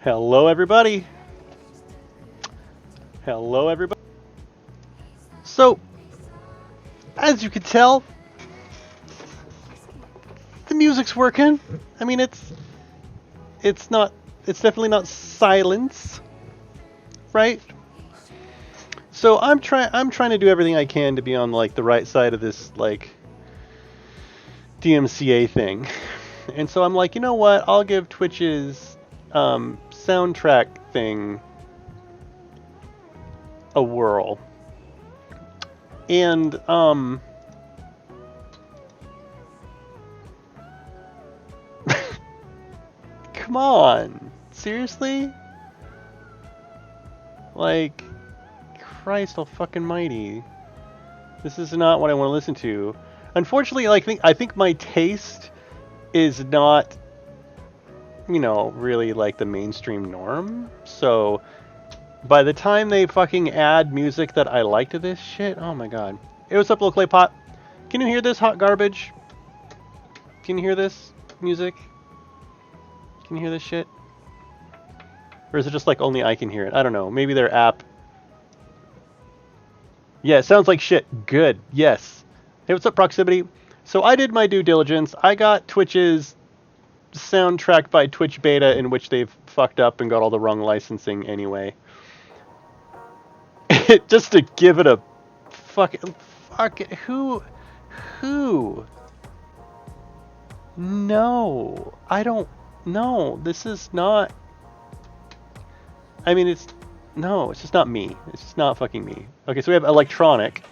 Hello, everybody. Hello, everybody. So, as you can tell, the music's working. I mean, it's not, it's definitely not silence, right? So I'm trying to do everything I can to be on like the right side of this like DMCA thing, and so I'm like, you know what? I'll give Twitch's soundtrack thing a whirl, and come on, seriously? Like, Christ almighty. This is not what I want to listen to. Unfortunately, like, I think my taste is not, really like the mainstream norm. So, by the time they fucking add music that I like to this shit, oh my god. Hey, what's up, little clay pot? Can you hear this hot garbage? Can you hear this music? Can you hear this shit? Or is it just like only I can hear it? I don't know. Maybe their app. Yeah, it sounds like shit. Good. Yes. Hey, what's up, Proximity? So I did my due diligence. I got Twitch's soundtrack by Twitch beta in which they've fucked up and got all the wrong licensing anyway. Just to give it a fuck it. Who? No. I don't. No. This is not. I mean, no, it's just not me. It's just not fucking me. Okay, so we have electronic.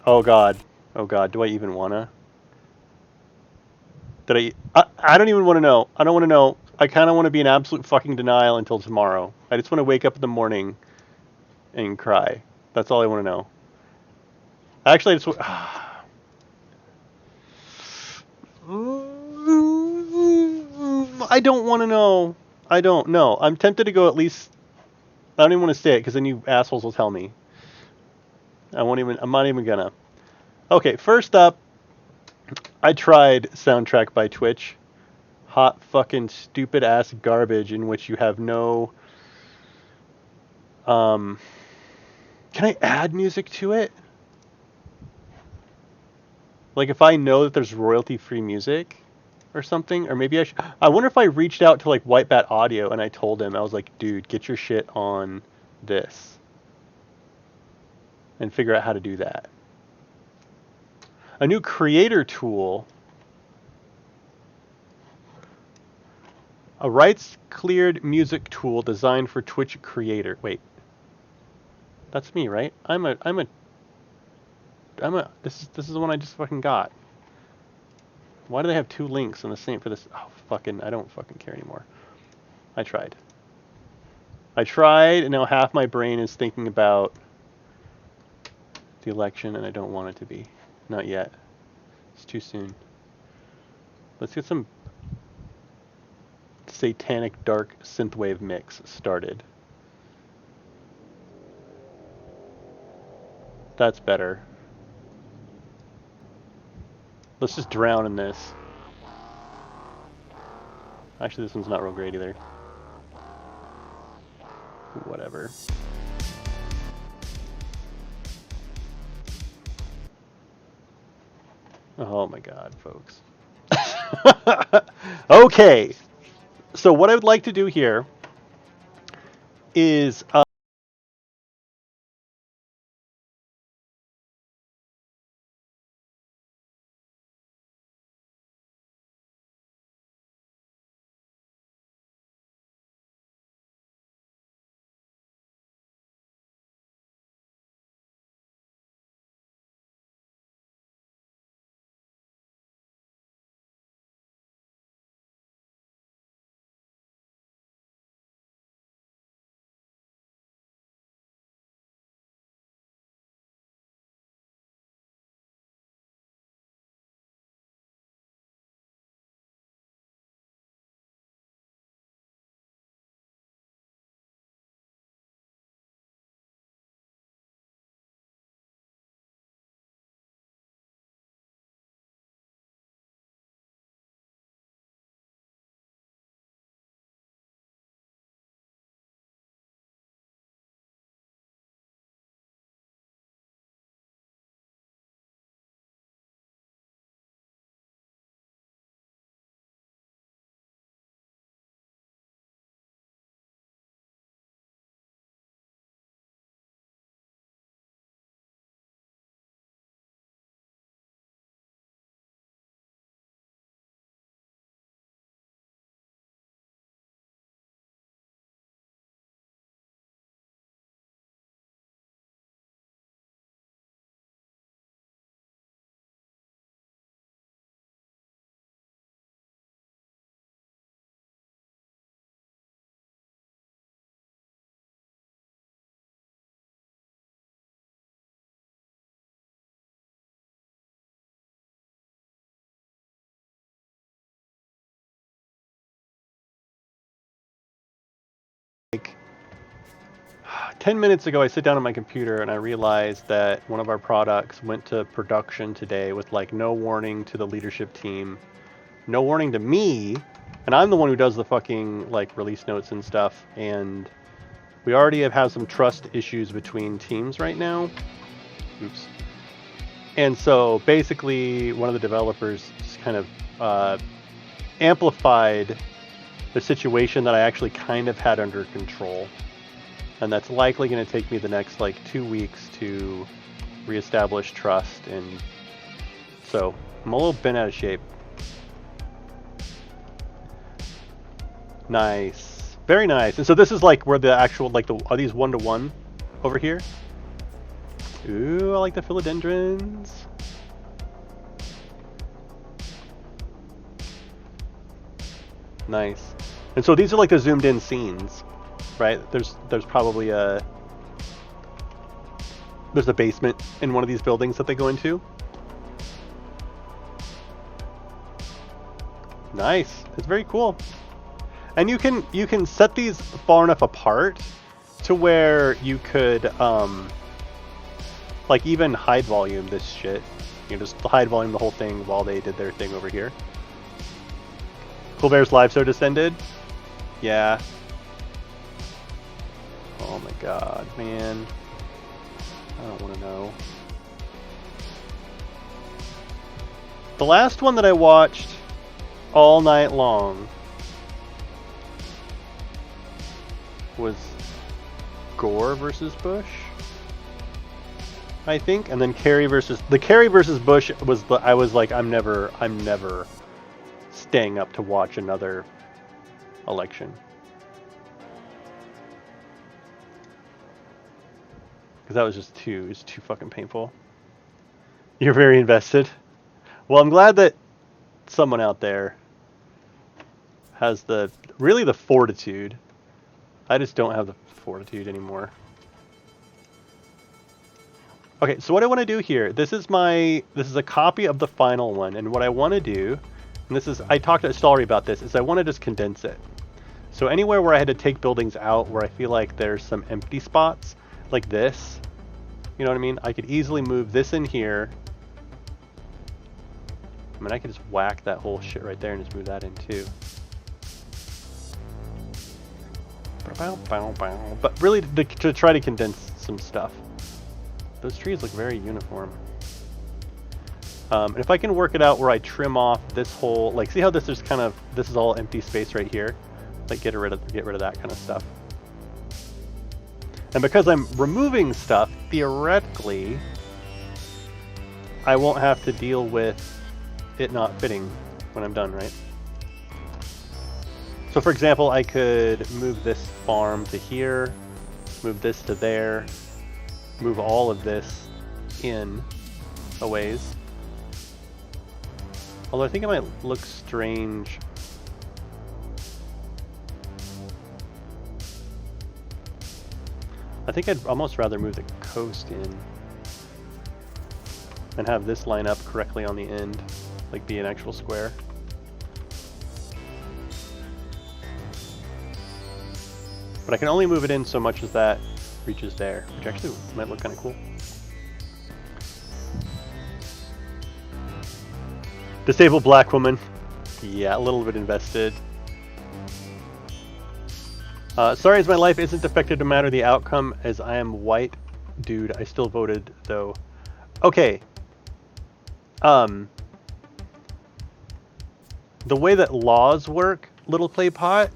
Oh god. Oh god. Do I even wanna? Did I don't even want to know. I don't want to know. I kind of want to be in absolute fucking denial until tomorrow. I just want to wake up in the morning and cry. That's all I want to know. Actually, I just. I don't want to know. I don't know. I'm tempted to go at least. I don't even want to say it because then you assholes will tell me. I won't even. I'm not even gonna. Okay, first up, I tried soundtrack by Twitch. Hot fucking stupid ass garbage in which you have no. Can I add music to it? Like if I know that there's royalty free music or something, or maybe I wonder if I reached out to like White Bat Audio and I told him, I was like, dude, get your shit on this and figure out how to do that. A new creator tool. A rights cleared music tool designed for Twitch creator. Wait. That's me, right? This is the one I just fucking got. Why do they have two links on the same for this? Oh, fucking, I don't fucking care anymore. I tried, and now half my brain is thinking about the election, and I don't want it to be. Not yet. It's too soon. Let's get some satanic dark synthwave mix started. That's better. Let's just drown in this. Actually, this one's not real great either. Whatever. Oh my god, folks. Okay. So what I would like to do here is 10 minutes ago, I sit down on my computer and I realized that one of our products went to production today with like no warning to the leadership team, no warning to me, and I'm the one who does the fucking like release notes and stuff, and we already have had some trust issues between teams right now. Oops. And so basically one of the developers just kind of amplified the situation that I actually kind of had under control. And that's likely going to take me the next like 2 weeks to reestablish trust. And so I'm a little bent out of shape. Nice. Very nice. And so this is like where the actual, like are these 1-to-1 over here? Ooh, I like the philodendrons. Nice. And so these are like the zoomed in scenes, right? There's probably there's a basement in one of these buildings that they go into. Nice. It's very cool. And you can set these far enough apart to where you could like even hide volume this shit. You can just hide volume the whole thing while they did their thing over here. Cool Bear's live so descended. Yeah. Oh my god, man. I don't want to know. The last one that I watched all night long was Gore versus Bush, I think, and then Kerry versus Bush was the, I was like, I'm never staying up to watch another election. Because that was just too fucking painful. You're very invested. Well, I'm glad that someone out there has the fortitude. I just don't have the fortitude anymore. Okay, so what I want to do here, this is a copy of the final one, and what I want to do, and this is, I talked to Istallri about this, is I want to just condense it. So anywhere where I had to take buildings out where I feel like there's some empty spots, like this, you know what I mean? I could easily move this in here. I mean, I could just whack that whole shit right there and just move that in too. But really to try to condense some stuff. Those trees look very uniform. And if I can work it out where I trim off this whole, like, see how this is kind of, this is all empty space right here? Like, get rid of that kind of stuff. And because I'm removing stuff, theoretically, I won't have to deal with it not fitting when I'm done, right? So for example, I could move this farm to here, move this to there, move all of this in a ways. Although I think it might look strange. I think I'd almost rather move the coast in and have this line up correctly on the end, like be an actual square. But I can only move it in so much as that reaches there, which actually might look kind of cool. Disabled black woman. Yeah, a little bit invested. Sorry as my life isn't affected no matter the outcome, as I am white. Dude, I still voted though. Okay. The way that laws work, Little Clay Pot,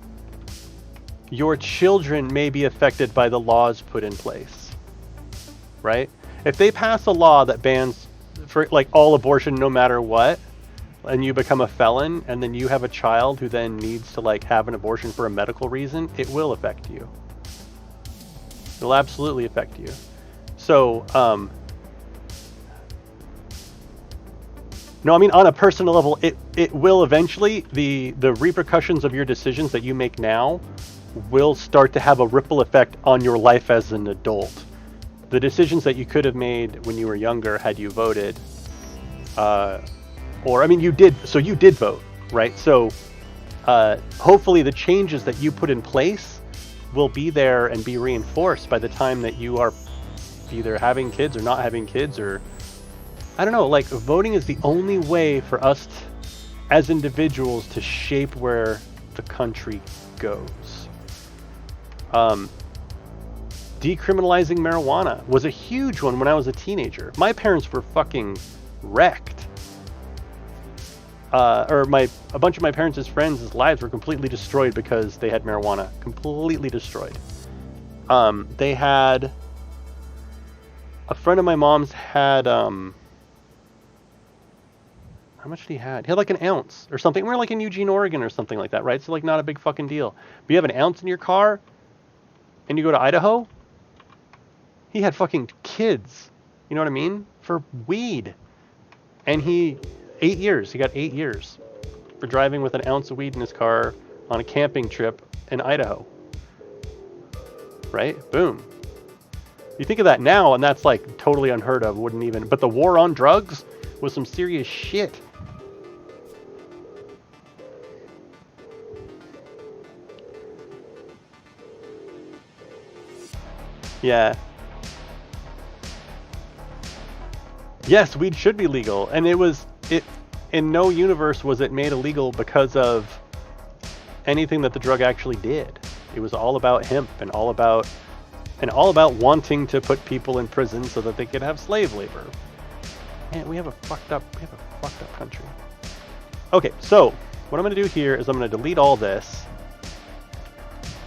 your children may be affected by the laws put in place, right? If they pass a law that bans for like all abortion no matter what, and you become a felon, and then you have a child who then needs to like have an abortion for a medical reason, it will affect you. It'll absolutely affect you. So, no, I mean on a personal level, it will eventually, the repercussions of your decisions that you make now will start to have a ripple effect on your life as an adult. The decisions that you could have made when you were younger had you voted, or I mean you did vote, right? So hopefully the changes that you put in place will be there and be reinforced by the time that you are either having kids or not having kids, or I don't know, like voting is the only way for us as individuals to shape where the country goes. Decriminalizing marijuana was a huge one when I was a teenager. My parents were fucking wrecked. A bunch of my parents' friends' lives were completely destroyed because they had marijuana. Completely destroyed. They had... A friend of my mom's had... How much did he had? He had like an ounce or something. We were like in Eugene, Oregon or something like that, right? So like not a big fucking deal. But you have an ounce in your car and you go to Idaho? He had fucking kids. You know what I mean? For weed. And 8 years. He got 8 years for driving with an ounce of weed in his car on a camping trip in Idaho. Right? Boom. You think of that now, and that's like totally unheard of. Wouldn't even. But the war on drugs was some serious shit. Yeah. Yes, weed should be legal, and it in no universe was it made illegal because of anything that the drug actually did. It was all about hemp and all about wanting to put people in prison so that they could have slave labor. Man, we have a fucked up country. Okay, so what I'm going to do here is I'm going to delete all this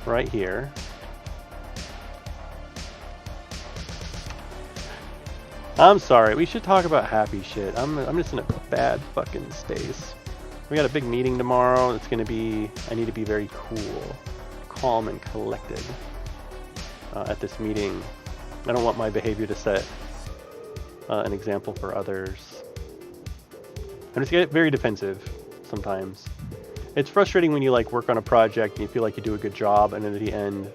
right here. I'm sorry, we should talk about happy shit. I'm just in a bad fucking space. We got a big meeting tomorrow. It's gonna be, I need to be very cool, calm and collected at this meeting. I don't want my behavior to set an example for others. I just get very defensive sometimes. It's frustrating when you like work on a project and you feel like you do a good job, and then at the end,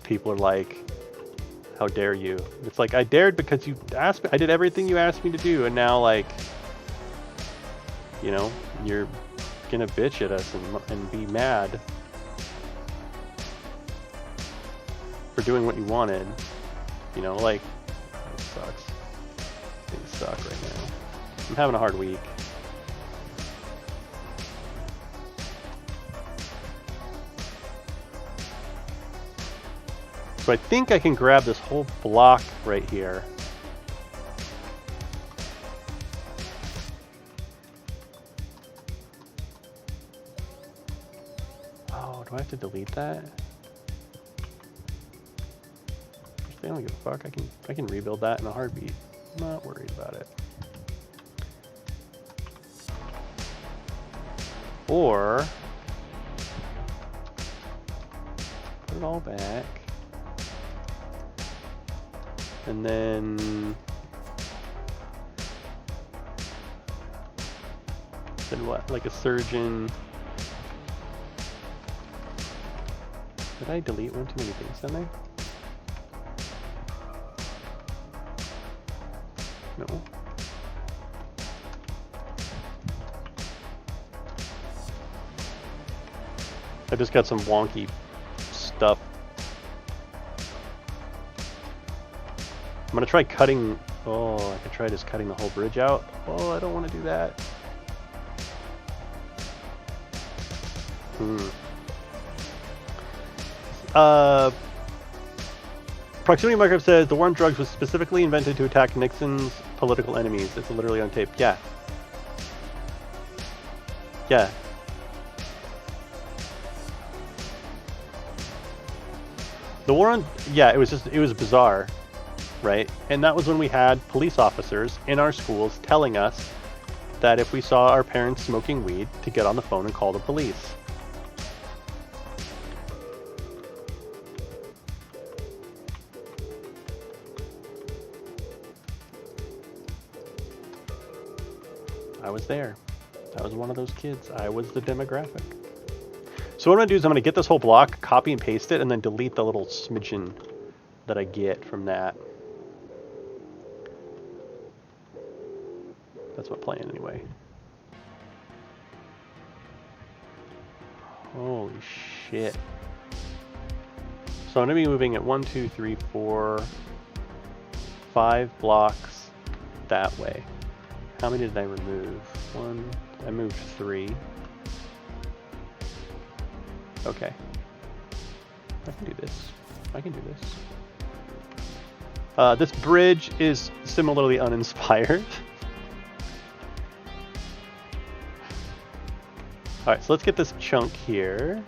people are like, how dare you? It's like, I dared because you asked me. I did everything you asked me to do, and now, like, you know, you're gonna bitch at us and be mad for doing what you wanted. You know, like, it sucks. Things suck right now. I'm having a hard week. So I think I can grab this whole block right here. Oh, do I have to delete that? I don't give a fuck. I can rebuild that in a heartbeat. I'm not worried about it. Or put it all back. And then what? Like a surgeon. Did I delete one too many things down there? No. I just got some wonky stuff. I'm gonna try cutting. Oh, I could try just cutting the whole bridge out. Oh, I don't want to do that. Proximity Markup says the war on drugs was specifically invented to attack Nixon's political enemies. It's literally on tape. Yeah. Yeah. The war on, yeah, it was bizarre, right? And that was when we had police officers in our schools telling us that if we saw our parents smoking weed, to get on the phone and call the police. I was there. I was one of those kids. I was the demographic. So what I'm going to do is I'm going to get this whole block, copy and paste it, and then delete the little smidgen that I get from that. That's my plan anyway. Holy shit. So I'm going to be moving at 1, 2, 3, 4, 5 blocks that way. How many did I remove? 1, I moved 3. Okay. I can do this. I can do this. This bridge is similarly uninspired. Alright, so let's get this chunk here.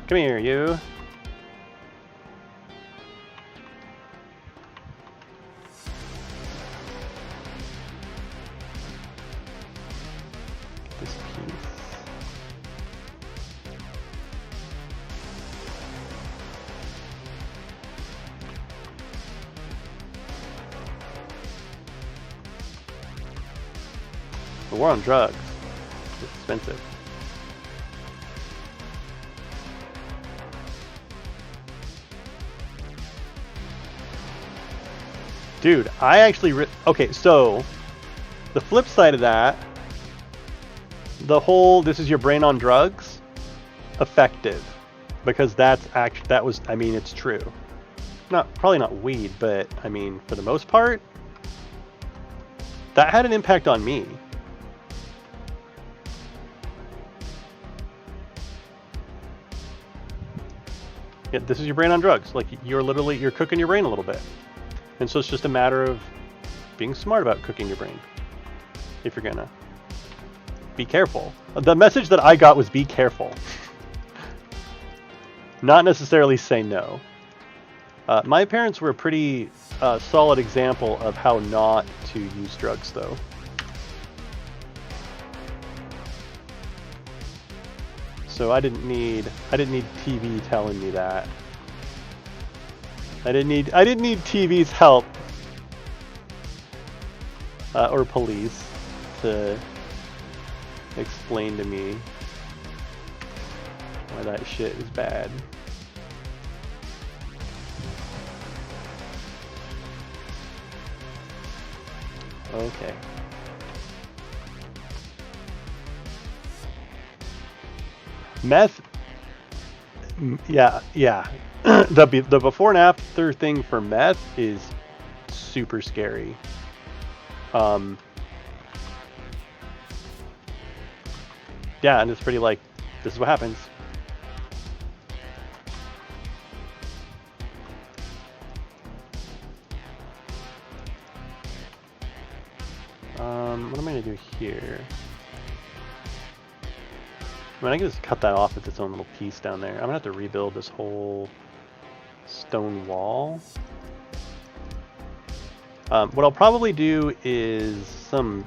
Come here, you. Get this piece. The war on drugs. It's expensive. Dude, I actually... okay, so... the flip side of that... the whole, this is your brain on drugs... effective. Because that's actually... that was... I mean, it's true. Probably not weed, but... I mean, for the most part... that had an impact on me. Yeah, this is your brain on drugs. Like, you're cooking your brain a little bit. And so it's just a matter of being smart about cooking your brain. If you're gonna. Be careful. The message that I got was be careful. Not necessarily say no. My parents were a pretty solid example of how not to use drugs, though. So I didn't need TV telling me that. I didn't need TV's help or police to explain to me why that shit is bad. Okay. Meth, yeah. the before and after thing for meth is super scary. Yeah, and it's pretty like, this is what happens. What am I gonna do here? I mean, I can just cut that off with its own little piece down there. I'm gonna have to rebuild this whole stone wall. What I'll probably do is some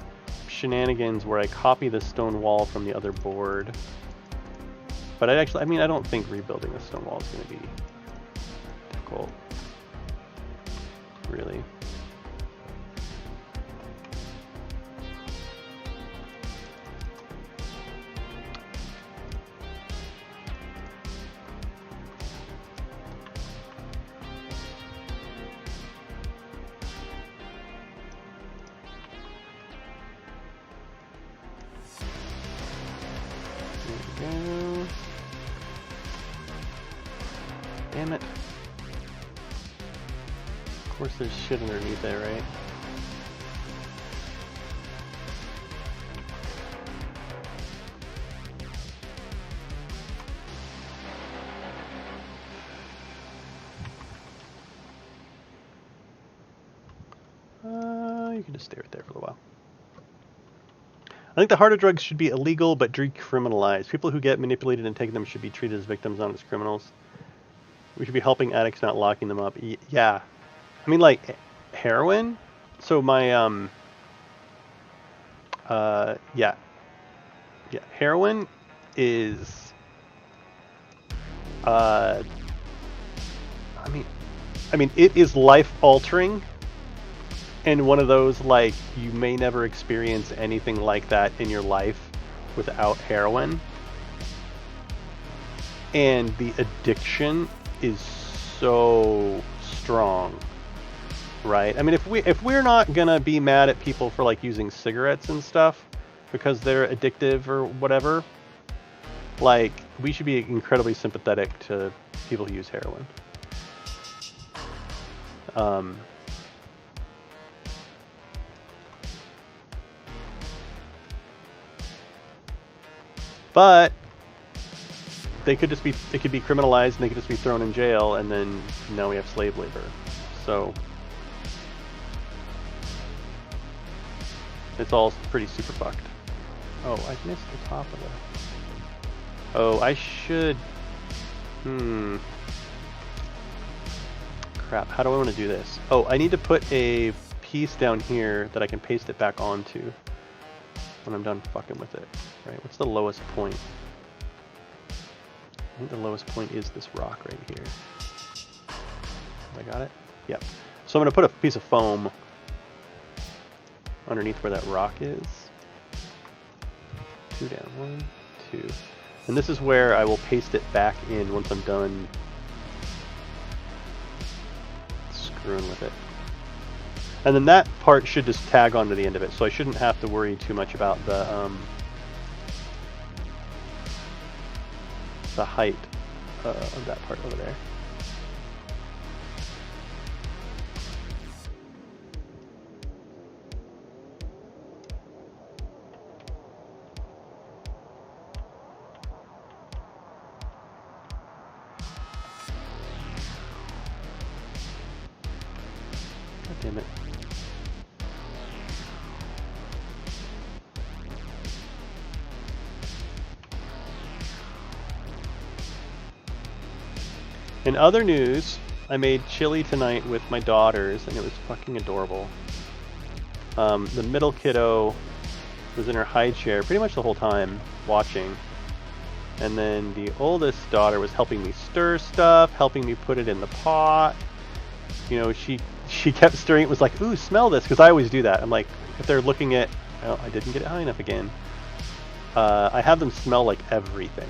shenanigans where I copy the stone wall from the other board. But I don't think rebuilding a stone wall is gonna be difficult. Really. Damn it. Of course there's shit underneath there, right? You can just stay right there for a while. I think the harder drugs should be illegal but decriminalized. People who get manipulated and take them should be treated as victims, not as criminals. We should be helping addicts, not locking them up. Yeah. I mean, like, heroin? So my, yeah. Yeah, heroin is, I mean, it is life-altering. And one of those, like, you may never experience anything like that in your life without heroin. And the addiction is so strong, right? I mean, if we're not gonna be mad at people for like using cigarettes and stuff because they're addictive or whatever, like, we should be incredibly sympathetic to people who use heroin. But they could just be, it could be criminalized and they could just be thrown in jail, and then now we have slave labor. So it's all pretty super fucked. Oh, I missed the top of it. Oh, I should... Crap, how do I want to do this? Oh, I need to put a piece down here that I can paste it back onto when I'm done fucking with it. Right, what's the lowest point? I think the lowest point is this rock right here. Have I got it? Yep. So I'm going to put a piece of foam underneath where that rock is. 2 down, 1, 2. And this is where I will paste it back in once I'm done screwing with it. And then that part should just tag onto the end of it, so I shouldn't have to worry too much about the height of that part over there. God damn it. In other news, I made chili tonight with my daughters, and it was fucking adorable. The middle kiddo was in her high chair pretty much the whole time, watching. And then the oldest daughter was helping me stir stuff, helping me put it in the pot. You know, she kept stirring it, was like, ooh, smell this, because I always do that. I'm like, if they're looking at, oh, I didn't get it high enough again. I have them smell like everything.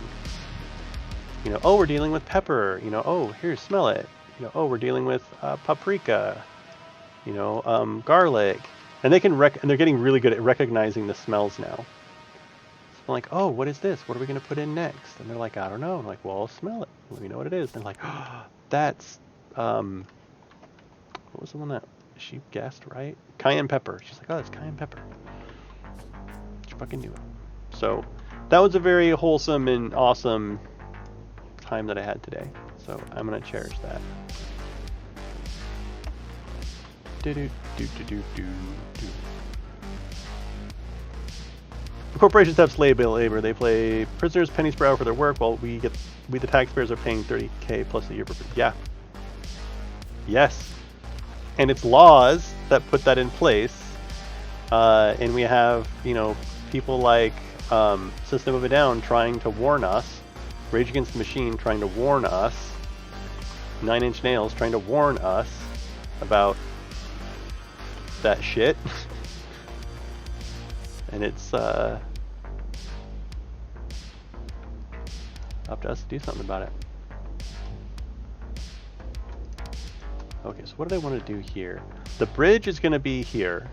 You know, oh, we're dealing with pepper. You know, oh, here, smell it. You know, oh, we're dealing with paprika. You know, garlic. And they can and they're getting really good at recognizing the smells now. So I'm like, oh, what is this? What are we going to put in next? And they're like, I don't know. I'm like, well, I'll smell it. Let me know what it is. And they're like, oh, that's what was the one that she guessed right? Cayenne pepper. She's like, oh, that's cayenne pepper. She fucking knew it. So that was a very wholesome and awesome time that I had today, so I'm gonna cherish that. Corporations have slave labor. They pay prisoners pennies per hour for their work, while we the taxpayers are paying 30K plus a year per. Yeah. Yes. And it's laws that put that in place, and we have, you know, people like System of a Down trying to warn us. Rage Against the Machine trying to warn us, 9 Inch Nails trying to warn us about that shit. And it's up to us to do something about it. Okay, so what do they want to do here? The bridge is going to be here.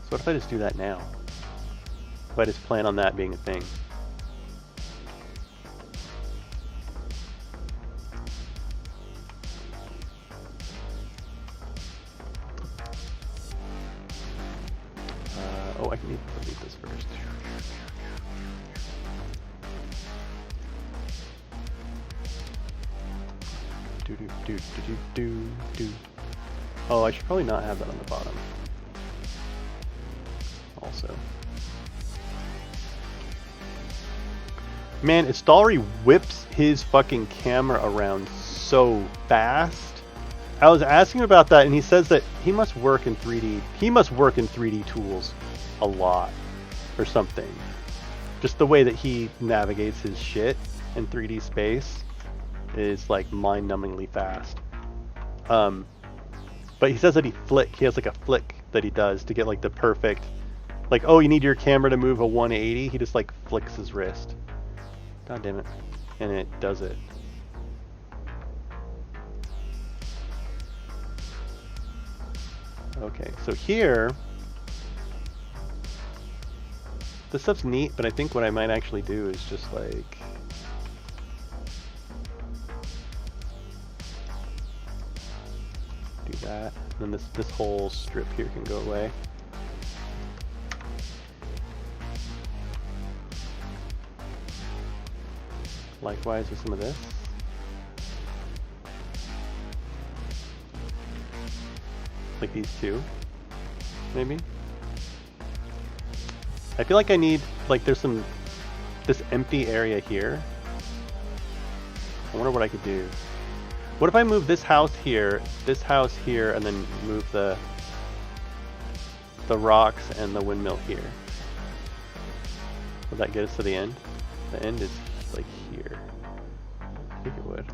So what if I just do that now? If I just plan on that being a thing? Oh, I can delete this first. Oh, I should probably not have that on the bottom. Also, man, Istallri whips his fucking camera around so fast. I was asking him about that, and he says that he must work in 3D. He must work in 3D tools a lot, or something. Just the way that he navigates his shit in 3D space is like mind-numbingly fast. But he says that he has like a flick that he does to get like the perfect. Like, oh, you need your camera to move a 180? He just, like, flicks his wrist. God damn it. And it does it. Okay, so here, this stuff's neat, but I think what I might actually do is just like, do that, and then this whole strip here can go away. Likewise with some of this. Like these two, maybe. I feel like I need, like there's this empty area here. I wonder what I could do. What if I move this house here, and then move the rocks and the windmill here? Would that get us to the end? The end is like here. I think it would.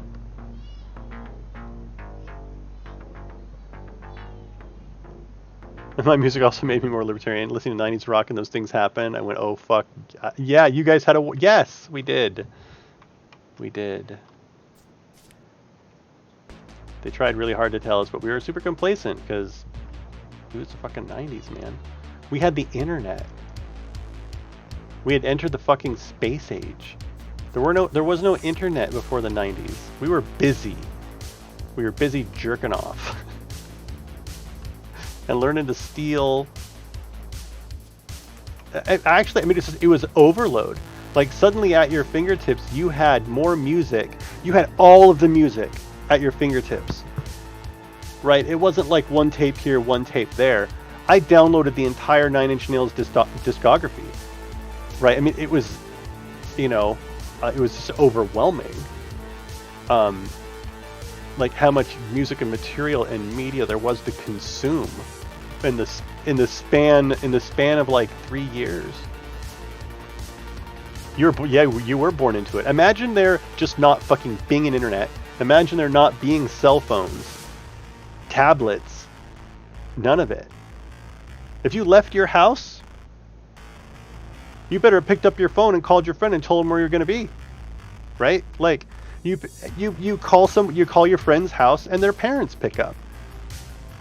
My music also made me more libertarian. Listening to 90s rock and those things happen, I went, oh fuck. Yeah, you guys had a... Yes, we did. We did. They tried really hard to tell us, but we were super complacent because it was the fucking 90s, man. We had the internet. We had entered the fucking space age. There was no internet before the 90s. We were busy. We were busy jerking off. And learning to steal. Actually, I mean, it was overload. Like suddenly at your fingertips, you had more music. You had all of the music at your fingertips. Right? It wasn't like one tape here, one tape there. I downloaded the entire Nine Inch Nails discography. Right? I mean, it was, you know, it was just overwhelming. Like how much music and material and media there was to consume in the span of like 3 years. You were born into it. Imagine there just not fucking being an internet. Imagine there not being cell phones, tablets, none of it. If you left your house, you better have picked up your phone and called your friend and told him where you're going to be, right? Like. You call your friend's house and their parents pick up.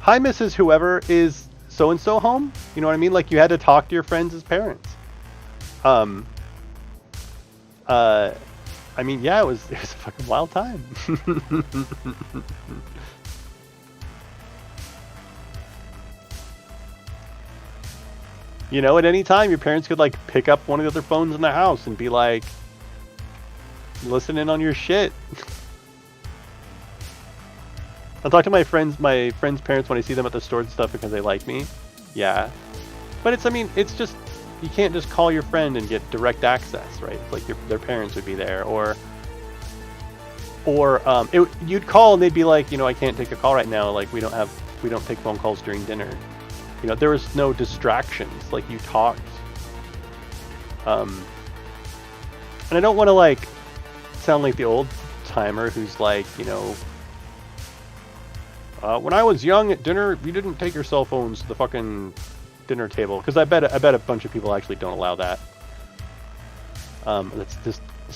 Hi, Mrs. Whoever, is so and so home? You know what I mean? Like you had to talk to your friends' parents. I mean, yeah, it was a fucking wild time. You know, at any time your parents could like pick up one of the other phones in the house and be like, listen in on your shit. I'll talk to my friends' parents when I see them at the store and stuff because they like me. Yeah. But it's just, you can't just call your friend and get direct access, right? It's like their parents would be there, or you'd call and they'd be like, you know, I can't take a call right now. Like we don't take phone calls during dinner. You know, there was no distractions. Like you talked. And I don't want to like sound like the old timer who's like, you know, when I was young at dinner, you didn't take your cell phones to the fucking dinner table, because I bet a bunch of people actually don't allow that. It's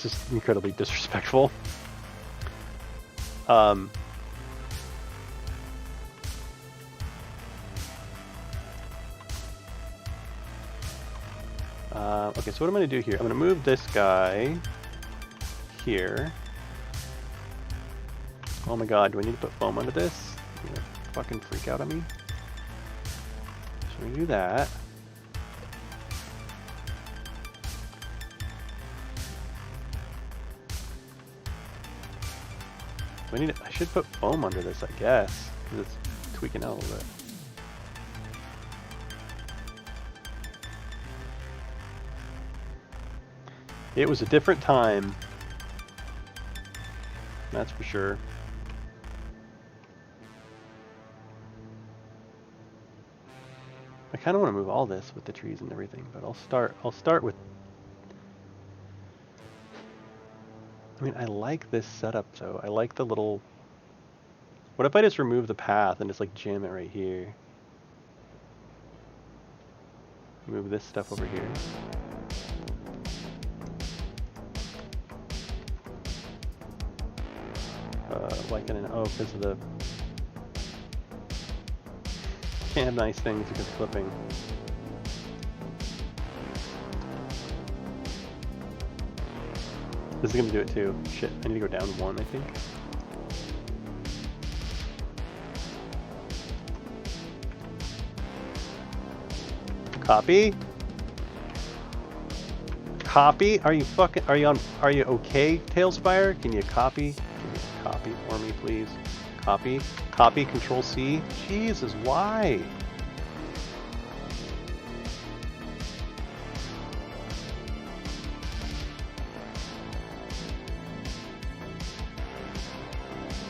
just incredibly disrespectful. Okay, so what I'm going to do here, I'm going to move this guy here. Oh my god, do I need to put foam under this? You're gonna fucking freak out on me? So we do that. I should put foam under this, I guess, because it's tweaking out a little bit. It was a different time. That's for sure. I kind of want to move all this with the trees and everything, but I'll start with... I mean, I like this setup though. I like the little... What if I just remove the path and just like jam it right here? Move this stuff over here. Why can I... Oh, because of the... Can't have nice things because of clipping. This is gonna do it too. Shit, I need to go down one, I think. Copy? Copy? Are you okay, TaleSpire? Can you copy? Can you copy for me, please? Copy? Copy, Control C? Jesus, why?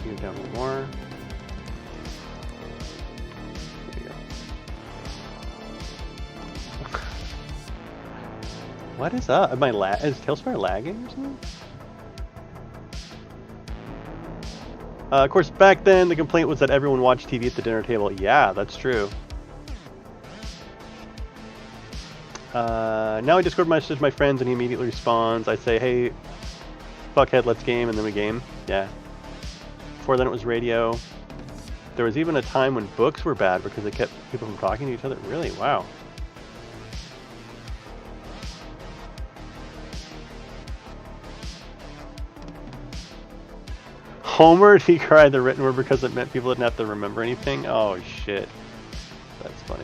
Go down one more. There you go. What is up? Is TaleSpire lagging or something? Of course, back then the complaint was that everyone watched TV at the dinner table. Yeah, that's true. Now I Discord message my friends and he immediately responds. I say, hey, fuckhead, let's game, and then we game. Yeah. Before then it was radio. There was even a time when books were bad because they kept people from talking to each other. Really? Wow. Homer, he cried the written word because it meant people didn't have to remember anything? Oh, shit. That's funny.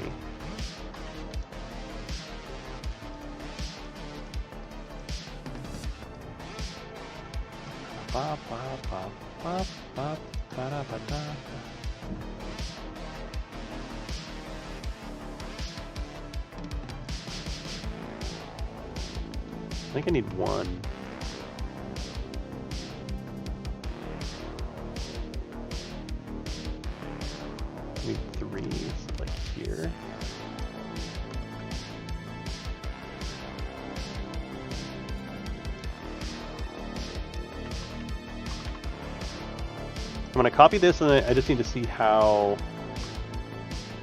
Ba, ba, ba, ba, ba, ba, da, ba, da. I think I need one. Need three, like here. I'm gonna copy this, and I just need to see how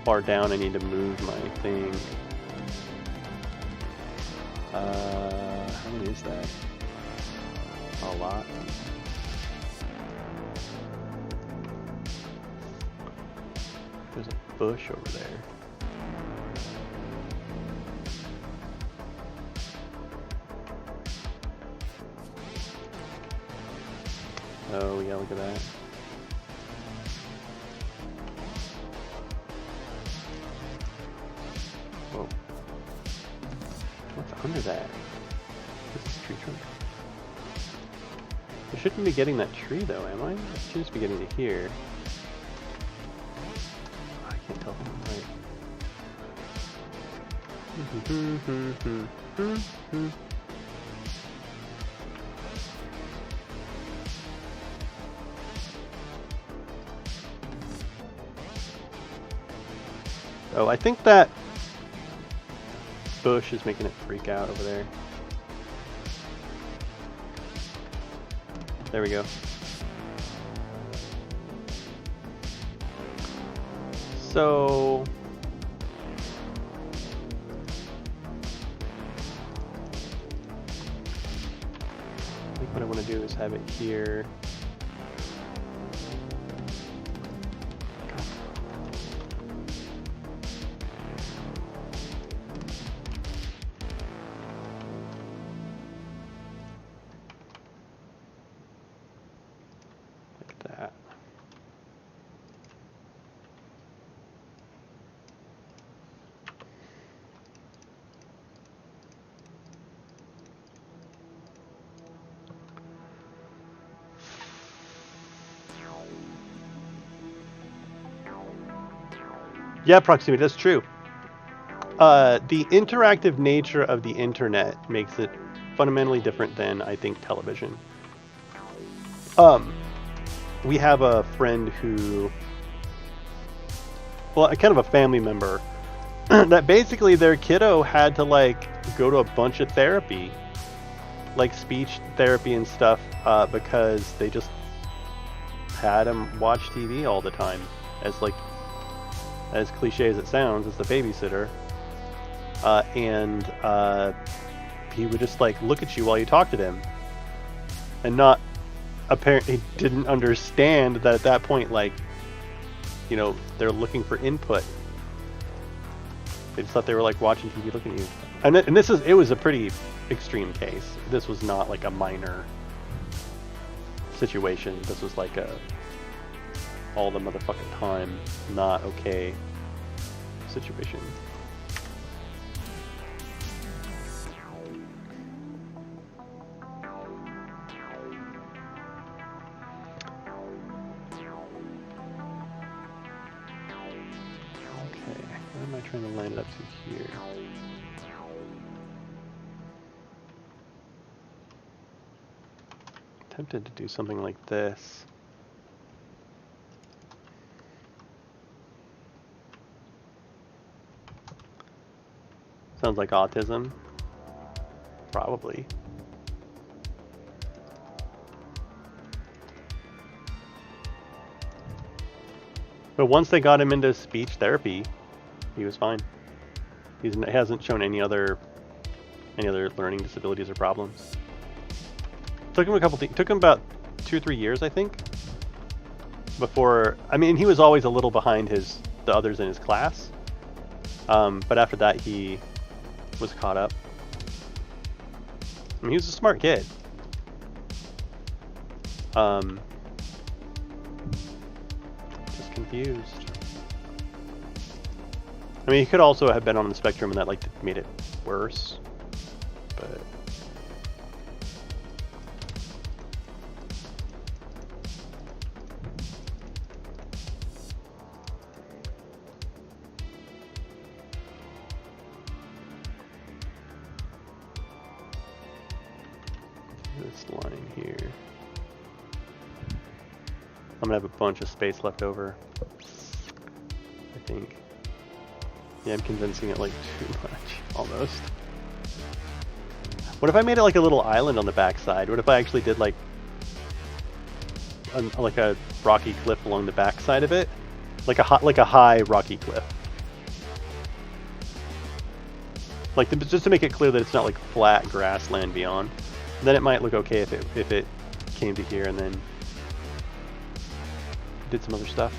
far down I need to move my thing. How many is that? A lot. There's a bush over there. Oh yeah, look at that. Whoa. What's under that? Is this a tree trunk? I shouldn't be getting that tree though, am I? I should just be getting to here. I can't tell if I'm right. Oh, I think that bush is making it freak out over there. There we go. So I think what I want to do is have it here. Yeah, proximity, that's true. The interactive nature of the internet makes it fundamentally different than, I think, television. We have a friend who, well, kind of a family member, that basically their kiddo had to, like, go to a bunch of therapy, like speech therapy and stuff, because they just had him watch TV all the time, as cliche as it sounds, as the babysitter, and he would just like look at you while you talked to him, and not apparently didn't understand that at that point, like, you know, they're looking for input, They just thought they were like watching TV looking at you. And it was a pretty extreme case. This was not like a minor situation. This was like a all the motherfucking time not okay situation. Trying to line it up to here. Tempted to do something like this. Sounds like autism. Probably. But once they got him into speech therapy, he was fine. He hasn't shown any other learning disabilities or problems. Took him took him about 2 or 3 years, I think. Before, I mean, he was always a little behind the others in his class. But after that, he was caught up. I mean, he was a smart kid. Just confused. I mean, he could also have been on the spectrum and that like made it worse, but this line here, I'm gonna have a bunch of space left over, I think. Yeah, I'm condensing it like too much, almost. What if I made it like a little island on the backside? What if I actually did like a rocky cliff along the backside of it, like a high rocky cliff, like just to make it clear that it's not like flat grassland beyond. Then it might look okay if it came to here and then did some other stuff.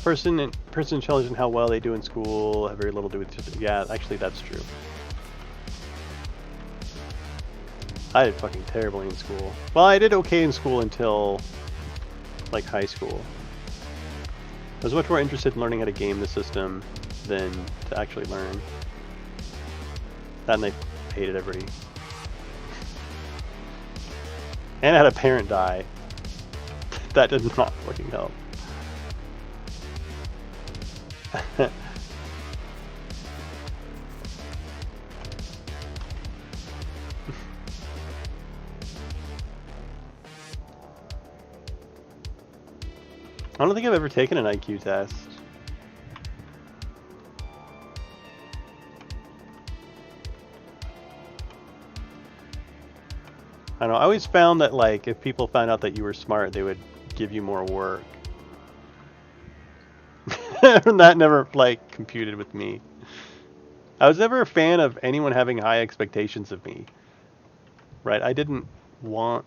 Person intelligent in how well they do in school have very little to do with. Yeah, actually that's true. I did fucking terribly in school. Well, I did okay in school until like high school. I was much more interested in learning how to game the system than to actually learn. That and I hated everybody. And I had a parent die. That did not fucking help. I don't think I've ever taken an IQ test. I don't know, I always found that like if people found out that you were smart, they would give you more work. And that never like computed with me. I was never a fan of anyone having high expectations of me. Right? I didn't want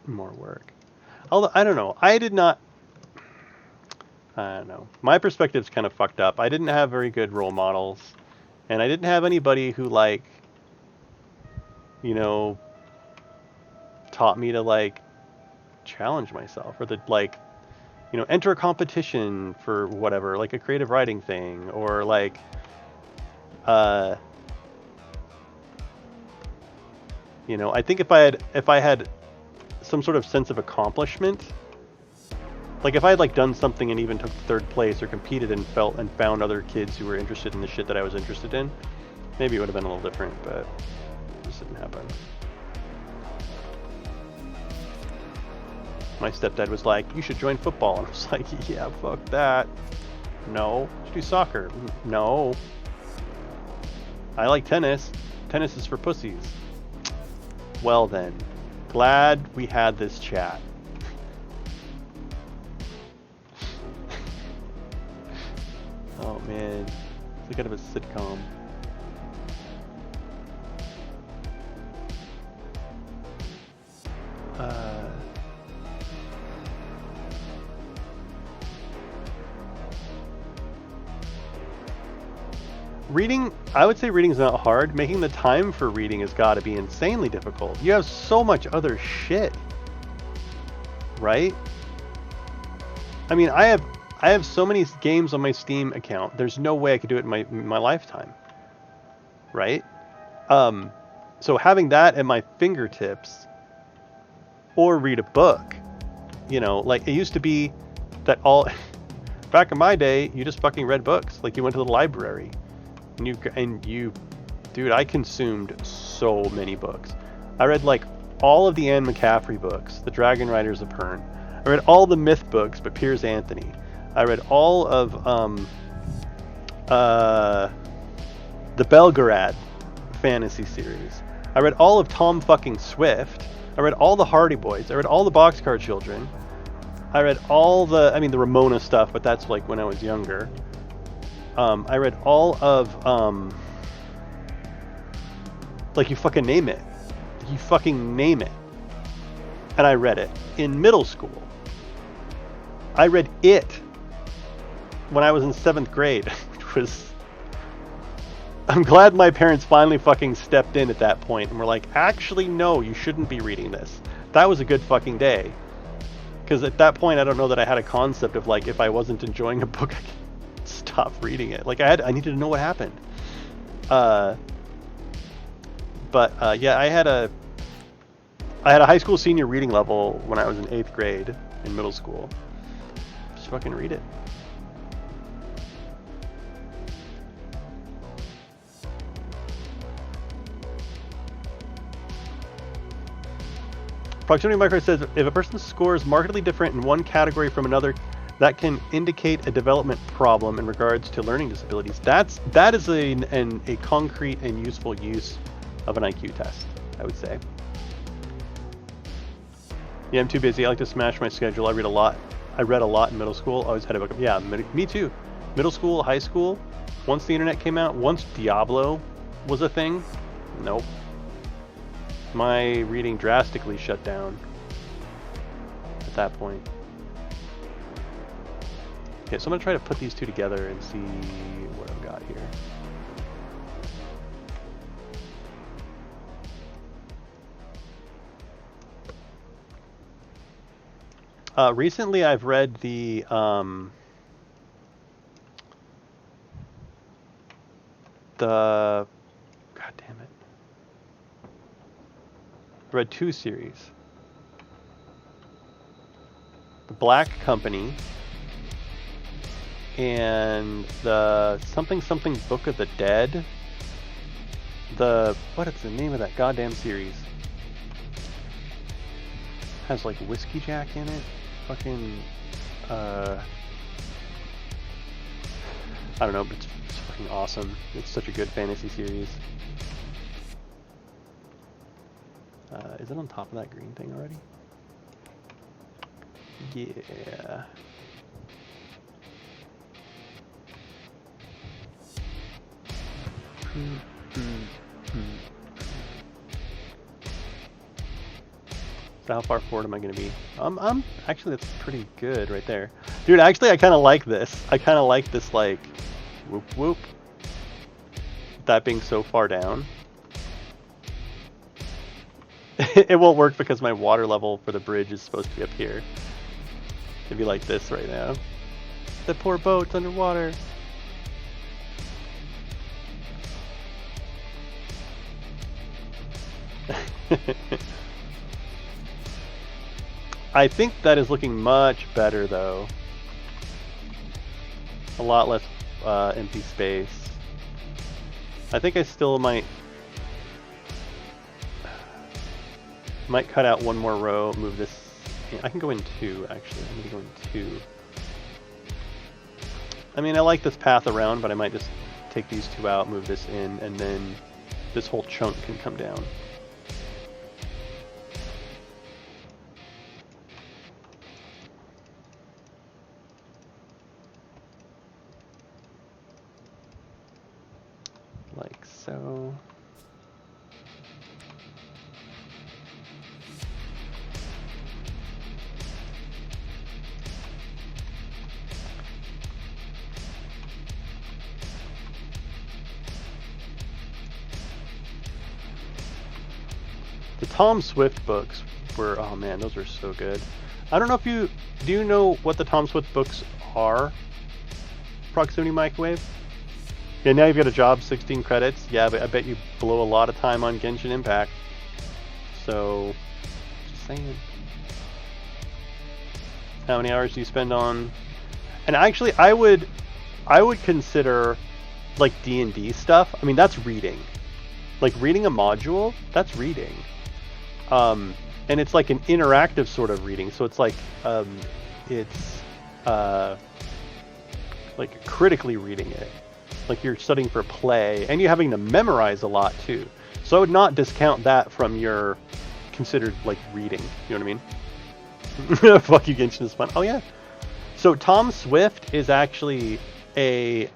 more work. Although, I don't know. I don't know. My perspective's kind of fucked up. I didn't have very good role models. And I didn't have anybody who, like, you know, taught me to, like, challenge myself. Or to, like, you know, enter a competition for whatever. Like a creative writing thing. Or, like, you know, I think if I had some sort of sense of accomplishment, like if I had like done something and even took third place or competed and found other kids who were interested in the shit that I was interested in, Maybe it would have been a little different, but it just didn't happen. My stepdad was like, you should join football. And I was like, yeah, fuck that. No. You should do soccer. No. I like tennis. Tennis is for pussies. Well then. Glad we had this chat. Oh man. It's like out of a sitcom. Reading, I would say reading is not hard. Making the time for reading has got to be insanely difficult. You have so much other shit, right? I mean, I have so many games on my Steam account. There's no way I could do it in my lifetime, right? So having that at my fingertips, or read a book, you know, like it used to be that all back in my day, you just fucking read books. Like you went to the library. And you, dude, I consumed so many books. I read like all of the Anne McCaffrey books, the Dragon Riders of Pern. I read all the myth books by Piers Anthony. I read all of the Belgorod fantasy series. I read all of Tom fucking Swift. I read all the Hardy Boys. I read all the Boxcar Children. I read all the Ramona stuff, but that's like when I was younger. I read all of, like you fucking name it. You fucking name it. And I read it in middle school. I read it when I was in 7th grade, which was... I'm glad my parents finally fucking stepped in at that point and were like, actually, no, you shouldn't be reading this. That was a good fucking day. Because at that point, I don't know that I had a concept of like, if I wasn't enjoying a book, I could stop reading it. Like I needed to know what happened. Yeah, I had a high school senior reading level when I was in 8th grade in middle school. Just fucking read it. Proximity Micro says, if a person scores markedly different in one category from another, that can indicate a development problem in regards to learning disabilities. That is a concrete and useful use of an IQ test, I would say. Yeah, I'm too busy. I like to smash my schedule. I read a lot. I read a lot in middle school. Always had a book. Yeah, me too. Middle school, high school. Once the internet came out, once Diablo was a thing, nope. My reading drastically shut down at that point. Okay, so I'm going to try to put these two together and see what I've got here. Recently I've read the God damn it. I read 2 series. The Black Company and the something Book of the Dead. What is the name of that goddamn series? Has like Whiskey Jack in it. Fucking I don't know, but it's fucking awesome. It's such a good fantasy series. Is it on top of that green thing already? Yeah. So how far forward am I going to be? Actually, that's pretty good right there. Dude, actually, I kind of like this. I kind of like this, like, whoop whoop. That being so far down. It won't work because my water level for the bridge is supposed to be up here. It'd be like this right now. The poor boat's underwater. I think that is looking much better though. A lot less empty space. I think I still might cut out one more row, move this. I can go in 2, actually. I'm gonna go in 2. I mean, I like this path around, but I might just take these 2 out, move this in, and then this whole chunk can come down. Like so. The Tom Swift books were, oh man, those were so good. I don't know if do you know what the Tom Swift books are? Proximity Microwave? Yeah, now you've got a job, 16 credits. Yeah, but I bet you blow a lot of time on Genshin Impact. So, just saying. How many hours do you spend on? And actually, I would consider like D&D stuff. I mean, that's reading. Like reading a module, that's reading. And it's like an interactive sort of reading. So it's like it's like critically reading it. Like you're studying for a play, and you're having to memorize a lot too. So I would not discount that from your considered like reading. You know what I mean? Fuck you, Genshin is fun. Oh yeah. So Tom Swift is actually a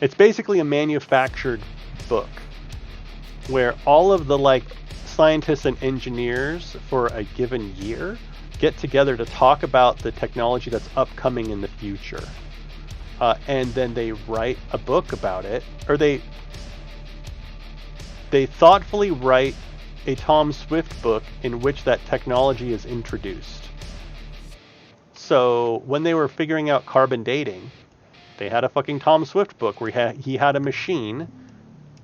it's basically a manufactured book where all of the like scientists and engineers for a given year get together to talk about the technology that's upcoming in the future. And then they write a book about it, or they thoughtfully write a Tom Swift book in which that technology is introduced. So when they were figuring out carbon dating, they had a fucking Tom Swift book where he had a machine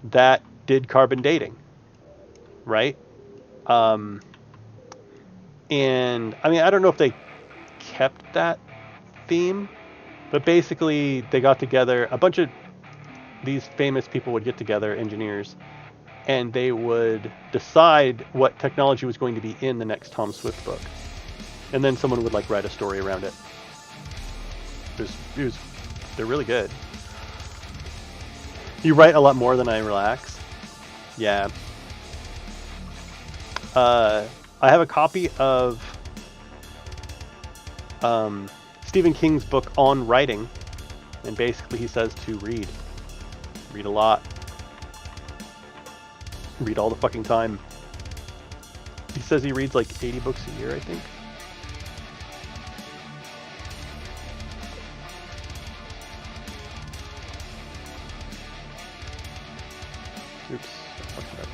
that did carbon dating, right? And I mean, I don't know if they kept that theme, but basically they got together, a bunch of these famous people would get together, engineers, and they would decide what technology was going to be in the next Tom Swift book. And then someone would like write a story around it. They're really good. You write a lot more than I relax. Yeah. I have a copy of Stephen King's book on writing, and basically he says to read a lot, read all the fucking time. He says he reads like 80 books a year, I think. Oops, I fucked it up.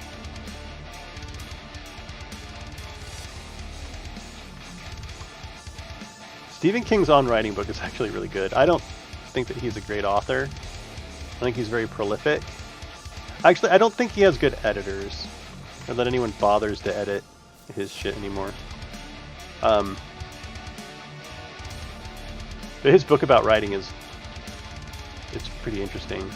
Stephen King's On Writing book is actually really good. I don't think that he's a great author. I think he's very prolific. Actually, I don't think he has good editors, or that anyone bothers to edit his shit anymore. But his book about writing it's pretty interesting.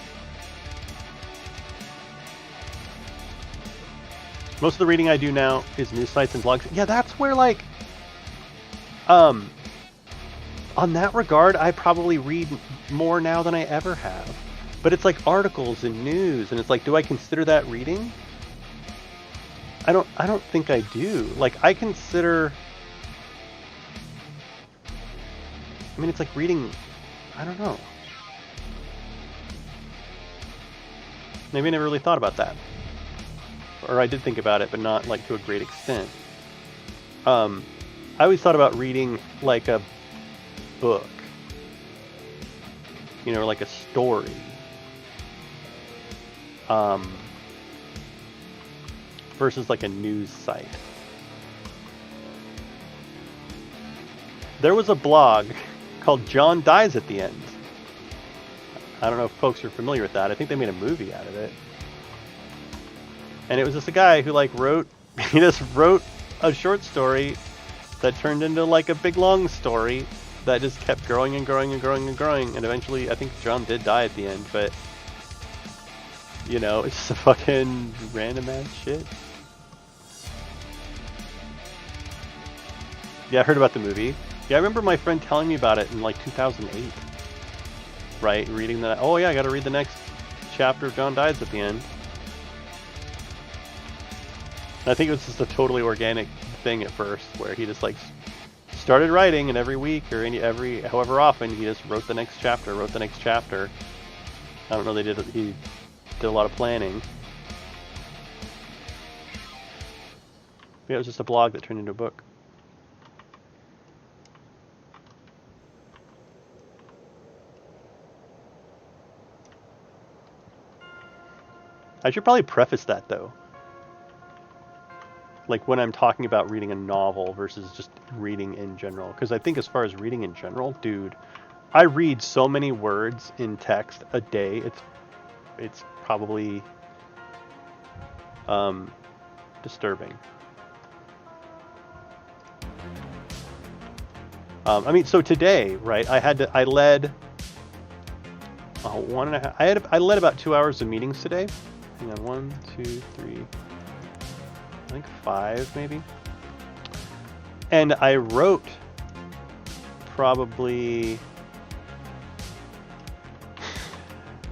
Most of the reading I do now is news sites and blogs. Yeah, that's where like, on that regard, I probably read more now than I ever have. But it's like articles and news, and it's like, do I consider that reading? I don't think I do. Like, I consider, I mean, it's like reading, I don't know. Maybe I never really thought about that. Or I did think about it, but not like to a great extent. I always thought about reading like a book, you know, like a story. Versus like a news site. There was a blog called John Dies at the End. I don't know if folks are familiar with that. I think they made a movie out of it. And it was just a guy who like he just wrote a short story that turned into like a big long story that just kept growing and growing and growing and growing. And eventually, I think John did die at the end, but You know, it's just a fucking random ass shit. Yeah, I heard about the movie. Yeah, I remember my friend telling me about it in like 2008. Right, reading that. Oh yeah, I gotta read the next chapter of John Dies at the end. And I think it was just a totally organic thing at first, where he just like started writing, and every week or every however often he just wrote the next chapter. I don't know. He did a lot of planning. Yeah, it was just a blog that turned into a book. I should probably preface that though. Like when I'm talking about reading a novel versus just reading in general. Because I think as far as reading in general, dude, I read so many words in text a day. It's probably disturbing. I mean, so today, right? I led 1.5. I led about 2 hours of meetings today. Hang on, 1, 2, 3. I think 5 maybe. And I wrote probably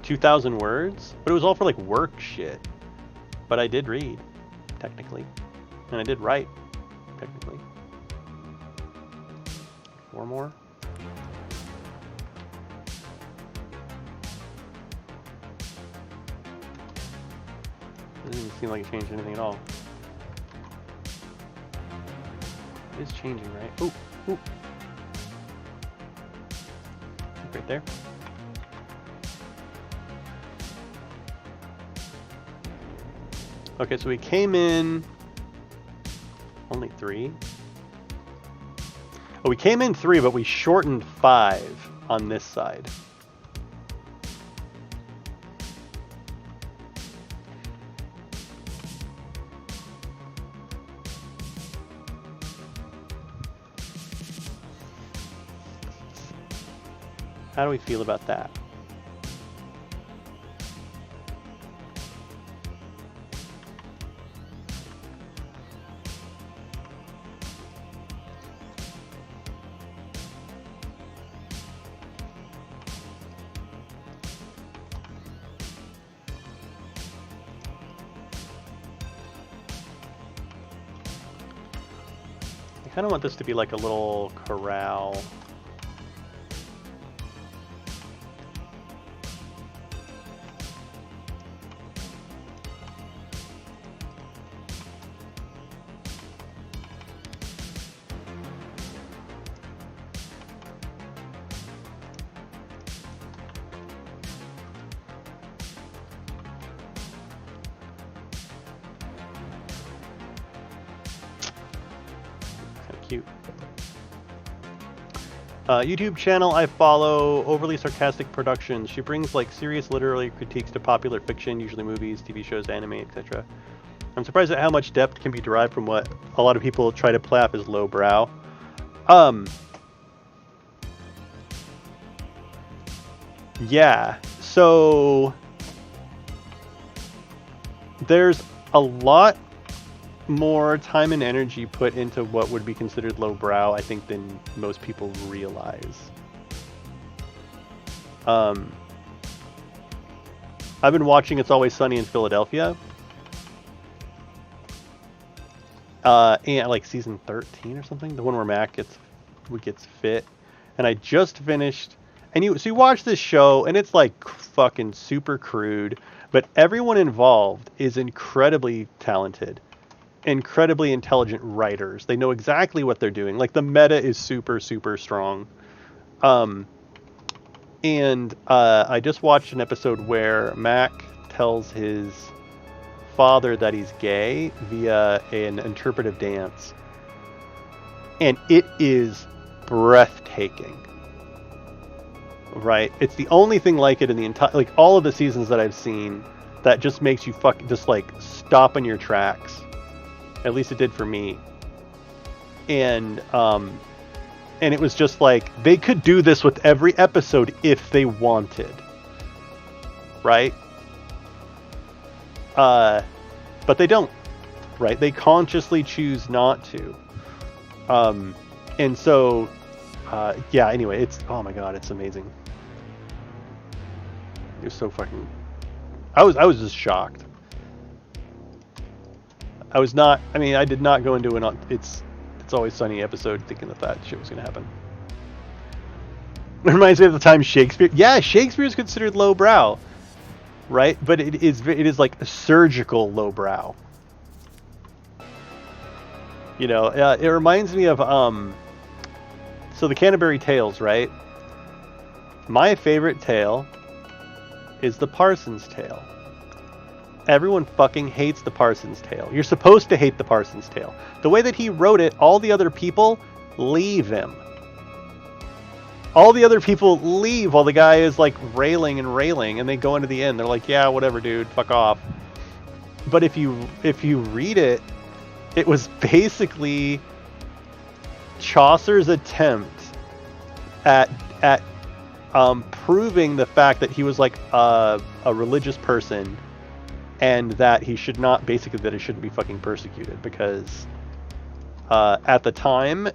2,000 words, but it was all for like work shit. But I did read, technically. And I did write, technically. 4 more. It doesn't even seem like it changed anything at all. It is changing, right? Ooh, ooh. Right there. Okay, so we came in only 3. Oh, we came in 3, but we shortened 5 on this side. How do we feel about that? I kind of want this to be like a little corral. Cute. YouTube channel I follow, Overly Sarcastic Productions. She brings like serious literary critiques to popular fiction, usually movies, TV shows, anime, etc. I'm surprised at how much depth can be derived from what a lot of people try to play up as lowbrow. Yeah, so there's a lot more time and energy put into what would be considered lowbrow, I think, than most people realize. I've been watching It's Always Sunny in Philadelphia. And like season 13 or something, the one where Mac gets fit. And I just finished, and you watch this show and it's like fucking super crude, but everyone involved is incredibly talented. Incredibly intelligent writers. They know exactly what they're doing. Like the meta is super, super strong. And I just watched an episode where Mac tells his father that he's gay via an interpretive dance. And it is breathtaking. Right? It's the only thing like it in the entire, like all of the seasons that I've seen that just makes you just like stop in your tracks. At least it did for me. And it was just like, they could do this with every episode if they wanted. Right? But they don't, right? They consciously choose not to. And so, yeah, anyway, it's, oh my god, it's amazing. It was so fucking, I was just shocked. I was not, I mean, I did not go into an It's Always Sunny episode thinking that shit was going to happen. It reminds me of the time Shakespeare, yeah, Shakespeare is considered lowbrow, right? But it is like a surgical lowbrow. You know, it reminds me of, so the Canterbury Tales, right? My favorite tale is the Parson's Tale. Everyone fucking hates the Parson's Tale. You're supposed to hate the Parson's Tale. The way that he wrote it, all the other people leave him. All the other people leave while the guy is like railing, and they go into the end. They're like, yeah, whatever, dude, fuck off. But if you read it, it was basically Chaucer's attempt at proving the fact that he was like a religious person, and that he should not, basically that he shouldn't be fucking persecuted, because at the time,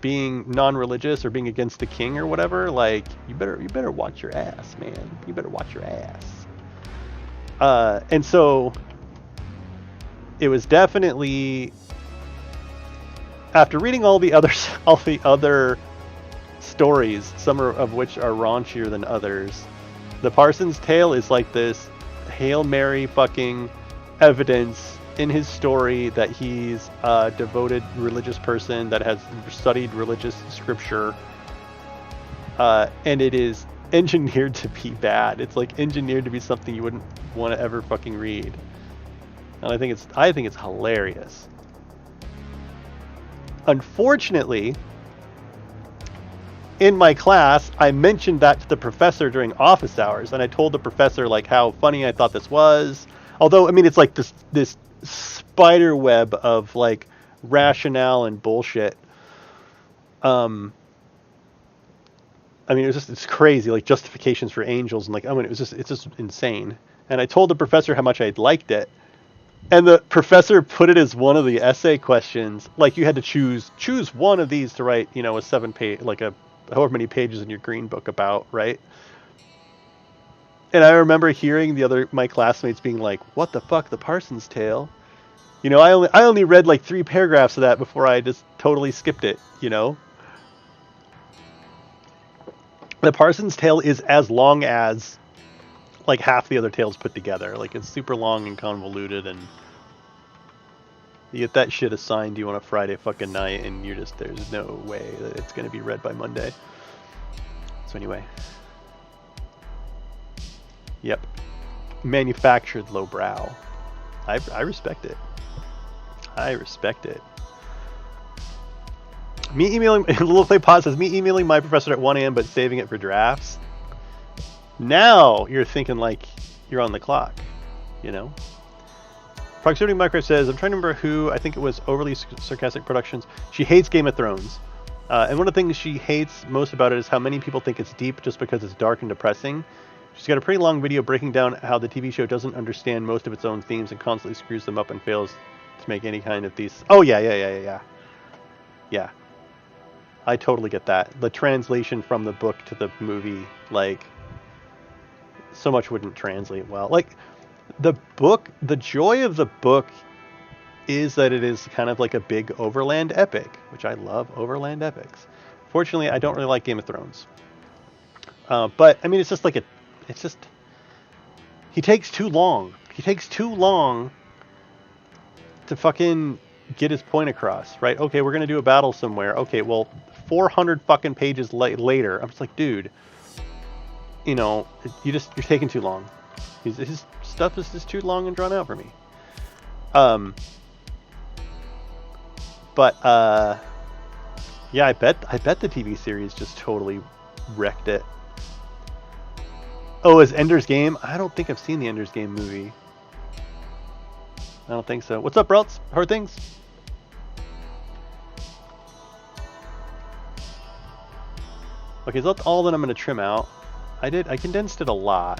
being non-religious or being against the king or whatever, like, you better watch your ass, man. You better watch your ass. And so it was definitely, after reading all the other stories, some of which are raunchier than others, the Parson's Tale is like this Hail Mary fucking evidence in his story that he's a devoted religious person that has studied religious scripture, and it is engineered to be bad. It's like engineered to be something you wouldn't want to ever fucking read, and I think it's hilarious. Unfortunately, in my class, I mentioned that to the professor during office hours, and I told the professor like how funny I thought this was. Although, I mean, it's like this spider web of like rationale and bullshit. I mean, it's crazy, like justifications for angels, and like, I mean, it's just insane. And I told the professor how much I liked it, and the professor put it as one of the essay questions. Like, you had to choose one of these to write, you know, a 7-page, like a however many pages in your green book about, right? And I remember hearing my classmates being like, "What the fuck, the Parson's Tale?" You know, I only read like 3 paragraphs of that before I just totally skipped it, you know? The Parson's Tale is as long as like half the other tales put together. Like, it's super long and convoluted, and you get that shit assigned to you on a Friday fucking night, and there's no way that it's going to be read by Monday. So anyway. Yep. Manufactured lowbrow. I respect it. I respect it. Me emailing, Little Play Pod says, me emailing my professor at 1 a.m. but saving it for drafts. Now you're thinking like you're on the clock, you know? Proximity Micro says, I'm trying to remember who, I think it was Overly Sarcastic Productions. She hates Game of Thrones. And one of the things she hates most about it is how many people think it's deep just because it's dark and depressing. She's got a pretty long video breaking down how the TV show doesn't understand most of its own themes and constantly screws them up and fails to make any kind of these. Oh, yeah. Yeah. I totally get that. The translation from the book to the movie, like, so much wouldn't translate well. Like, the book, the joy of the book is that it is kind of like a big overland epic, which I love overland epics. Fortunately, I don't really like Game of Thrones. But, I mean, it's just, he takes too long. He takes too long to fucking get his point across, right? Okay, we're going to do a battle somewhere. Okay, well, 400 fucking pages later, I'm just like, dude, you know, you're taking too long. His stuff is just too long and drawn out for me. But yeah, I bet the TV series just totally wrecked it. Oh, is Ender's Game? I don't think I've seen the Ender's Game movie. I don't think so. What's up, Relts? How are things? Okay, so that's all that I'm going to trim out. I condensed it a lot.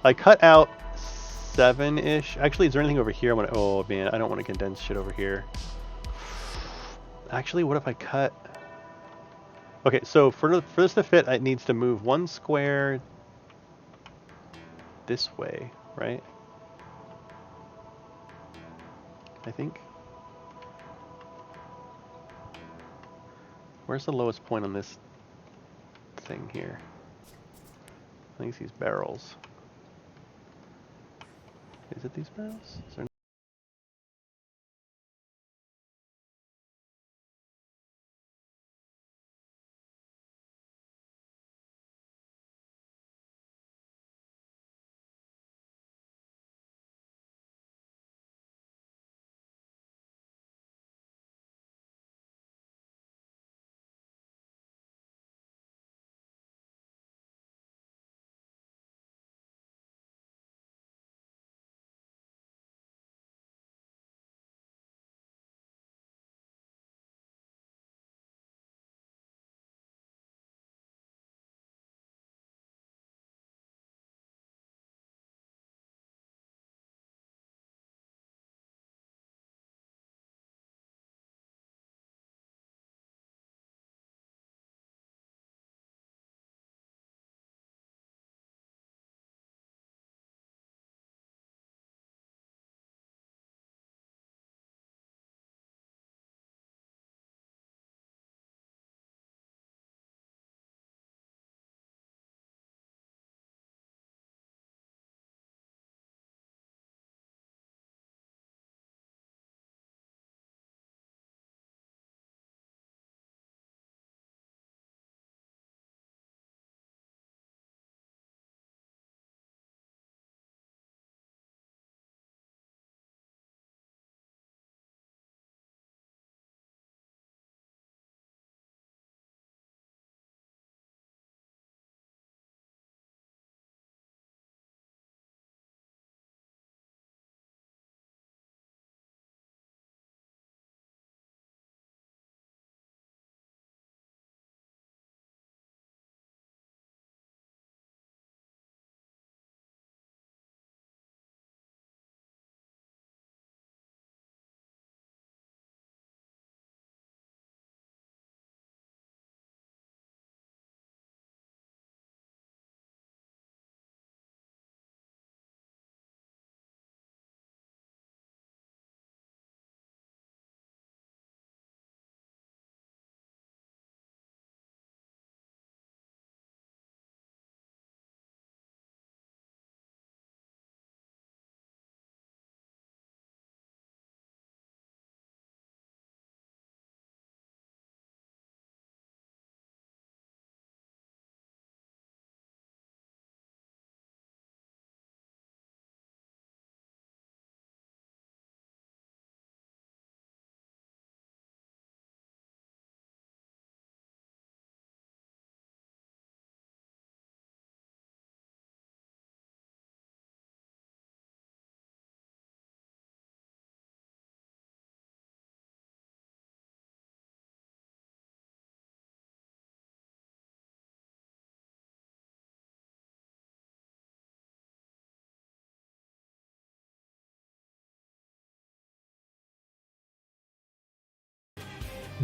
I cut out 7-ish. Actually, is there anything over here? Oh man, I don't want to condense shit over here. Actually, what if I cut? Okay, so for this to fit, it needs to move 1 square this way, right? I think. Where's the lowest point on this thing here? I think it's these barrels. Is it these barrels? Is there...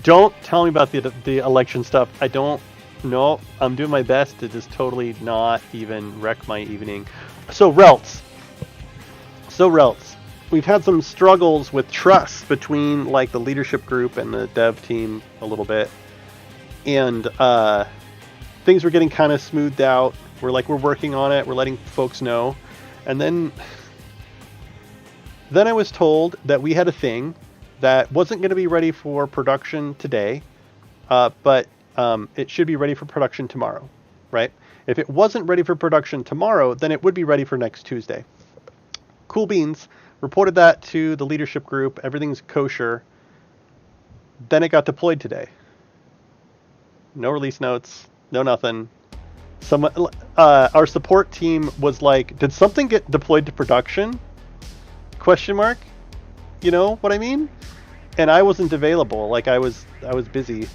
Don't tell me about the election stuff. I don't know. I'm doing my best to just totally not even wreck my evening. So Relts. We've had some struggles with trust between like the leadership group and the dev team a little bit. And things were getting kind of smoothed out. We're working on it. We're letting folks know. And then I was told that we had a thing that wasn't going to be ready for production today, but it should be ready for production tomorrow, right? If it wasn't ready for production tomorrow, then it would be ready for next Tuesday. Cool beans. Reported that to the leadership group. Everything's kosher. Then it got deployed today. No release notes. No nothing. Our support team was like, "Did something get deployed to production?" ? You know what I mean? And I wasn't available. Like I was busy,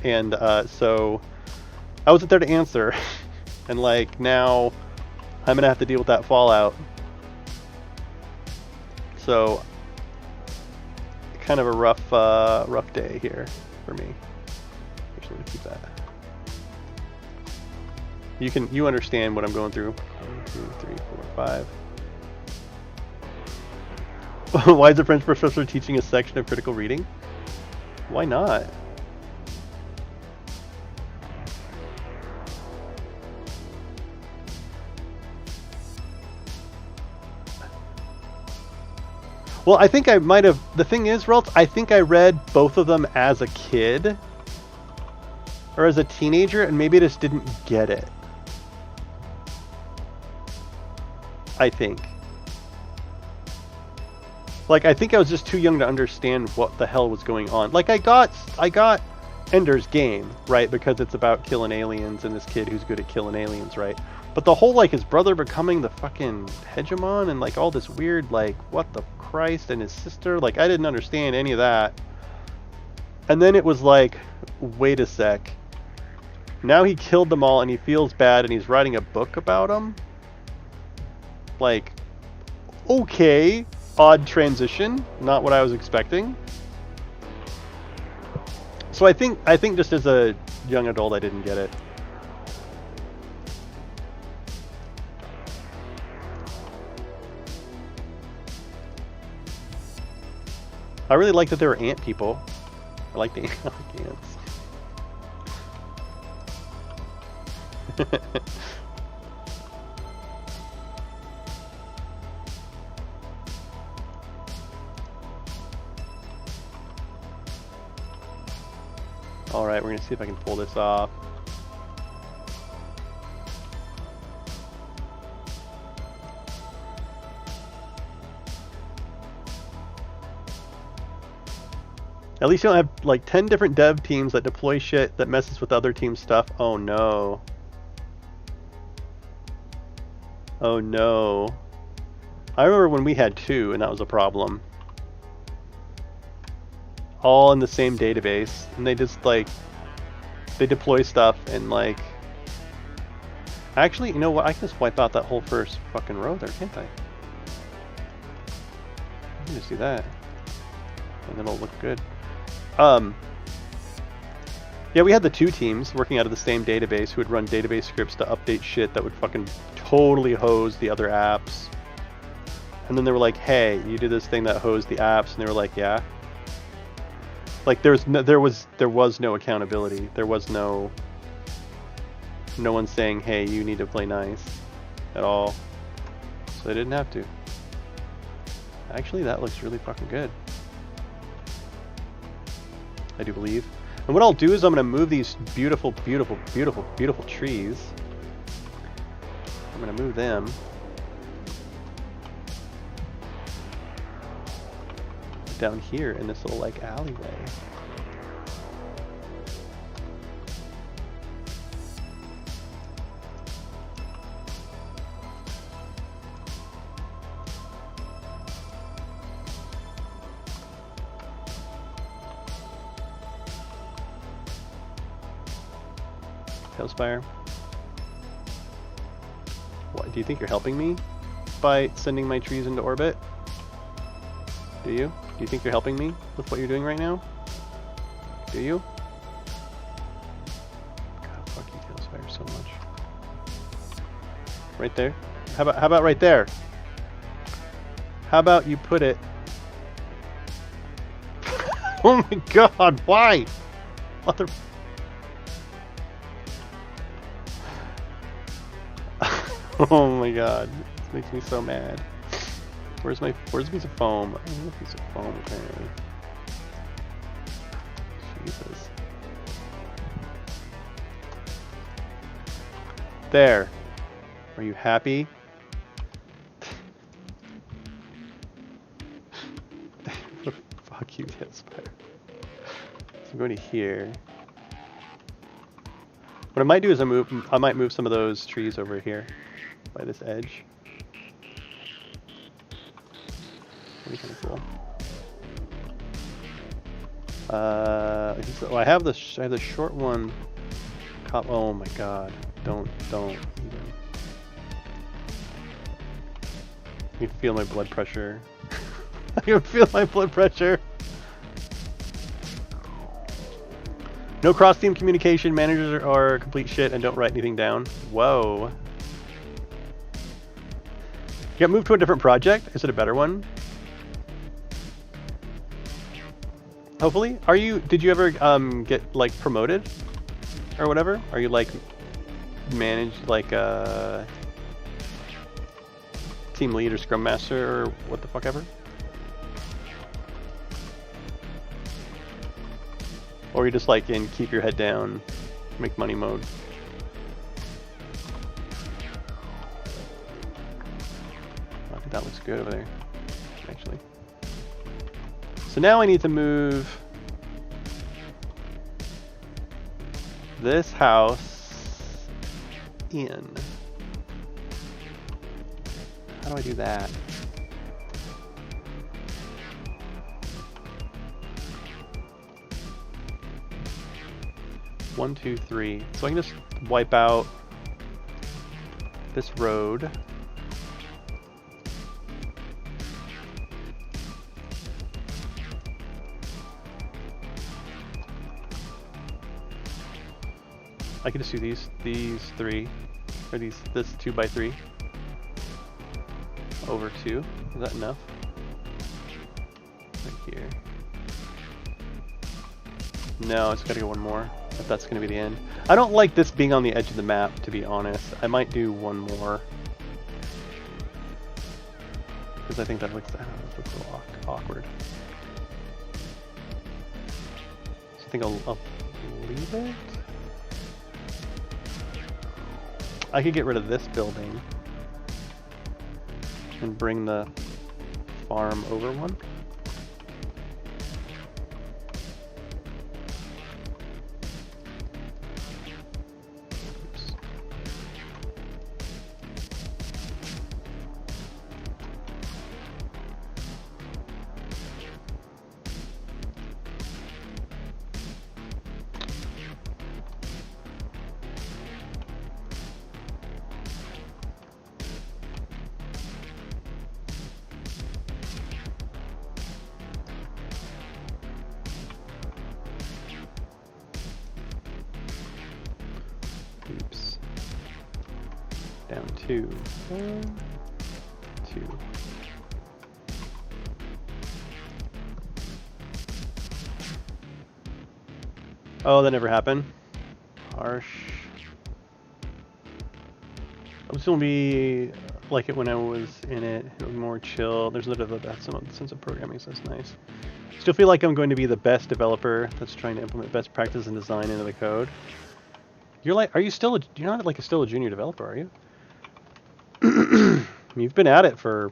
and so I wasn't there to answer. And like now, I'm gonna have to deal with that fallout. So, kind of a rough day here for me. Actually, let me keep that. You understand what I'm going through. 1, 2, 3, 4, 5. Why is the French professor teaching a section of critical reading? Why not? Well, I think I might have... The thing is, Ralt, I think I read both of them as a kid. Or as a teenager, and maybe I just didn't get it. I think. Like, I think I was just too young to understand what the hell was going on. Like, I got Ender's Game, right? Because it's about killing aliens and this kid who's good at killing aliens, right? But the whole, like, his brother becoming the fucking hegemon and, like, all this weird, like, what the Christ, and his sister, like, I didn't understand any of that. And then it was like, wait a sec. Now he killed them all and he feels bad and he's writing a book about them? Like, okay, odd transition, not what I was expecting. So I think just as a young adult I didn't get it. I really like that there were ant people. I like the ants. Alright, we're gonna see if I can pull this off. At least you don't have like 10 different dev teams that deploy shit that messes with other team stuff. Oh no. Oh no. I remember when we had 2 and that was a problem. All in the same database, and they just like, they deploy stuff and like, actually, you know what, I can just wipe out that whole first fucking row there, can't I? I can just do that and it'll look good. Yeah, we had the 2 teams working out of the same database who would run database scripts to update shit that would fucking totally hose the other apps. And then they were like, hey, you did this thing that hosed the apps, and they were like, yeah. Like there was no accountability. There was no one saying, hey, you need to play nice at all. So they didn't have to. Actually, that looks really fucking good. I do believe. And what I'll do is I'm going to move these beautiful, beautiful, beautiful, beautiful trees. I'm going to move them. Down here in this little like alleyway. TaleSpire. What, do you think you're helping me by sending my trees into orbit? Do you? Do you think you're helping me with what you're doing right now? Do you? God, fuck you, TaleSpire, so much. Right there? How about right there? How about you put it... Oh my god, why? Mother... Oh my god, this makes me so mad. Where's the piece of foam? I don't have a piece of foam apparently. Jesus. There. Are you happy? Fuck you, TaleSpire. So I'm going to here. What I might do is I might move some of those trees over here by this edge. That'd be kind of cool. I have the short one. Oh my god! Don't even. You can feel my blood pressure. I can feel my blood pressure. No cross-team communication. Managers are complete shit and don't write anything down. Whoa. You got moved to a different project? Is it a better one? Hopefully. Did you ever get like promoted or whatever? Are you like managed like team lead or scrum master or what the fuck ever? Or you just like in keep your head down, make money mode? I think that looks good over there, actually. So now I need to move this house in. How do I do that? One, two, three. So I can just wipe out this road. I can just do these three, or this 2x3 over 2. Is that enough? Right here. No, it's gotta go one more. If that's gonna be the end. I don't like this being on the edge of the map, to be honest. I might do one more. Because I think that looks a little awkward. So I think I'll leave it. I could get rid of this building and bring the farm over one. Oops. Oops. Down 2. 1, 2. Oh, that never happened. Harsh. I'm just gonna be like it when I was in it. It was more chill. There's a little bit of that sense of programming, so that's nice. Still feel like I'm going to be the best developer that's trying to implement best practice and design into the code. You're like, you're not like still a junior developer, are you? You've been at it for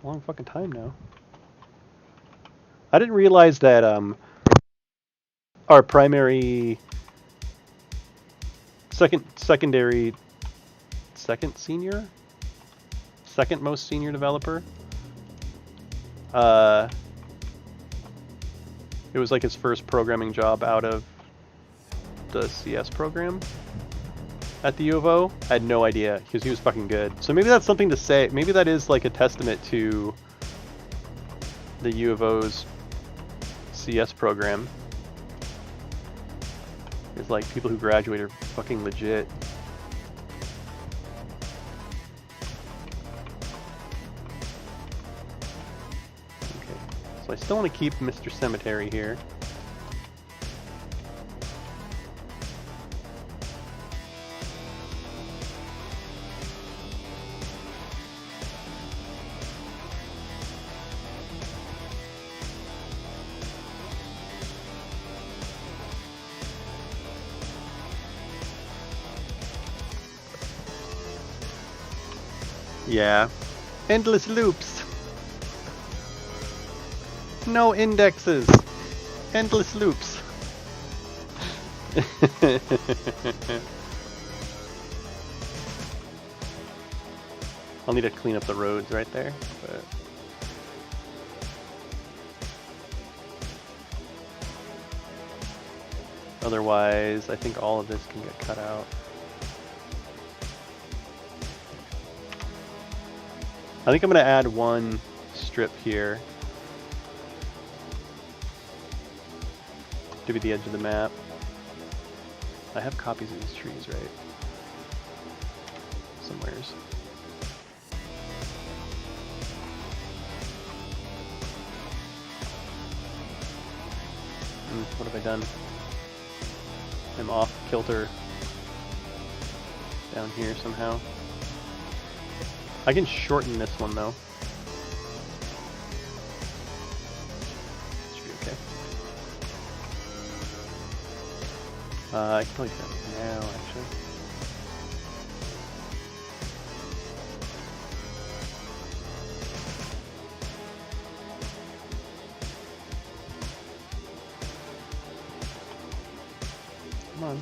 a long fucking time now. I didn't realize that our primary second most senior developer, it was like his first programming job out of the CS program at the U of O. I had no idea because he was fucking good. So maybe that's something to say. Maybe that is like a testament to the U of O's CS program. It's like people who graduate are fucking legit. Okay, so I still want to keep Mr. Cemetery here. Yeah. Endless loops. No indexes. Endless loops. I'll need to clean up the roads right there, but otherwise I think all of this can get cut out. I think I'm going to add one strip here to be the edge of the map. I have copies of these trees, right? Somewheres. What have I done? I'm off kilter down here somehow. I can shorten this one though. Should be okay. I can probably do that now actually. Come on.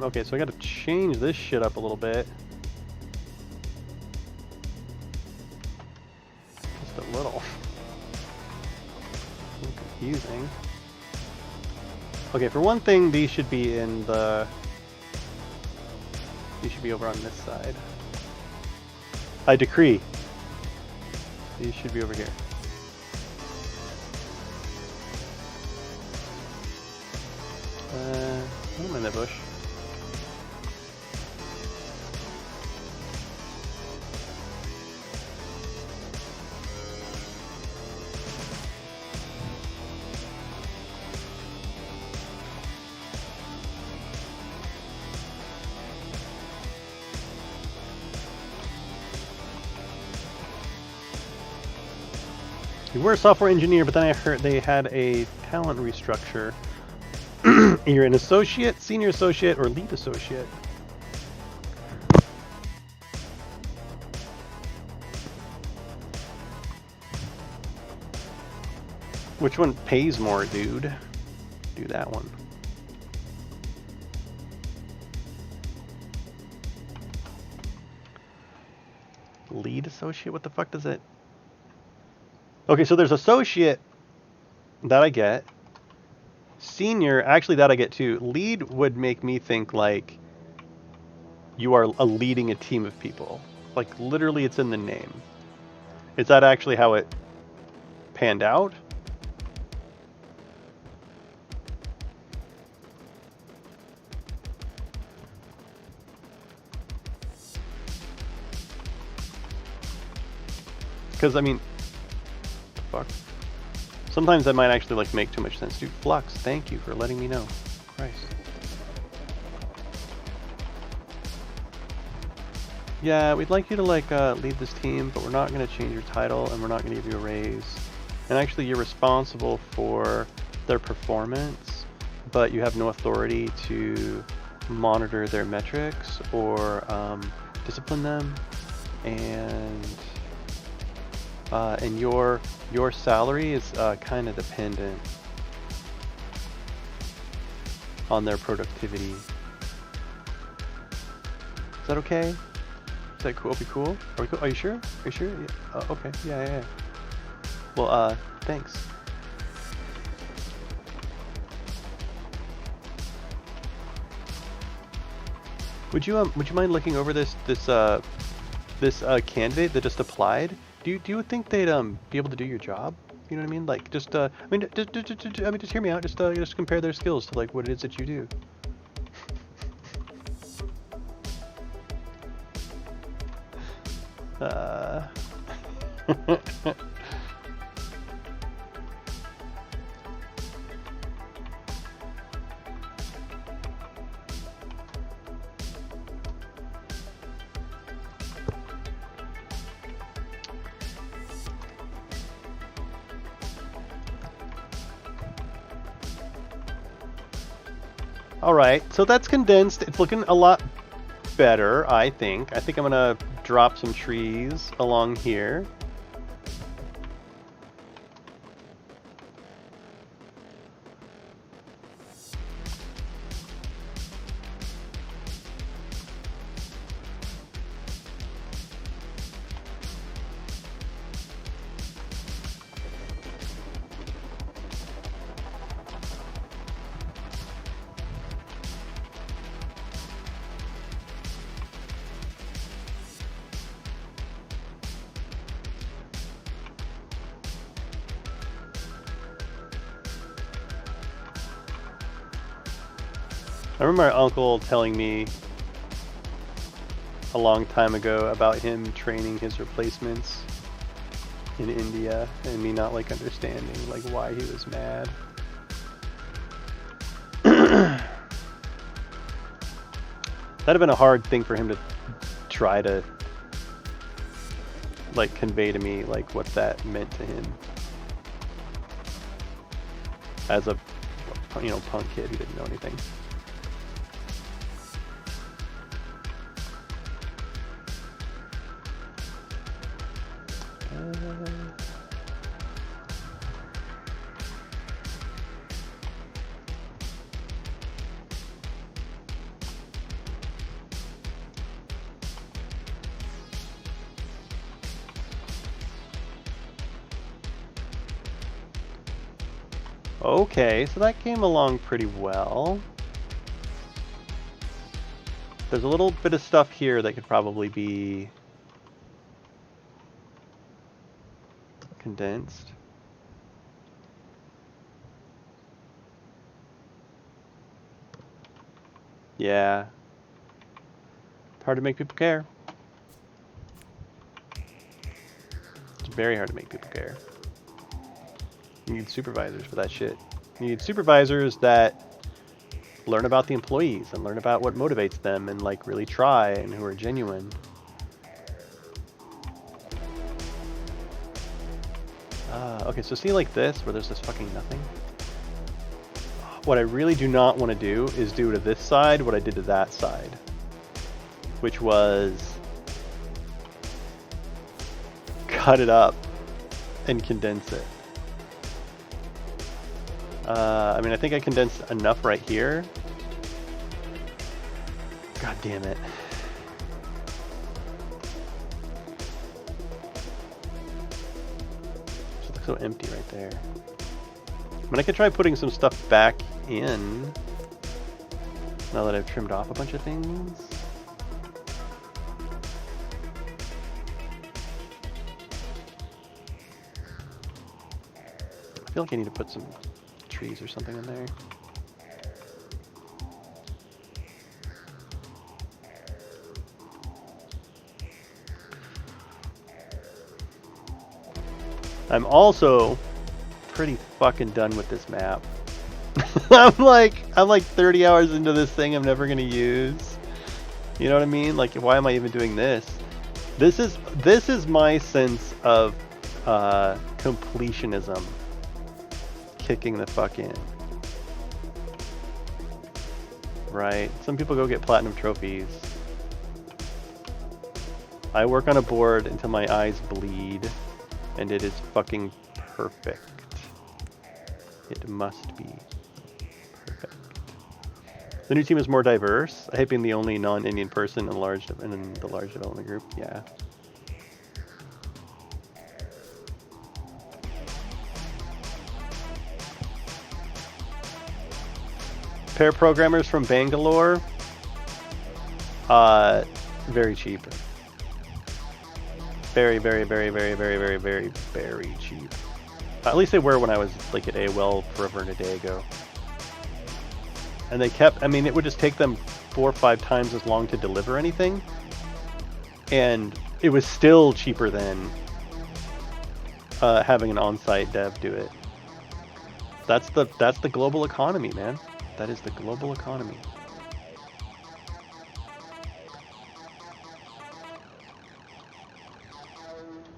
Okay, so I gotta change this shit up a little bit. Just a little. A little confusing. Okay, for one thing, these should be in the... These should be over on this side. I decree. These should be over here. I don't mind that bush. You were a software engineer, but then I heard they had a talent restructure. You're an associate, senior associate, or lead associate. Which one pays more, dude? Do that one. Lead associate? What the fuck does it... Okay, so there's associate that I get. Senior, actually that I get too. Lead would make me think like you are leading a team of people. Like literally it's in the name. Is that actually how it panned out? Because I mean, fuck. Sometimes that might actually like make too much sense. Dude, Flux, thank you for letting me know. Christ. Yeah, we'd like you to like lead this team, but we're not going to change your title and we're not going to give you a raise. And actually you're responsible for their performance, but you have no authority to monitor their metrics or discipline them. And your salary is kind of dependent on their productivity. Is that okay? Is that cool? Be cool? Are we cool? Are you sure? Are you sure? Yeah. Okay. Yeah. Well, thanks. Would you mind looking over this candidate that just applied? Do you think they'd be able to do your job? You know what I mean? Like just just hear me out. Just compare their skills to like what it is that you do. All right, so that's condensed. It's looking a lot better, I think. I think I'm gonna drop some trees along here. I remember my uncle telling me a long time ago about him training his replacements in India and me not like understanding like why he was mad. That'd have been a hard thing for him to try to like convey to me like what that meant to him as a punk kid who didn't know anything. Okay, so that came along pretty well. There's a little bit of stuff here that could probably be condensed. Yeah. It's hard to make people care. It's very hard to make people care. You need supervisors for that shit. You need supervisors that learn about the employees and learn about what motivates them and like really try and who are genuine. Okay, so see like this where there's this fucking nothing? What I really do not want to do is do to this side what I did to that side, which was cut it up and condense it. I mean, I think I condensed enough right here. God damn it. It looks so empty right there. I mean, I could try putting some stuff back in now that I've trimmed off a bunch of things. I feel like I need to put some trees or something in there. I'm also pretty fucking done with this map. I'm like 30 hours into this thing I'm never gonna use. You know what I mean? Like, why am I even doing this? This is my sense of completionism kicking the fuck in. Right? Some people go get platinum trophies. I work on a board until my eyes bleed, and it is fucking perfect. It must be perfect. The new team is more diverse. I hate being the only non-Indian person in the large development group. Yeah. Pair programmers from Bangalore. Very cheap. Very, very, very, very, very, very, very, very cheap. At least they were when I was like at AOL forever and a day ago. And they kept, I mean, it would just take them 4 or 5 times as long to deliver anything. And it was still cheaper than having an on-site dev do it. That's the global economy, man. That is the global economy.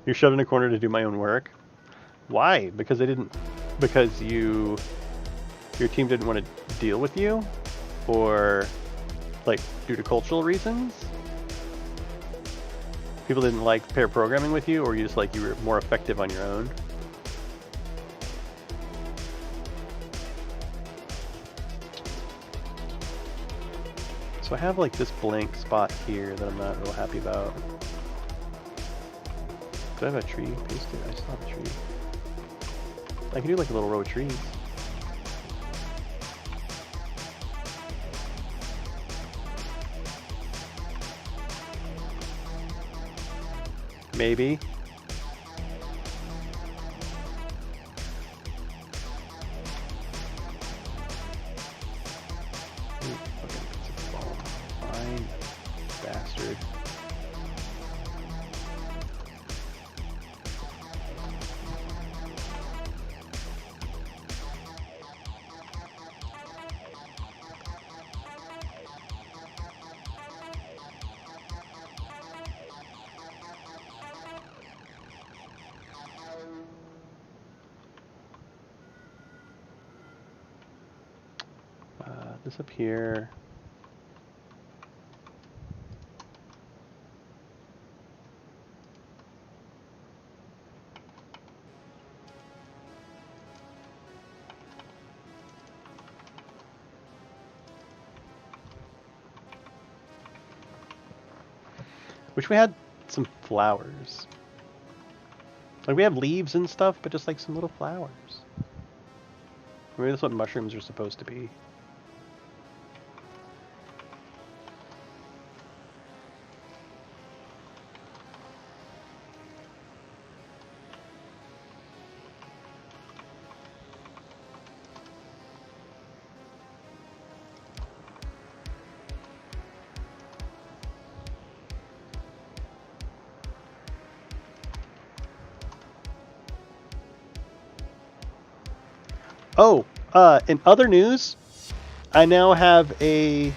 You're shoved in a corner to do my own work. Why? Because your team didn't want to deal with you? Or Like, due to cultural reasons? People didn't like pair programming with you, or you just like you were more effective on your own? So I have like this blank spot here that I'm not real happy about. Do I have a tree pasted? I still have a tree. I can do like a little row of trees. Maybe. Fine. Bastard. This up here. Wish we had some flowers. Like we have leaves and stuff, but just like some little flowers. Maybe that's what mushrooms are supposed to be. Oh, in other news, I now have a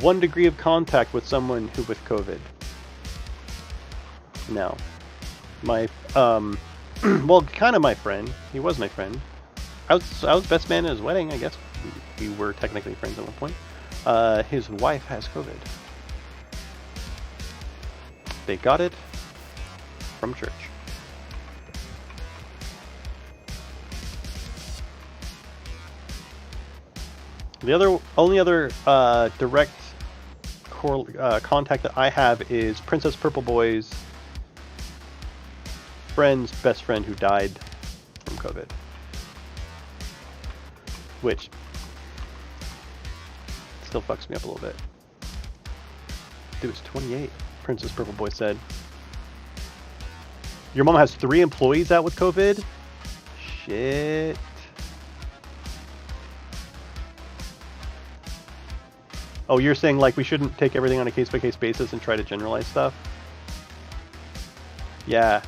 1 degree of contact with someone who with COVID. Now, my well, kind of my friend. He was my friend. I was best man at his wedding. I guess we were technically friends at one point. His wife has COVID. They got it from church. The only other direct contact that I have is Princess Purple Boy's friend's best friend who died from COVID. Which still fucks me up a little bit. Dude, it's 28, Princess Purple Boy said. Your mom has 3 employees out with COVID? Shit. Oh, you're saying like we shouldn't take everything on a case-by-case basis and try to generalize stuff? Yeah.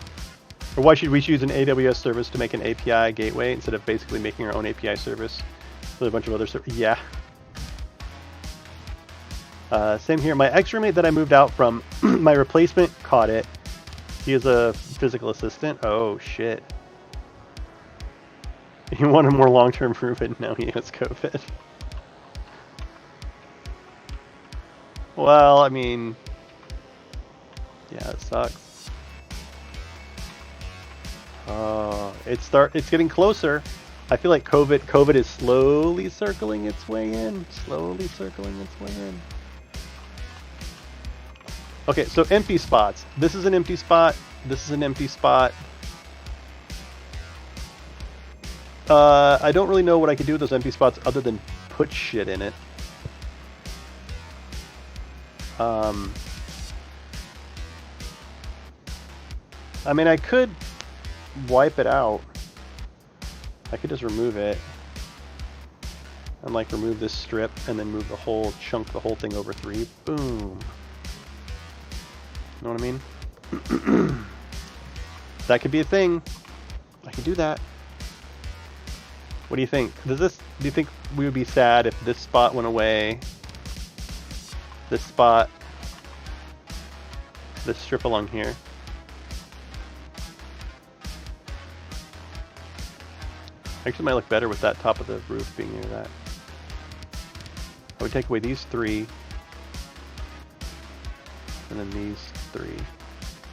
Or why should we choose an AWS service to make an API gateway instead of basically making our own API service with a bunch of other services? Yeah. Same here. My ex-roommate that I moved out from, my replacement caught it. He is a physical assistant. Oh, shit. He wanted more long-term roommate, now he has COVID. Well, I mean, yeah, it sucks. It's getting closer. I feel like COVID is slowly circling its way in. Slowly circling its way in. Okay, so empty spots. This is an empty spot. This is an empty spot. I don't really know what I could do with those empty spots other than put shit in it. I mean, I could wipe it out. I could just remove it. And like remove this strip and then move the whole chunk, the whole thing over 3. Boom. You know what I mean? That could be a thing. I could do that. What do you think? Do you think we would be sad if this spot went away? This spot, this strip along here. Actually might look better with that top of the roof being near that. I would take away these 3, and then these 3,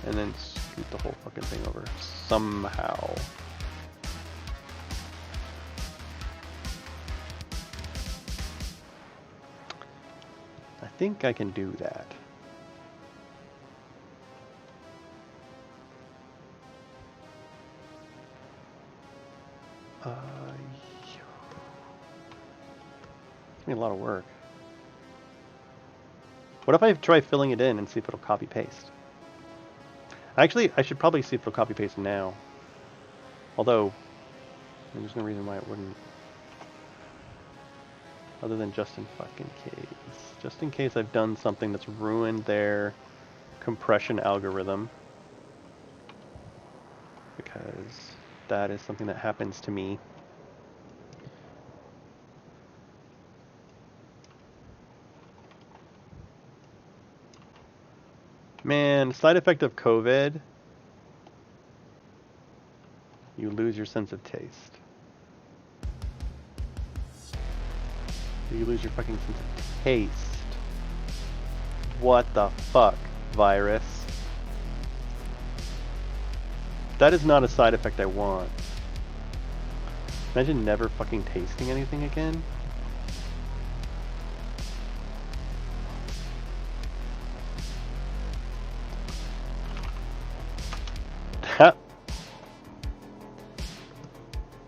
and then scoot the whole fucking thing over somehow. I think I can do that. It's gonna be a lot of work. What if I try filling it in and see if it'll copy paste? Actually, I should probably see if it'll copy paste now. Although, there's no reason why it wouldn't. Other than just in fucking case. Just in case I've done something that's ruined their compression algorithm. Because that is something that happens to me. Man, side effect of COVID, you lose your sense of taste. You lose your fucking sense of taste. What the fuck, virus? That is not a side effect I want. Imagine never fucking tasting anything again.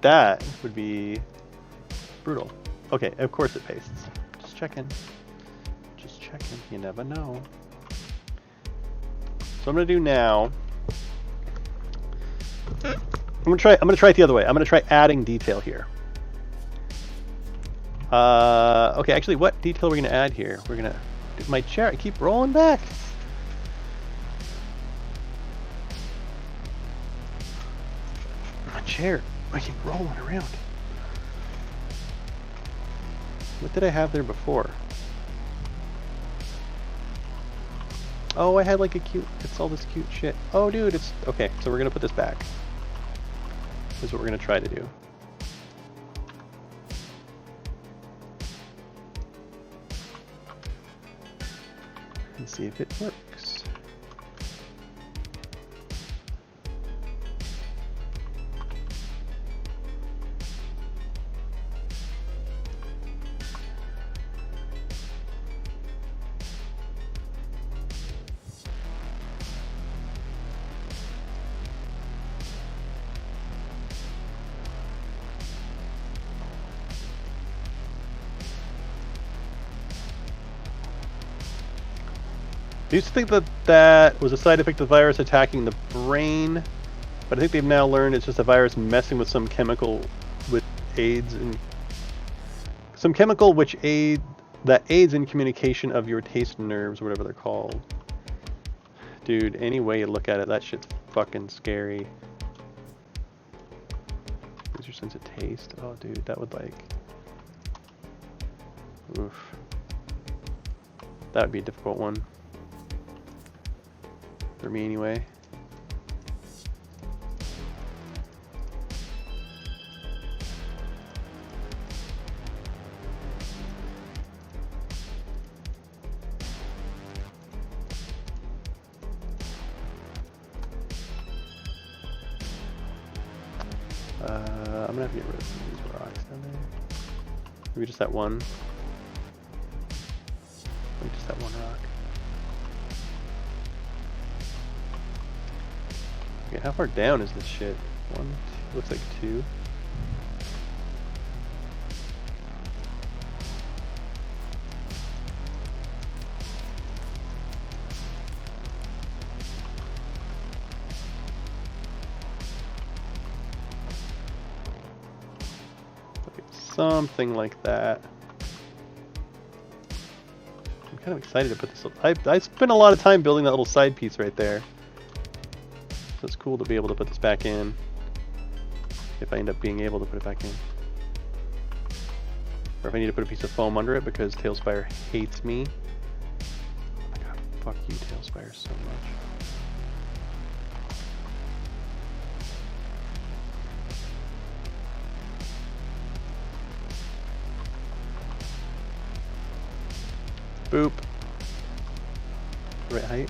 That would be brutal. Okay, of course it pastes. Just checking. Just checking. You never know. So I'm gonna do now. I'm gonna try it the other way. I'm gonna try adding detail here. Okay, actually, what detail are we gonna add here? We're gonna do my chair. I keep rolling back. My chair. I keep rolling around. What did I have there before? Oh, I had like a cute, it's all this cute shit. Oh, dude, it's, okay, so we're gonna put this back. This is what we're gonna try to do. And see if it works. I used to think that that was a side effect of the virus attacking the brain, but I think they've now learned it's just a virus messing with some chemical with AIDS and some chemical which that aids in communication of your taste nerves, or whatever they're called. Dude, any way you look at it, that shit's fucking scary. Lose your sense of taste? Oh, dude, that would like, oof. That would be a difficult one. For me, anyway. I'm gonna have to get rid of some of these rocks down there. Maybe just that one. Maybe just that one rock. Okay, how far down is this shit? One, two, looks like 2. Okay, something like that. I'm kind of excited to put this up. I spent a lot of time building that little side piece right there. So it's cool to be able to put this back in, if I end up being able to put it back in. Or if I need to put a piece of foam under it because TaleSpire hates me. Oh my god, fuck you TaleSpire so much. Boop. Right height.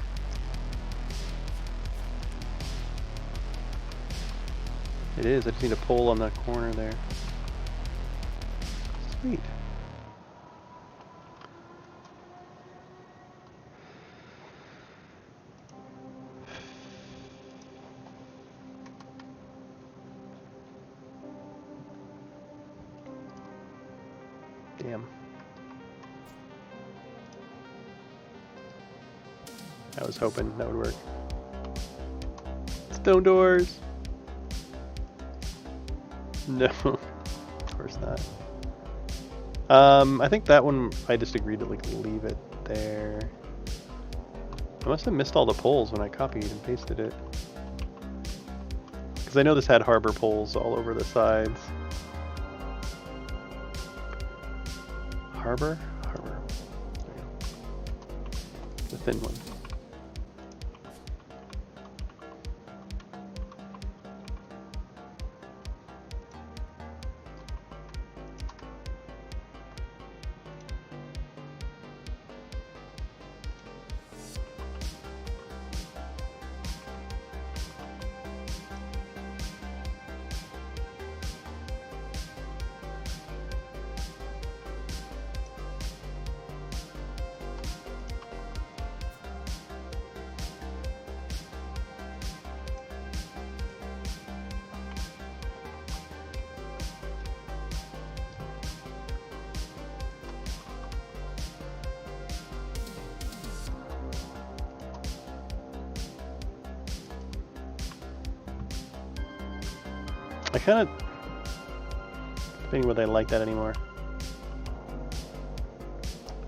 It is. I just need a pole on that corner there. Sweet. Damn. I was hoping that would work. Stone doors! No, of course not. I think that one I just agreed to like leave it there. I must have missed all the poles when I copied and pasted it. Because I know this had harbor poles all over the sides. Harbor? Harbor. There you go. The thin one. I kind of think whether I like that anymore.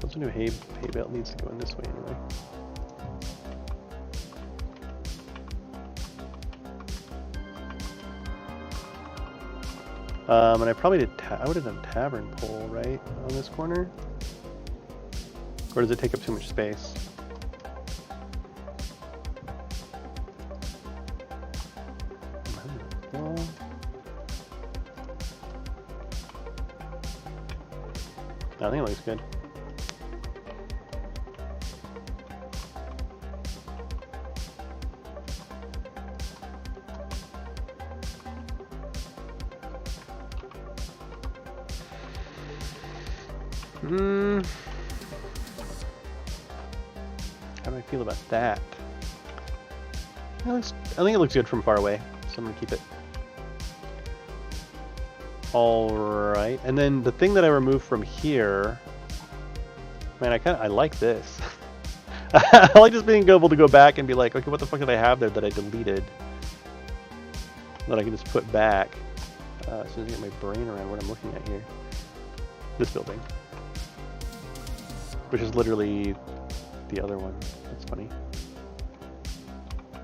Those new hay bale needs to go in this way anyway. And I probably did. I would have done tavern pole right on this corner, or does it take up too much space? I think it looks good. How do I feel about that? I think it looks good from far away, so I'm gonna keep it. Alright, and then the thing that I removed from here, man, I like this. I like just being able to go back and be like, okay, what the fuck did I have there that I deleted? That I can just put back. As soon as I get my brain around what I'm looking at here. This building. Which is literally the other one. That's funny.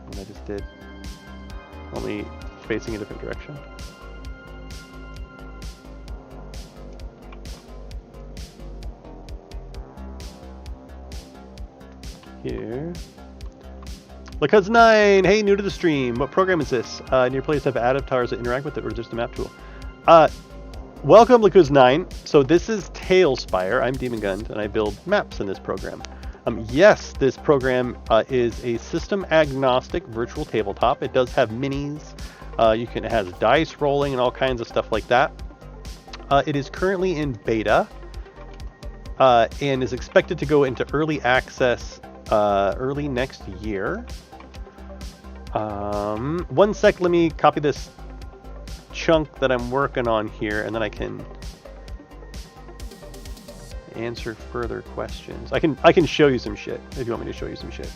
And I just did. Only facing a different direction. Here. Lakuz9! Hey, new to the stream. What program is this? Near place have avatars that interact with it, or just a map tool? Welcome, Lakuz9. So this is TaleSpire. I'm Demon Gund, and I build maps in this program. Yes, this program is a system agnostic virtual tabletop. It does have minis. It has dice rolling and all kinds of stuff like that. It is currently in beta and is expected to go into early access early next year. One sec, let me copy this chunk that I'm working on here, and then I can answer further questions. I can show you some shit if you want me to show you some shit.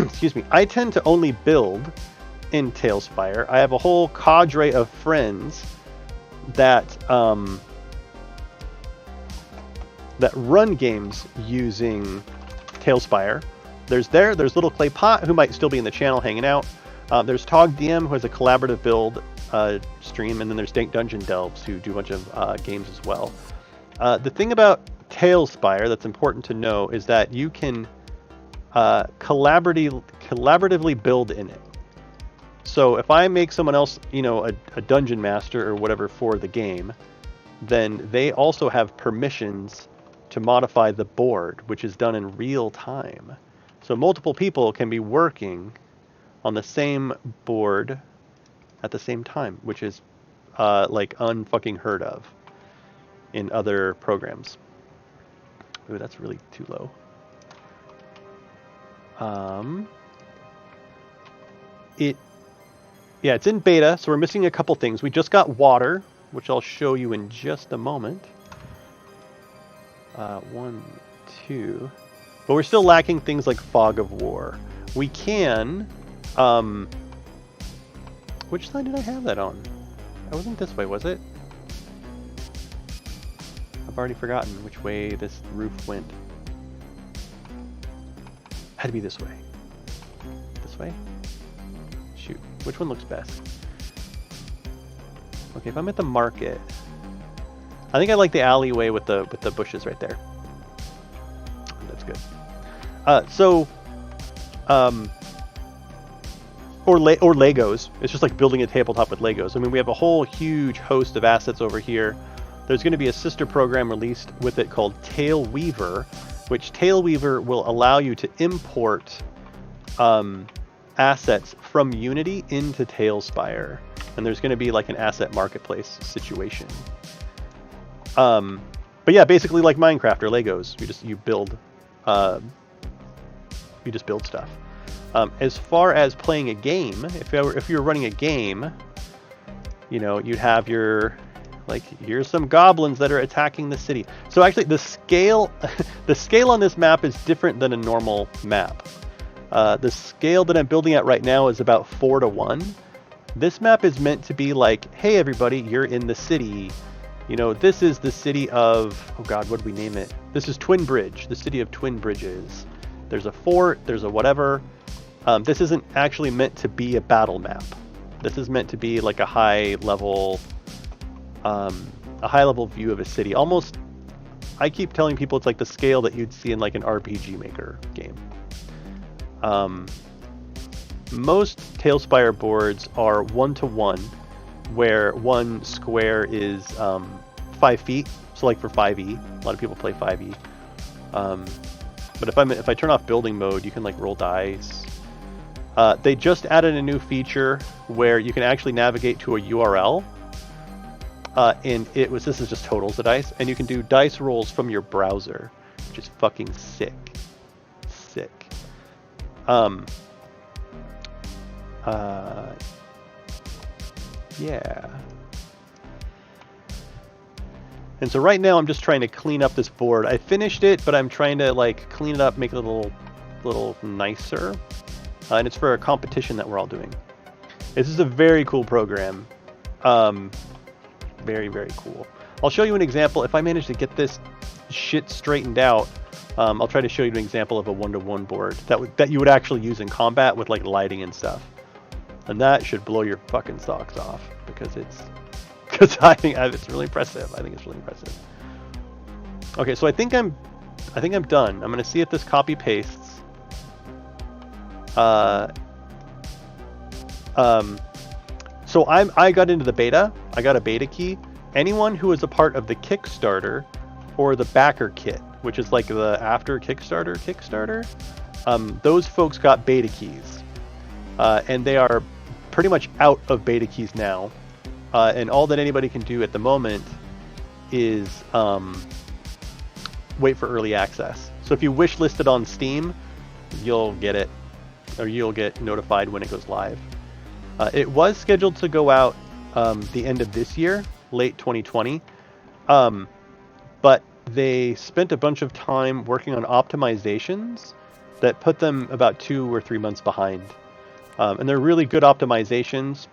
Excuse me. I tend to only build in TaleSpire. I have a whole cadre of friends that that run games using TaleSpire. There's Little Clay Pot, who might still be in the channel hanging out. There's Tog DM, who has a collaborative build stream, and then there's Dank Dungeon Delves, who do a bunch of games as well. The thing about TaleSpire that's important to know is that you can collaboratively build in it. So if I make someone else, a dungeon master or whatever for the game, then they also have permissions to modify the board, which is done in real time. So multiple people can be working on the same board at the same time, which is like unfucking heard of in other programs. Ooh, that's really too low. Yeah, it's in beta, so we're missing a couple things. We just got water, which I'll show you in just a moment. 1, 2. But we're still lacking things like Fog of War. We can... which side did I have that on? It wasn't this way, was it? I've already forgotten which way this roof went. Had to be this way. This way? Shoot. Which one looks best? Okay, if I'm at the market... I think I like the alleyway with the bushes right there. That's good. Or Legos. It's just like building a tabletop with Legos. I mean, we have a whole huge host of assets over here. There's going to be a sister program released with it called TaleWeaver, which TaleWeaver will allow you to import assets from Unity into TaleSpire. And there's going to be like an asset marketplace situation. But yeah, basically like Minecraft or Legos. You just build stuff. As far as playing a game, if you're running a game, you know, you'd have your, like, here's some goblins that are attacking the city. So actually the scale on this map is different than a normal map. The scale that I'm building at right now is about 4:1. This map is meant to be like, hey everybody, you're in the city. You know, this is the city of, oh god, what did we name it? This is Twin Bridge, the city of Twin Bridges. There's a fort, there's a whatever. This isn't actually meant to be a battle map. This is meant to be like a high level view of a city. Almost, I keep telling people it's like the scale that you'd see in like an RPG Maker game. Most TaleSpire boards are 1:1, where one square is 5 feet. So like for 5e, a lot of people play 5e. But if I turn off building mode, you can like roll dice. They just added a new feature where you can actually navigate to a URL, and this is just totals the dice, and you can do dice rolls from your browser, which is fucking sick. Yeah. And so right now I'm just trying to clean up this board. I finished it, but I'm trying to like clean it up, make it a little nicer. And it's for a competition that we're all doing. This is a very cool program. Very, very cool. I'll show you an example. If I manage to get this shit straightened out, I'll try to show you an example of a 1:1 board that you would actually use in combat with like lighting and stuff. And that should blow your fucking socks off because I think it's really impressive. I think it's really impressive. Okay, so I think I'm done. I'm gonna see if this copy pastes. So I got into the beta. I got a beta key. Anyone who is a part of the Kickstarter or the backer kit, which is like the after Kickstarter, those folks got beta keys, and they are pretty much out of beta keys now. And all that anybody can do at the moment is wait for early access. So if you wish listed on Steam, you'll get it, or you'll get notified when it goes live. It was scheduled to go out the end of this year, late 2020, but they spent a bunch of time working on optimizations that put them about 2 or 3 months behind. And they're really good optimizations,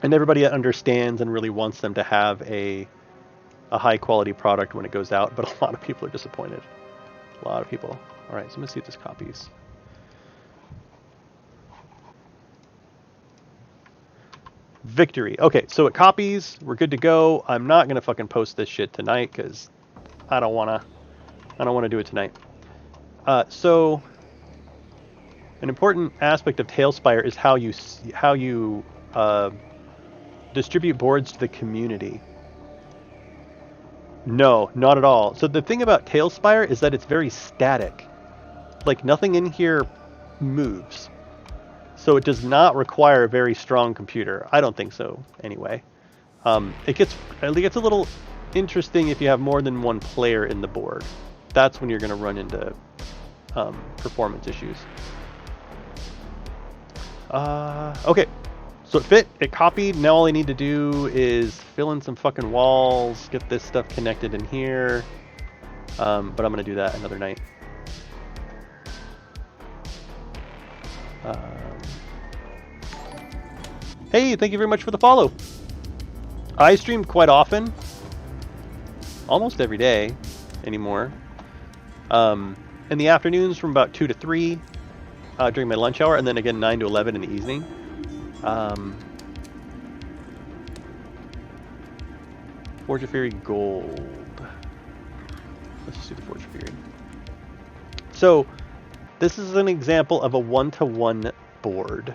and everybody understands and really wants them to have a high quality product when it goes out, but a lot of people are disappointed. A lot of people. All right, so let's see if this copies. Victory. Okay, so it copies. We're good to go. I'm not gonna fucking post this shit tonight because I don't wanna do it tonight. So an important aspect of TaleSpire is how you distribute boards to the community. No, not at all. So the thing about TaleSpire is that it's very static. Like nothing in here moves. So it does not require a very strong computer. I don't think so, anyway. It gets a little interesting if you have more than one player in the board. That's when you're going to run into performance issues. Okay, so it fit, it copied. Now all I need to do is fill in some fucking walls, get this stuff connected in here. But I'm going to do that another night. Hey, thank you very much for the follow. I stream quite often, almost every day anymore. In the afternoons from about 2 to 3 during my lunch hour, and then again 9 to 11 in the evening. Forge of Fury Gold. Let's just do the Forge of Fury. So, this is an example of a one-to-one board.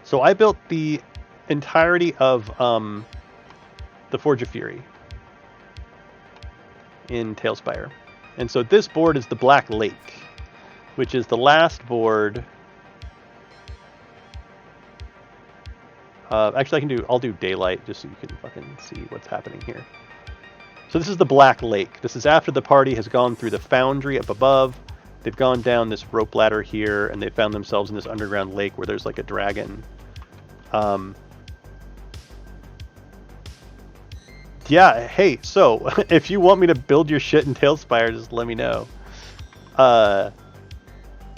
So I built the entirety of the Forge of Fury in TaleSpire. And so this board is the Black Lake, which is the last board. Actually, I'll do daylight just so you can fucking see what's happening here. So this is the Black Lake. This is after the party has gone through the foundry up above. They've gone down this rope ladder here, and they found themselves in this underground lake where there's like a dragon. Yeah, hey, so if you want me to build your shit in TaleSpire, just let me know. But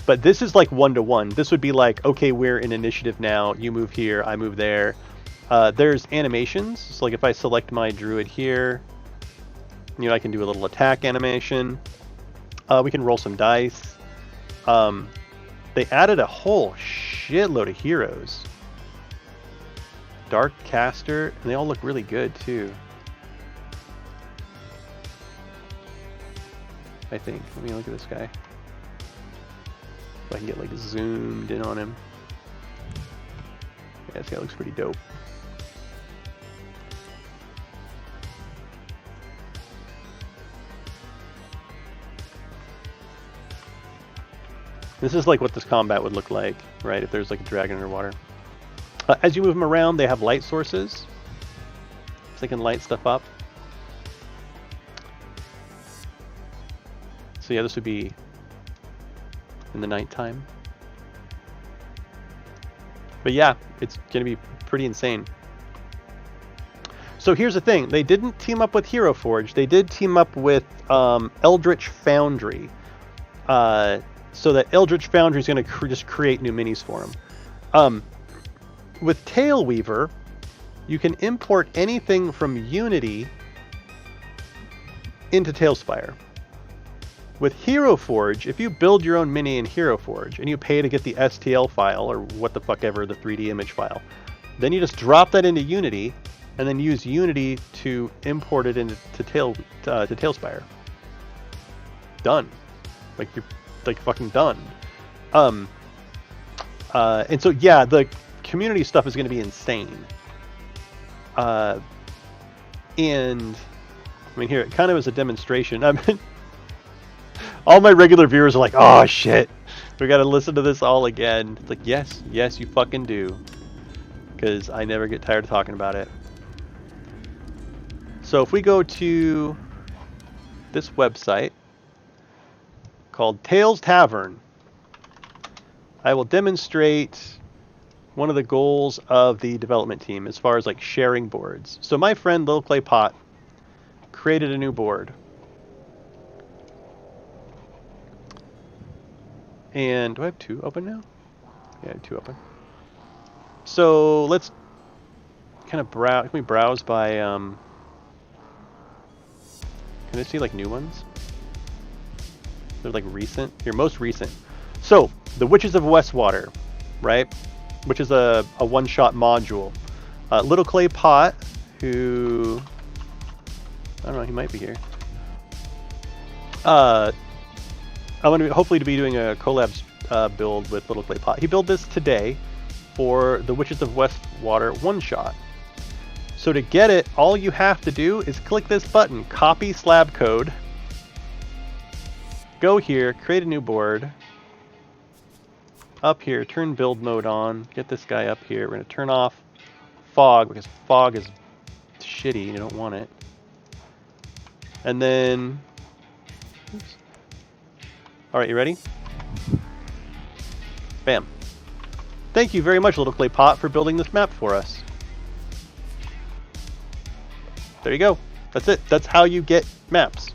this is like one-to-one. This would be like, okay, we're in initiative now. You move here, I move there. There's animations. So like if I select my druid here, you know, I can do a little attack animation. We can roll some dice. They added a whole shitload of heroes. Dark Caster, and they all look really good too. I think. Let me look at this guy. If I can get like zoomed in on him. Yeah, this guy looks pretty dope. This is like what this combat would look like, right? If there's like a dragon underwater. As you move them around, they have light sources, so they can light stuff up. So yeah, this would be in the nighttime. But yeah, it's going to be pretty insane. So here's the thing. They didn't team up with Hero Forge. They did team up with Eldritch Foundry. So that Eldritch Foundry is going to just create new minis for them. With Tailweaver, you can import anything from Unity into TaleSpire. With Hero Forge, if you build your own mini in Hero Forge and you pay to get the STL file or what the fuck ever, the 3D image file, then you just drop that into Unity and then use Unity to import it into TaleSpire. Done. Like you're like fucking done. And so yeah, the community stuff is going to be insane. And I mean, here it kind of is a demonstration. I mean, all my regular viewers are like, "Oh shit, we got to listen to this all again." It's like, yes, you fucking do, because I never get tired of talking about it. So if we go to this website called Tales Tavern, I will demonstrate one of the goals of the development team as far as like sharing boards. So my friend Lil Clay Pot created a new board. And do I have 2 open now? Yeah, I have 2 open. So let's kind of browse. Can we browse by can I see like new ones? They're like recent. Here, most recent. So the Witches of Westwater, right? Which is a one-shot module. Little Clay Pot, who I don't know, he might be here. I'm going to hopefully be doing a collabs build with Little Clay Pot. He built this today for the Witches of Westwater one-shot. So to get it, all you have to do is click this button, copy slab code. Go here, create a new board. Up here, turn build mode on. Get this guy up here. We're going to turn off fog because fog is shitty. You don't want it. And then... Oops. All right, you ready? Bam. Thank you very much, Little Clay Pot, for building this map for us. There you go. That's it. That's how you get maps.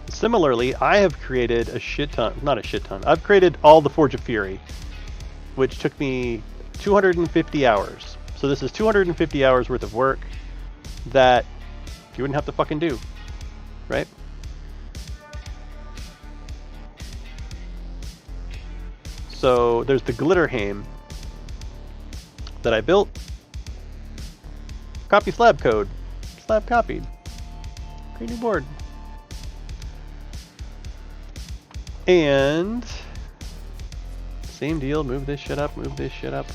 Similarly, I have created a shit ton. Not a shit ton. I've created all the Forge of Fury, which took me 250 hours. So this is 250 hours worth of work that you wouldn't have to fucking do, right? So there's the Glitterhame that I built. Copy slab code. Slab copied. Create new board. And same deal, move this shit up,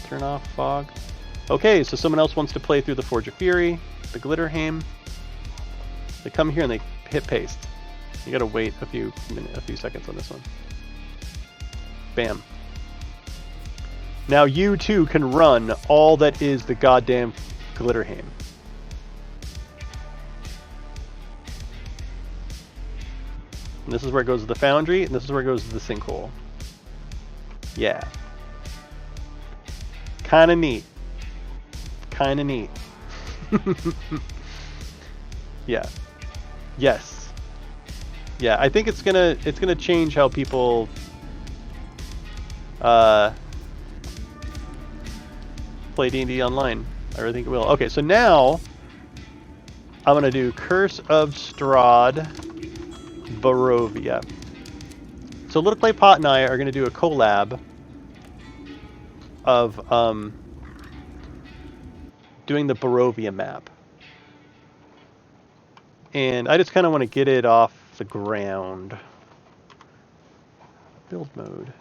turn off fog. Okay, so someone else wants to play through the Forge of Fury, the Glitterhame. They come here and they hit paste. You gotta wait a few seconds on this one. Bam. Now you too can run all that is the goddamn Glitterhame. And this is where it goes to the foundry, and this is where it goes to the sinkhole. Yeah. Kinda neat. Kinda neat. Yeah. Yes. Yeah, I think it's gonna change how people play D&D online. I really think it will. Okay, so now I'm gonna do Curse of Strahd Barovia. So Little Clay Pot and I are going to do a collab of doing the Barovia map. And I just kind of want to get it off the ground. Build mode.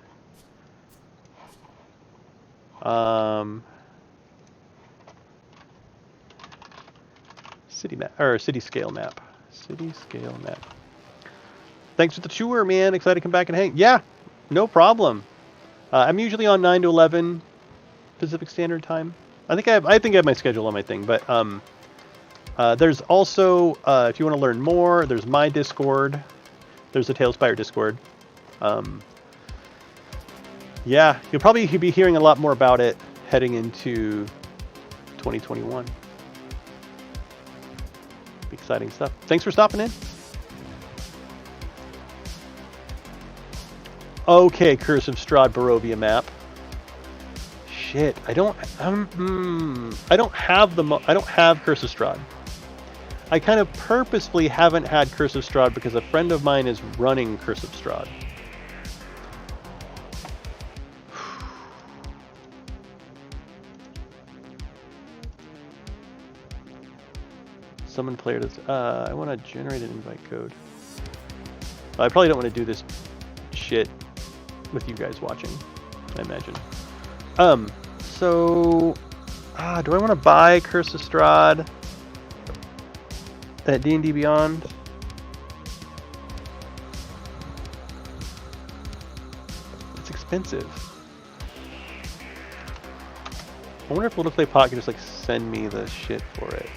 City map, or city scale map. City scale map. Thanks for the tour, man. Excited to come back and hang. Yeah, no problem. I'm usually on 9 to 11 Pacific Standard Time. I think I have my schedule on my thing, but there's also if you want to learn more, there's my Discord. There's the TaleSpire Discord. Yeah, you'll probably be hearing a lot more about it heading into 2021. Exciting stuff. Thanks for stopping in. Okay, Curse of Strahd Barovia map. Shit, I don't have Curse of Strahd. I kind of purposefully haven't had Curse of Strahd because a friend of mine is running Curse of Strahd. Summon player does. I want to generate an invite code. I probably don't want to do this shit with you guys watching, I imagine. So do I want to buy Curse of Strahd at D&D Beyond? It's expensive. I wonder if Little Clay Pot can just like send me the shit for it.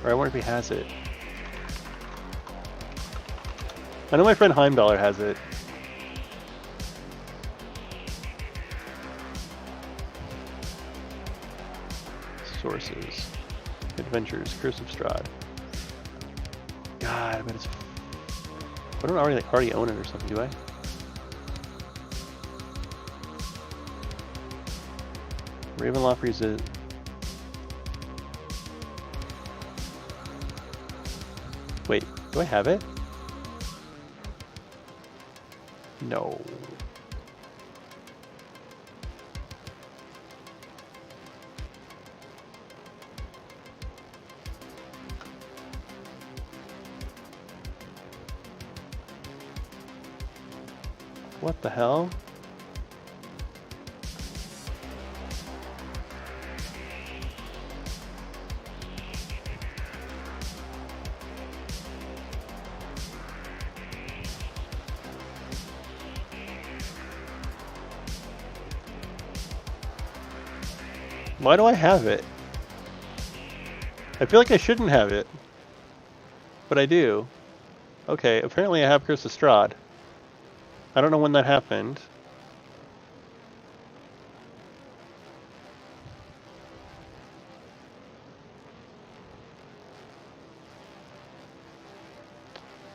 Or I wonder if he has it. I know my friend Heimdallr has it. Sources. Adventures. Curse of Strahd. God, I bet it's... I don't already own it or something, do I? Ravenloft reads it. Wait, do I have it? No. What the hell? Why do I have it? I feel like I shouldn't have it. But I do. Okay, apparently I have Curse of Strahd. I don't know when that happened.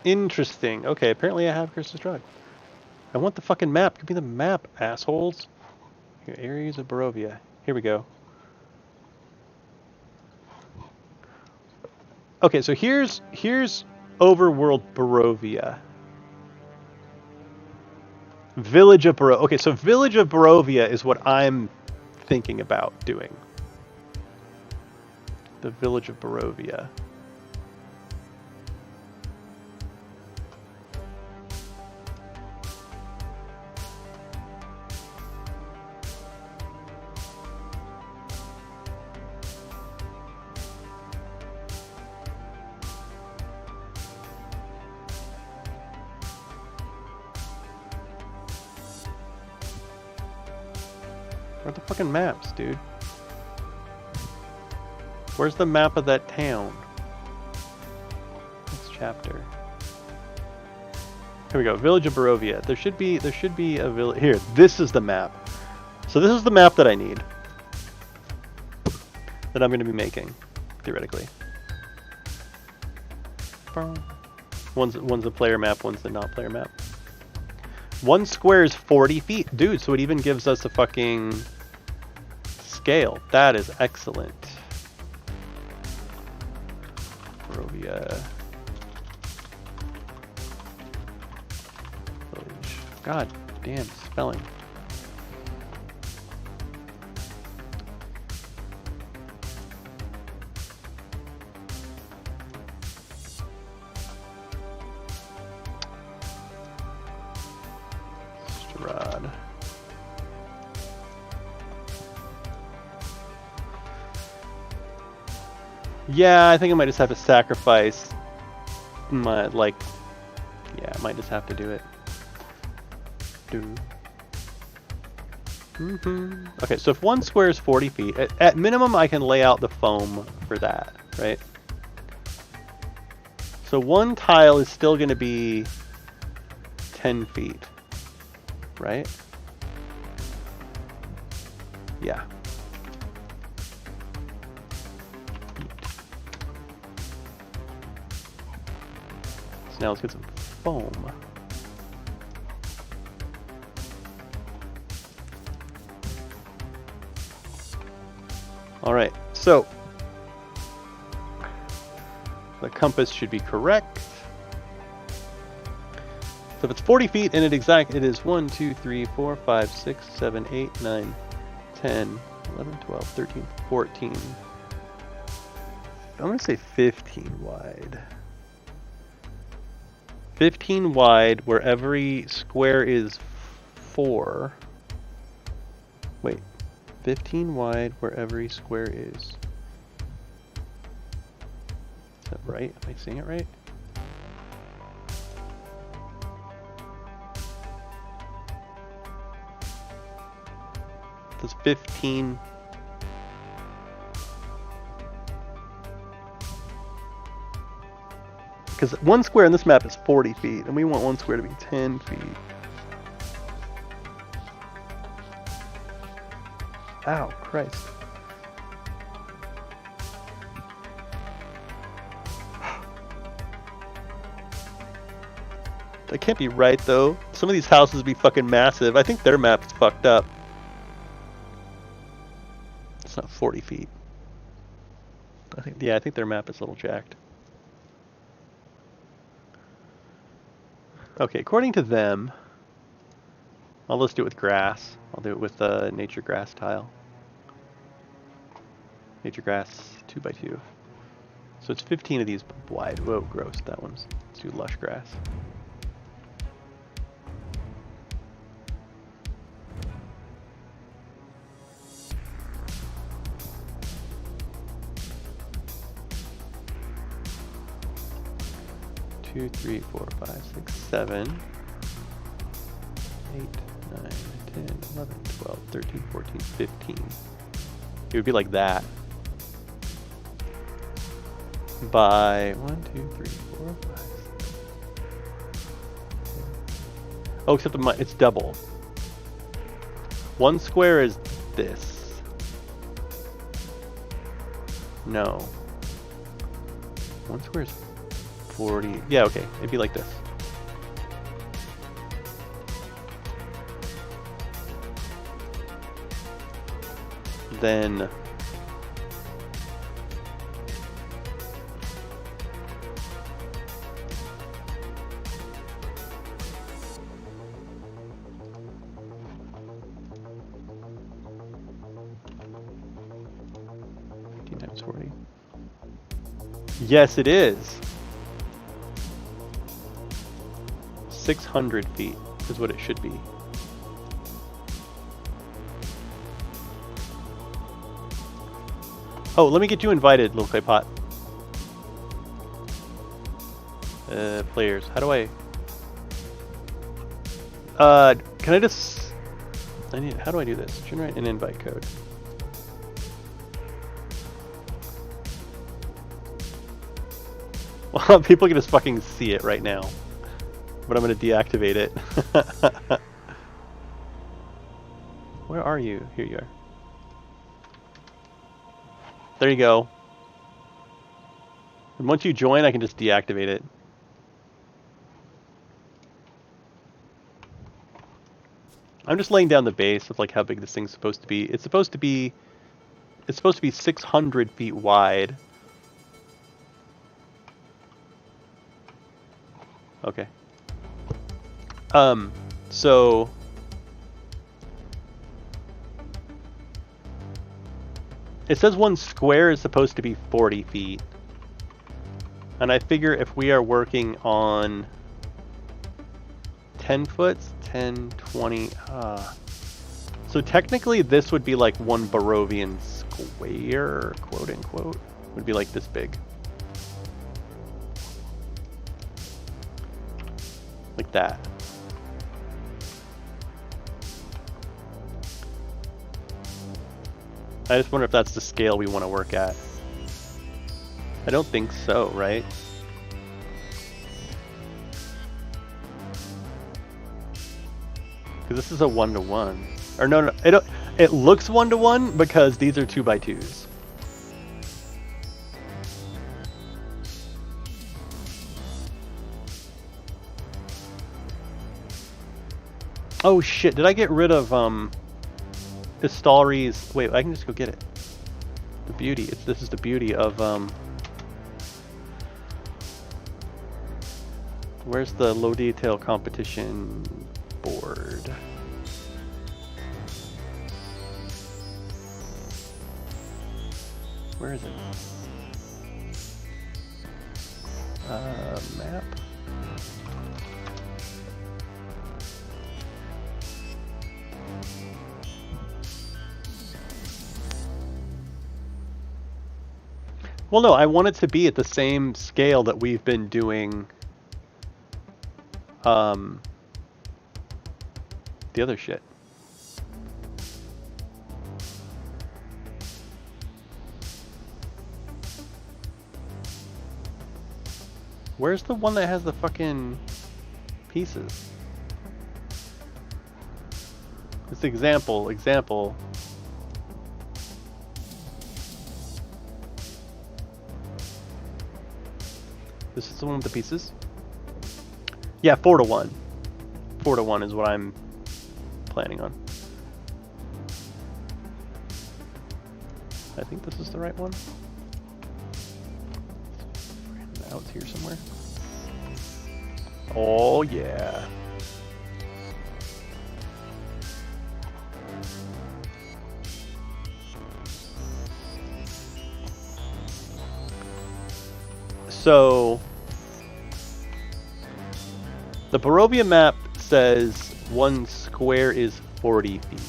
Interesting. Okay, apparently I have Curse of Strahd. I want the fucking map. Give me the map, assholes. Here, areas of Barovia. Here we go. Okay, so here's Overworld Barovia. Village of Barovia. Okay, so Village of Barovia is what I'm thinking about doing. The Village of Barovia. Where are the fucking maps, dude? Where's the map of that town? Next chapter. Here we go. Village of Barovia. There should be a village here. This is the map. So this is the map that I need. That I'm going to be making, theoretically. One's a player map. One's the not player map. One square is 40 feet, dude. So it even gives us a fucking scale. That is excellent. Barovia. Village. God damn spelling. Strahd. Yeah, I think I might just have to sacrifice my, like, yeah, I might just have to do it. Okay, so if one square is 40 feet, at minimum I can lay out the foam for that, right? So one tile is still going to be 10 feet, right? Yeah. So now let's get some foam. All right, so the compass should be correct. So if it's 40 feet and it is 1, 2, 3, 4, 5, 6, 7, 8, 9, 10, 11, 12, 13, 14. I'm going to say 15 wide. 15 wide where every square is 4. Wait. 15 wide where every square is. Is that right? Am I seeing it right? Does 15... Because one square in this map is 40 feet, and we want one square to be 10 feet. Ow, Christ. That can't be right, though. Some of these houses be fucking massive. I think their map is fucked up. It's not 40 feet. I think their map is a little jacked. Okay, according to them, I'll just do it with grass. I'll do it with the nature grass tile. Nature grass 2x2. So it's 15 of these wide. Whoa, gross. That one's too lush grass. Two, 3, 4, 5, 6, 7, 8, 9, 10, 11, 12, 13, 14, 15. It would be like that. By 1, 2, 3, 4, 5. Oh, except it's double. One square is this. No. One square is 40. Yeah, okay. It'd be like this. Then times 40. Yes, it is. 600 feet is what it should be. Oh, let me get you invited, little clay pot. Players. How do I? Can I just? How do I do this? Generate an invite code. Well, people can just fucking see it right now, but I'm gonna deactivate it. Where are you? Here you are. There you go. And once you join, I can just deactivate it. I'm just laying down the base of like how big this thing's supposed to be. It's supposed to be 600 feet wide. Okay. So it says one square is supposed to be 40 feet. And I figure if we are working on 10 foot, 10, 20, so technically this would be like one Barovian square, quote unquote, would be like this big. Like that. I just wonder if that's the scale we want to work at. I don't think so, right? Because this is a 1-to-1. Or no, it looks 1-to-1 because these are 2x2s. Oh shit, did I get rid of Istallri's... Wait, I can just go get it. The beauty, this is the beauty of where's the low detail competition board? Where is it? Map. Well, no, I want it to be at the same scale that we've been doing the other shit. Where's the one that has the fucking pieces? It's example. This is the one with the pieces? Yeah, 4-to-1. 4-to-1 is what I'm planning on. I think this is the right one. Now it's here somewhere. Oh yeah. So the Barovia map says one square is 40 feet.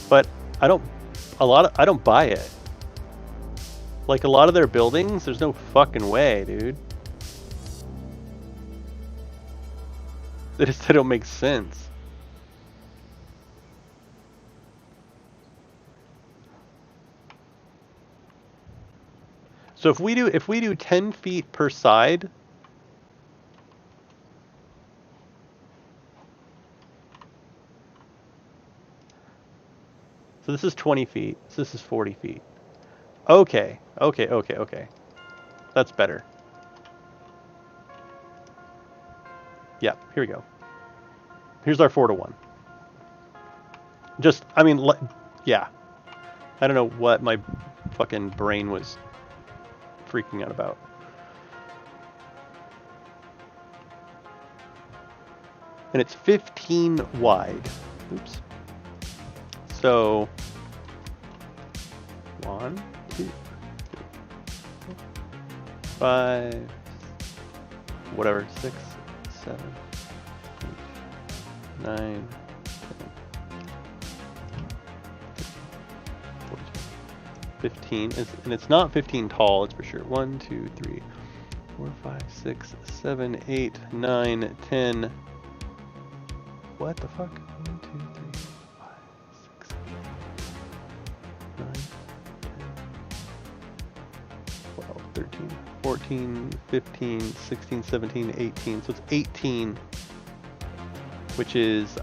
But I don't buy it. Like a lot of their buildings, there's no fucking way, dude. They just don't make sense. So if we do 10 feet per side, so this is 20 feet, so this is 40 feet. Okay. That's better. Yeah, here we go. Here's our 4-to-1. Just, I mean, yeah. I don't know what my fucking brain was freaking out about. And it's 15 wide. Oops. So 1, 2, 3, 4, 5, whatever, 6, 7, 8, 9, 10, 15 is, and it's not 15 tall, it's for sure. 1, 2, 3, 4, 5, 6, 7, 8, 9, 10. What the fuck? 1, 2, 3, 4, 5, 6, 7, 8, 9, 10, 12, 13, 14, 15, 16, 17, 18. So it's 18, which is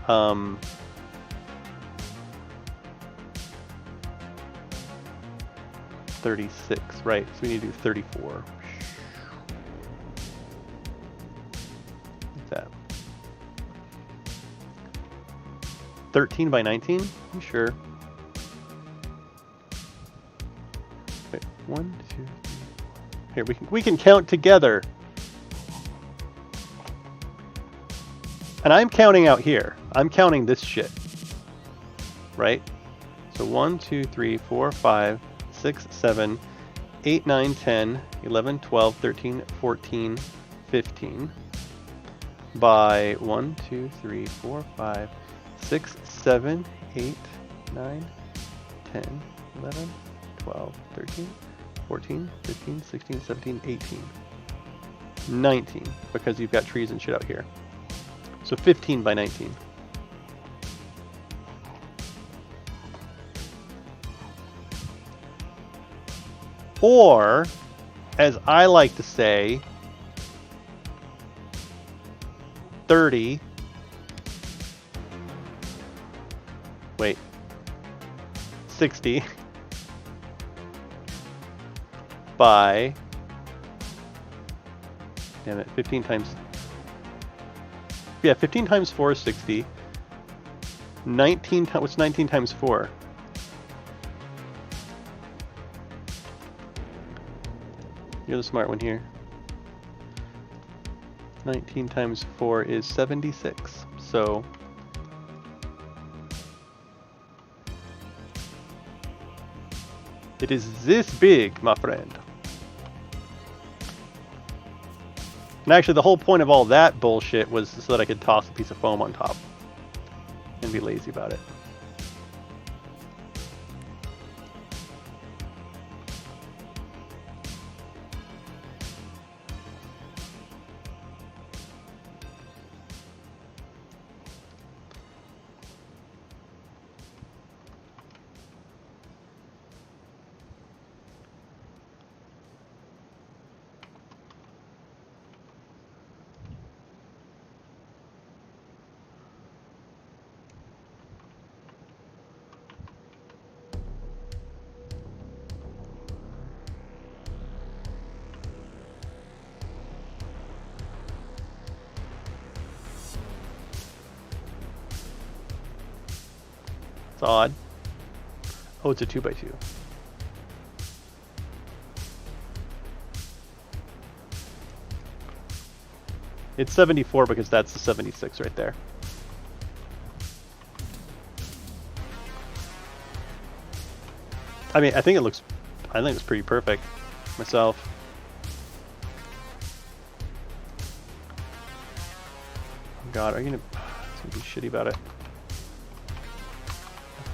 36, right? So we need to do 34. What's that? 13 by 19? You sure? Wait, 1, 2, 3, 4. Here, we can count together. And I'm counting out here. I'm counting this shit. Right? So 1, 2, 3, 4, 5, 6, 7, 8, 9, 10, 11, 12, 13, 14, 15 by 1, 2, 3, 4, 5, 6, 7, 8, 9, 10, 11, 12, 13, 14, 15, 16, 17, 18, 19, because you've got trees and shit out here. So 15 by 19. Or, as I like to say, 30. Wait. 60 by, damn it, 15 times, yeah, 15 times 4 is 60. 19 times, what's 19 times 4? You're the smart one here. 19 times 4 is 76. So it is this big, my friend. And actually the whole point of all that bullshit was so that I could toss a piece of foam on top and be lazy about it. It's odd. Oh, it's a 2x2. It's 74 because that's the 76 right there. I mean, I think it's pretty perfect myself. Oh God, are you gonna be shitty about it?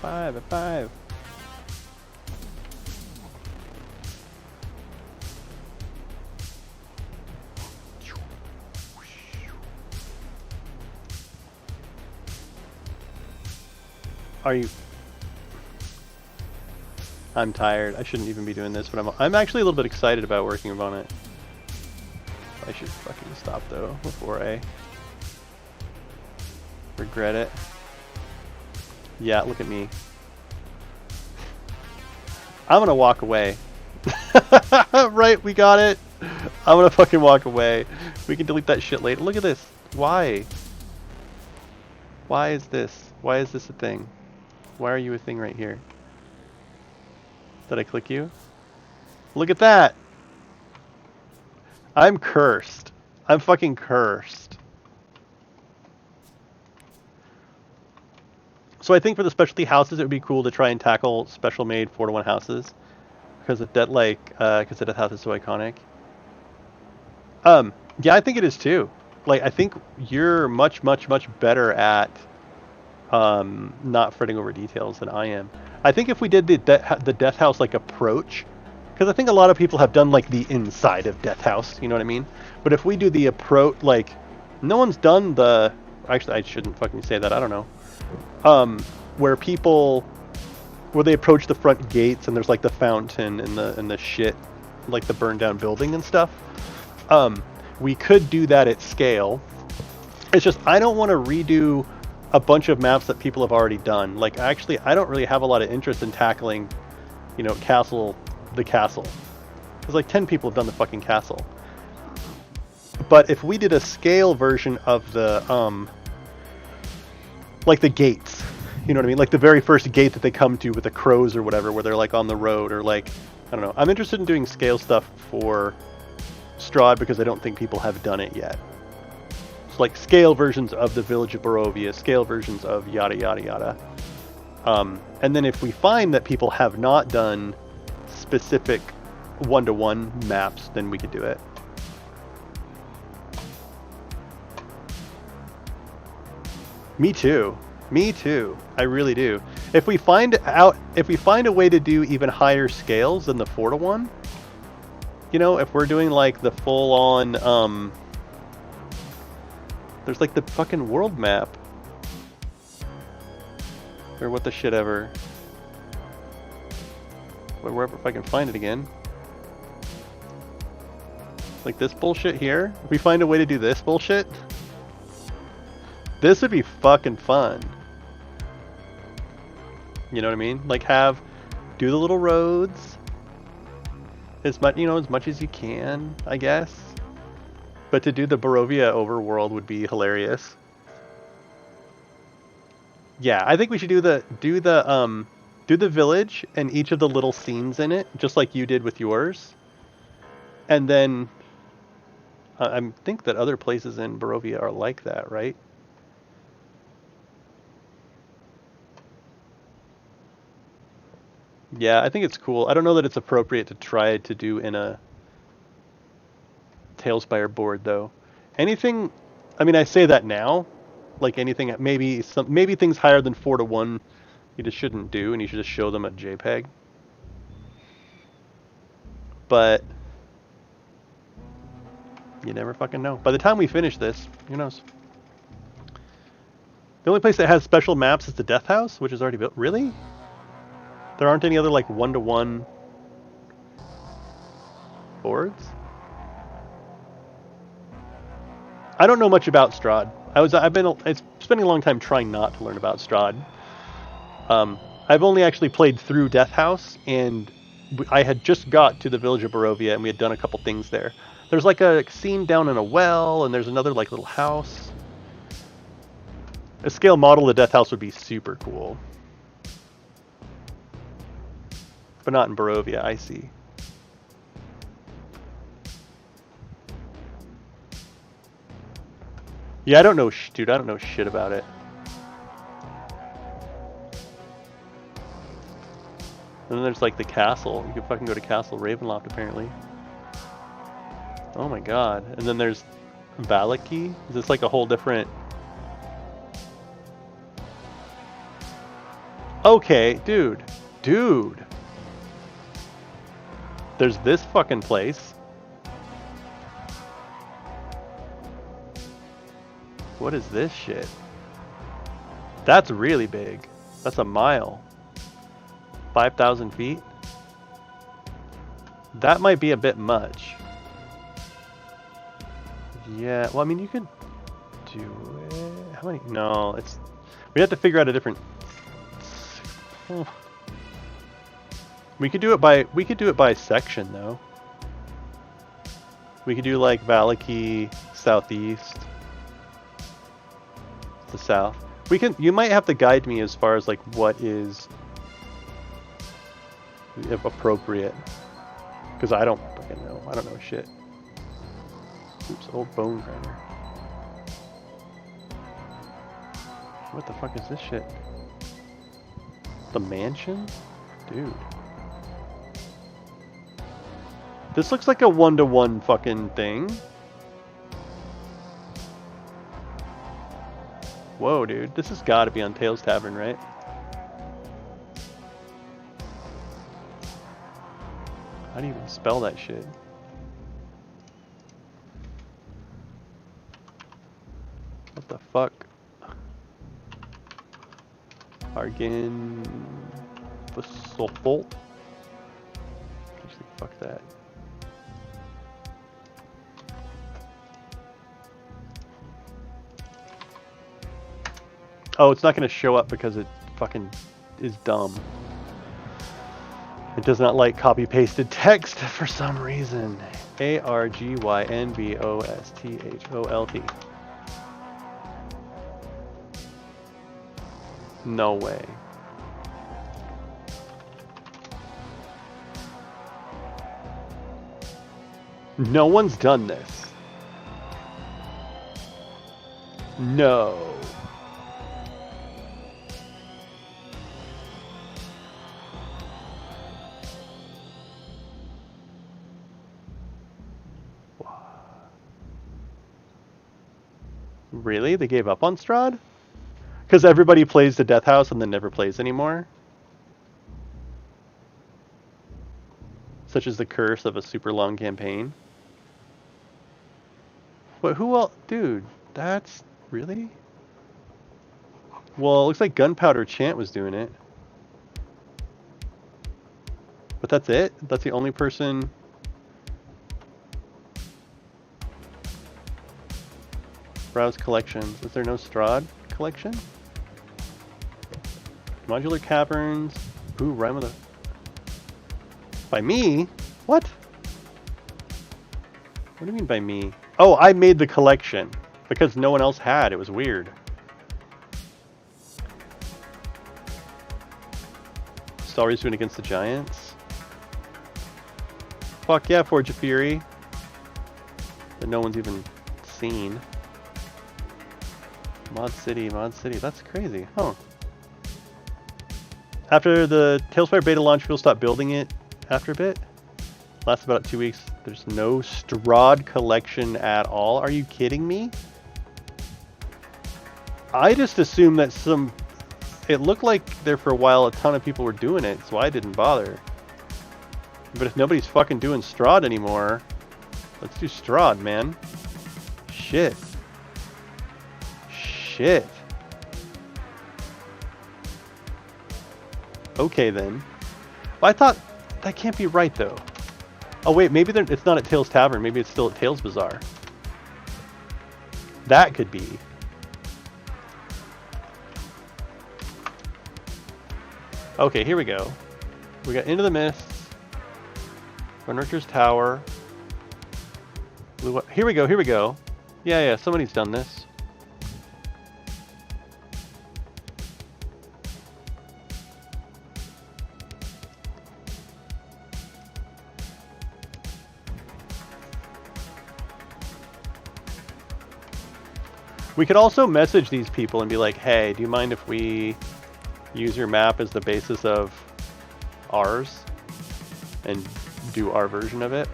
A 5. Are you... I'm tired. I shouldn't even be doing this, but I'm actually a little bit excited about working on it. I should fucking stop though before I regret it. Yeah, look at me. I'm gonna walk away. Right, we got it. I'm gonna fucking walk away. We can delete that shit later. Look at this. Why? Why is this? Why is this a thing? Why are you a thing right here? Did I click you? Look at that. I'm cursed. I'm fucking cursed. So I think for the specialty houses, it would be cool to try and tackle special made 4-to-1 houses. Because of that, like, because the Death House is so iconic. Yeah, I think it is too. Like, I think you're much better at not fretting over details than I am. I think if we did the Death House like approach, because I think a lot of people have done like the inside of Death House, you know what I mean? But if we do the approach, like, no one's done the. Actually, I shouldn't fucking say that. I don't know. Where they approach the front gates and there's like the fountain and the shit, like the burned down building and stuff. We could do that at scale. It's just I don't want to redo a bunch of maps that people have already done. Like, actually, I don't really have a lot of interest in tackling, you know, the castle. Because like 10 people have done the fucking castle. But if we did a scale version of the like the gates, you know what I mean? Like the very first gate that they come to with the crows or whatever, where they're like on the road, or like, I don't know. I'm interested in doing scale stuff for Strahd because I don't think people have done it yet. It's like scale versions of the Village of Barovia, scale versions of yada yada yada. And then if we find that people have not done specific 1-to-1 maps, then we could do it. Me too. Me too. I really do. If we find a way to do even higher scales than the 4-to-1, you know, if we're doing like the full on, there's like the fucking world map. Or what the shit ever. Wherever, if I can find it again. Like this bullshit here. If we find a way to do this bullshit, this would be fucking fun. You know what I mean? Like do the little roads. As much, you know, as much as you can, I guess. But to do the Barovia overworld would be hilarious. Yeah, I think we should do the village and each of the little scenes in it, just like you did with yours. And then I think that other places in Barovia are like that, right? Yeah, I think it's cool. I don't know that it's appropriate to try to do in a TaleSpire board though. Anything, I mean, I say that now, like anything, maybe things higher than 4-to-1 you just shouldn't do, and you should just show them a JPEG. But you never fucking know. By the time we finish this, who knows? The only place that has special maps is the Death House, which is already built. Really? There aren't any other like 1-to-1 boards? I don't know much about Strahd. I've been spending a long time trying not to learn about Strahd. I've only actually played through Death House, and I had just got to the Village of Barovia, and we had done a couple things there. There's like a scene down in a well, and there's another like little house. A scale model of the Death House would be super cool. But not in Barovia, I see. Yeah, I don't know, dude. I don't know shit about it. And then there's like the castle. You can fucking go to Castle Ravenloft, apparently. Oh my god. And then there's Valaki. Is this like a whole different... Okay, dude. Dude. There's this fucking place. What is this shit? That's really big. That's a mile. 5,000 feet? That might be a bit much. Yeah, well, I mean, you could do it. How many? No, it's... We have to figure out a different... We could do it by section, though. We could do, like, Valaki southeast. The south. We can... You might have to guide me as far as, like, what is... appropriate. Because I don't fucking know. I don't know shit. Oops, old bone grinder. What the fuck is this shit? The mansion? Dude. This looks like a one-to-one fucking thing. Whoa, dude. This has got to be on Tales Tavern, right? How do you even spell that shit? What the fuck? Argan... Actually, fuck that. Oh, it's not going to show up because it fucking is dumb. It does not like copy-pasted text for some reason. ARGYNBOSTHOLT. No way. No one's done this. No. Really? They gave up on Strahd? Because everybody plays the Death House and then never plays anymore? Such as the curse of a super long campaign? But who else? Dude, that's... Really? Well, it looks like Gunpowder Chant was doing it. But that's it? That's the only person... Browse collections. Is there no Strahd collection? Modular Caverns. Ooh, rhyme with a... By me? What? What do you mean by me? Oh, I made the collection. Because no one else had. It was weird. Istallri's doing against the Giants. Fuck yeah, Forge of Fury. That no one's even seen. Mod City. That's crazy. Huh. After the TaleSpire beta launch, we'll stop building it after a bit. Lasts about 2 weeks. There's no Strahd collection at all. Are you kidding me? I just assumed that it looked like there for a while a ton of people were doing it, so I didn't bother. But if nobody's fucking doing Strahd anymore, let's do Strahd, man. Shit. Okay then. Well, I thought that can't be right though. Oh wait, maybe it's not at Tales Tavern. Maybe it's still at Tales Bazaar. That could be. Okay, here we go. We got Into the Mists. Nurture's Tower. Here we go. Yeah, somebody's done this. We could also message these people and be like, hey, do you mind if we use your map as the basis of ours and do our version of it?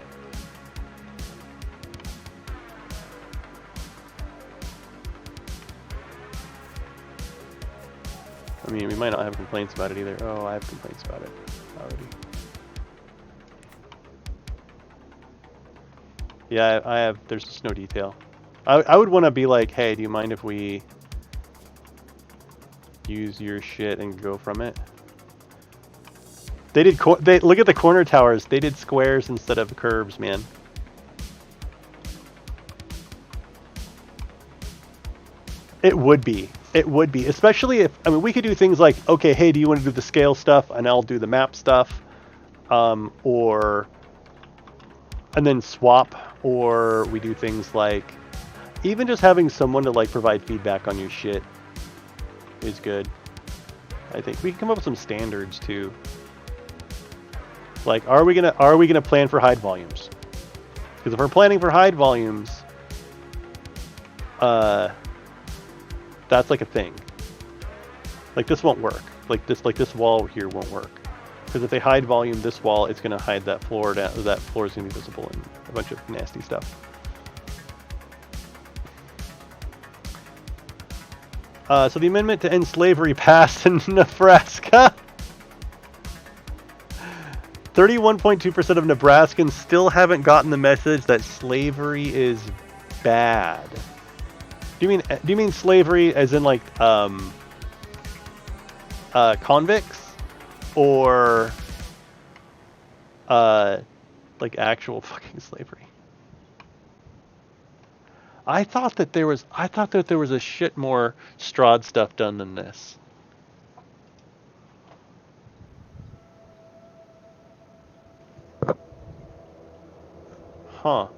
I mean, we might not have complaints about it either. Oh, I have complaints about it already. Yeah, I have. There's just no detail. I would want to be like, hey, do you mind if we use your shit and go from it. They did. They look at the corner towers. They did squares instead of curves, man. It would be. It would be, especially if, I mean, we could do things like, okay, hey, do you want to do the scale stuff, and I'll do the map stuff, and then swap, or we do things like, even just having someone to like provide feedback on your shit is good. I think we can come up with some standards too. Like, are we gonna plan for hide volumes? Because if we're planning for hide volumes, that's like a thing. Like this won't work. Like this wall here won't work. Because if they hide volume this wall, it's gonna hide that floor. That floor is gonna be visible and a bunch of nasty stuff. So the amendment to end slavery passed in Nebraska. 31.2% of Nebraskans still haven't gotten the message that slavery is bad. Do you mean slavery as in like convicts, or like actual fucking slavery? I thought that there was a shit more Strahd stuff done than this. Huh.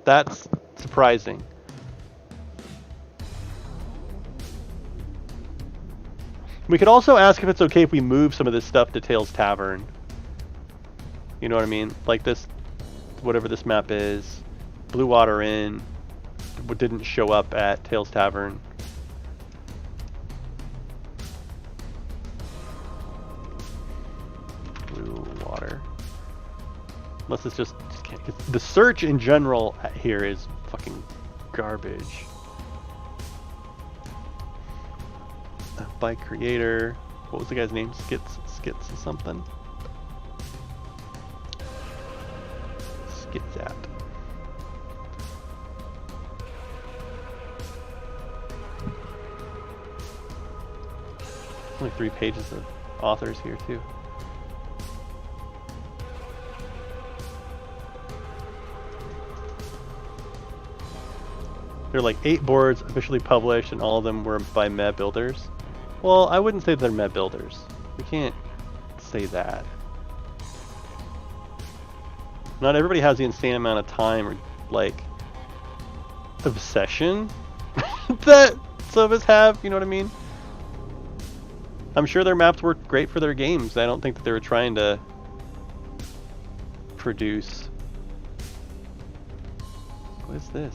That's surprising. We could also ask if it's okay if we move some of this stuff to Tales Tavern. You know what I mean? Like this, whatever this map is, Blue Water Inn, didn't show up at Tales Tavern. Blue Water. Unless it's just can't. The search in general here is fucking garbage. By creator, what was the guy's name? Skits or something. Skitsat. Only 3 pages of authors here too. There are like 8 boards officially published, and all of them were by Mad Builders. Well, I wouldn't say they're Mad Builders. We can't say that. Not everybody has the insane amount of time or like obsession that some of us have. You know what I mean? I'm sure their maps work great for their games. I don't think that they were trying to produce. What is this?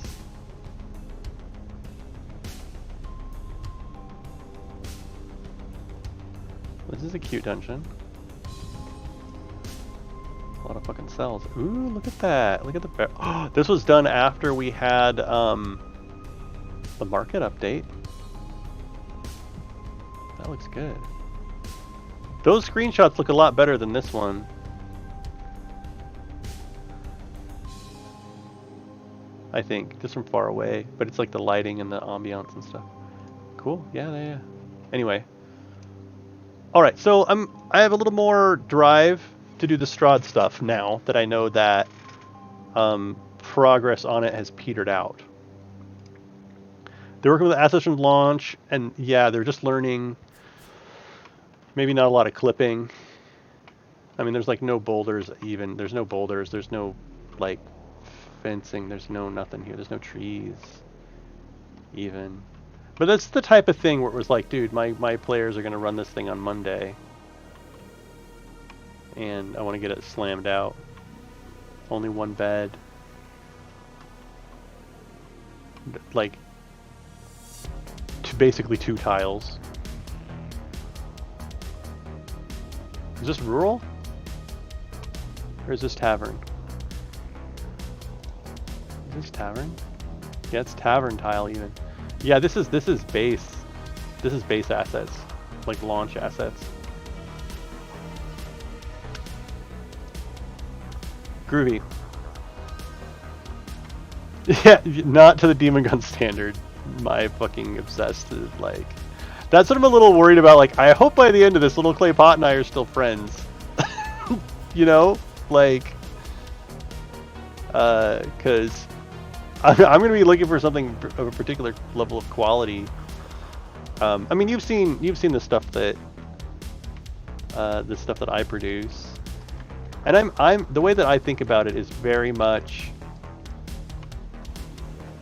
This is a cute dungeon. A lot of fucking cells. Ooh, look at that. Look at the... Oh, this was done after we had the market update. That looks good. Those screenshots look a lot better than this one. I think, just from far away. But it's like the lighting and the ambiance and stuff. Cool. Yeah. Anyway. Alright, so I have a little more drive to do the Strahd stuff now that I know that progress on it has petered out. They're working with the assets from launch, and yeah, they're just learning. Maybe not a lot of clipping. I mean, there's like no boulders even. There's no boulders. There's no like fencing. There's no nothing here. There's no trees even. But that's the type of thing where it was like, dude, my players are going to run this thing on Monday. And I want to get it slammed out. Only 1 bed. Like, basically 2 tiles. Is this rural? Or is this tavern? Is this tavern? Yeah, it's tavern tile even. Yeah, this is base. This is base assets, like launch assets. Groovy. Yeah, not to the Demon Gun standard. My fucking obsessed is like, That's what I'm a little worried about. Like, I hope by the end of this, Little Clay Pot and I are still friends. You know? Like, because I'm going to be looking for something of a particular level of quality. I mean, you've seen the stuff that I produce, and I'm the way that I think about it is very much,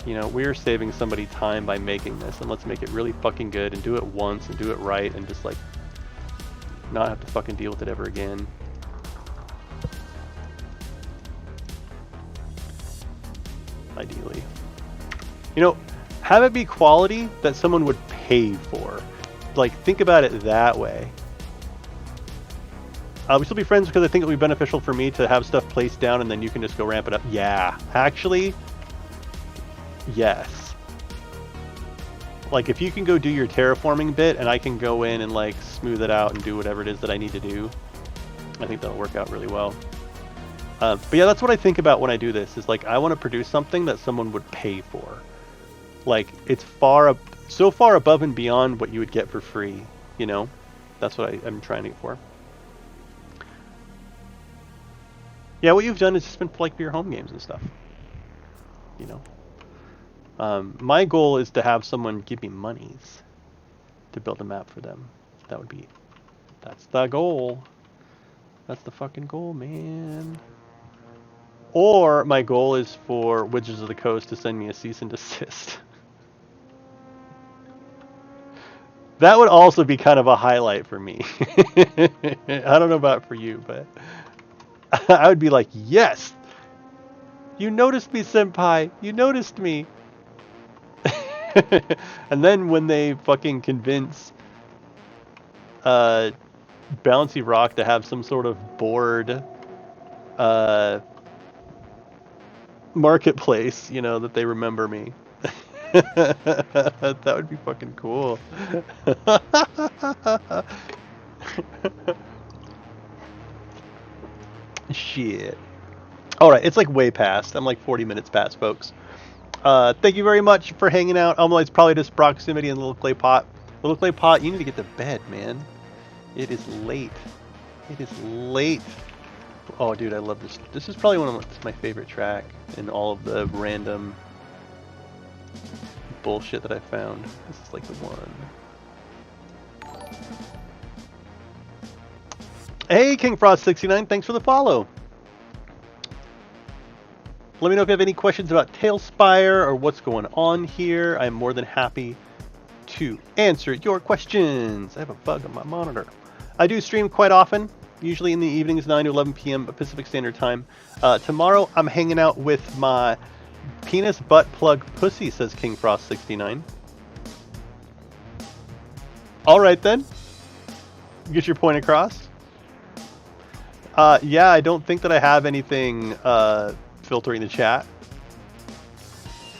you know, we're saving somebody time by making this, and let's make it really fucking good and do it once and do it right and just like not have to fucking deal with it ever again. Ideally, you know, have it be quality that someone would pay for. Like, think about it that way. We still be friends because I think it would be beneficial for me to have stuff placed down and then you can just go ramp it up. Yeah, actually, yes. Like, if you can go do your terraforming bit and I can go in and like smooth it out and do whatever it is that I need to do, I think that'll work out really well. But yeah, that's what I think about when I do this, is like, I want to produce something that someone would pay for. Like, it's so far above and beyond what you would get for free, you know? That's what I'm trying to get for. Yeah, what you've done is just been like for your home games and stuff, you know? My goal is to have someone give me monies to build a map for them. That's the goal. That's the fucking goal, man. Or my goal is for Wizards of the Coast to send me a cease and desist. That would also be kind of a highlight for me. I don't know about for you, but I would be like, yes! You noticed me, senpai! You noticed me! And then when they fucking convince Bouncy Rock to have some sort of board marketplace, you know, that they remember me. That would be fucking cool. Shit. Alright, it's like way past. I'm like 40 minutes past, folks. Thank you very much for hanging out. It's probably just proximity and Little Clay Pot. Little Clay Pot, you need to get to bed, man. It is late. It is late. Oh, dude, I love this. This is probably one of my favorite track in all of the random bullshit that I found. This is like the one. Hey, KingFrost69, thanks for the follow. Let me know if you have any questions about TaleSpire or what's going on here. I'm more than happy to answer your questions. I have a bug on my monitor. I do stream quite often, usually in the evenings, 9 to 11 p.m. Pacific Standard Time. Tomorrow, I'm hanging out with my penis butt plug pussy, says KingFrost69. All right, then. Get your point across. Yeah, I don't think that I have anything filtering the chat.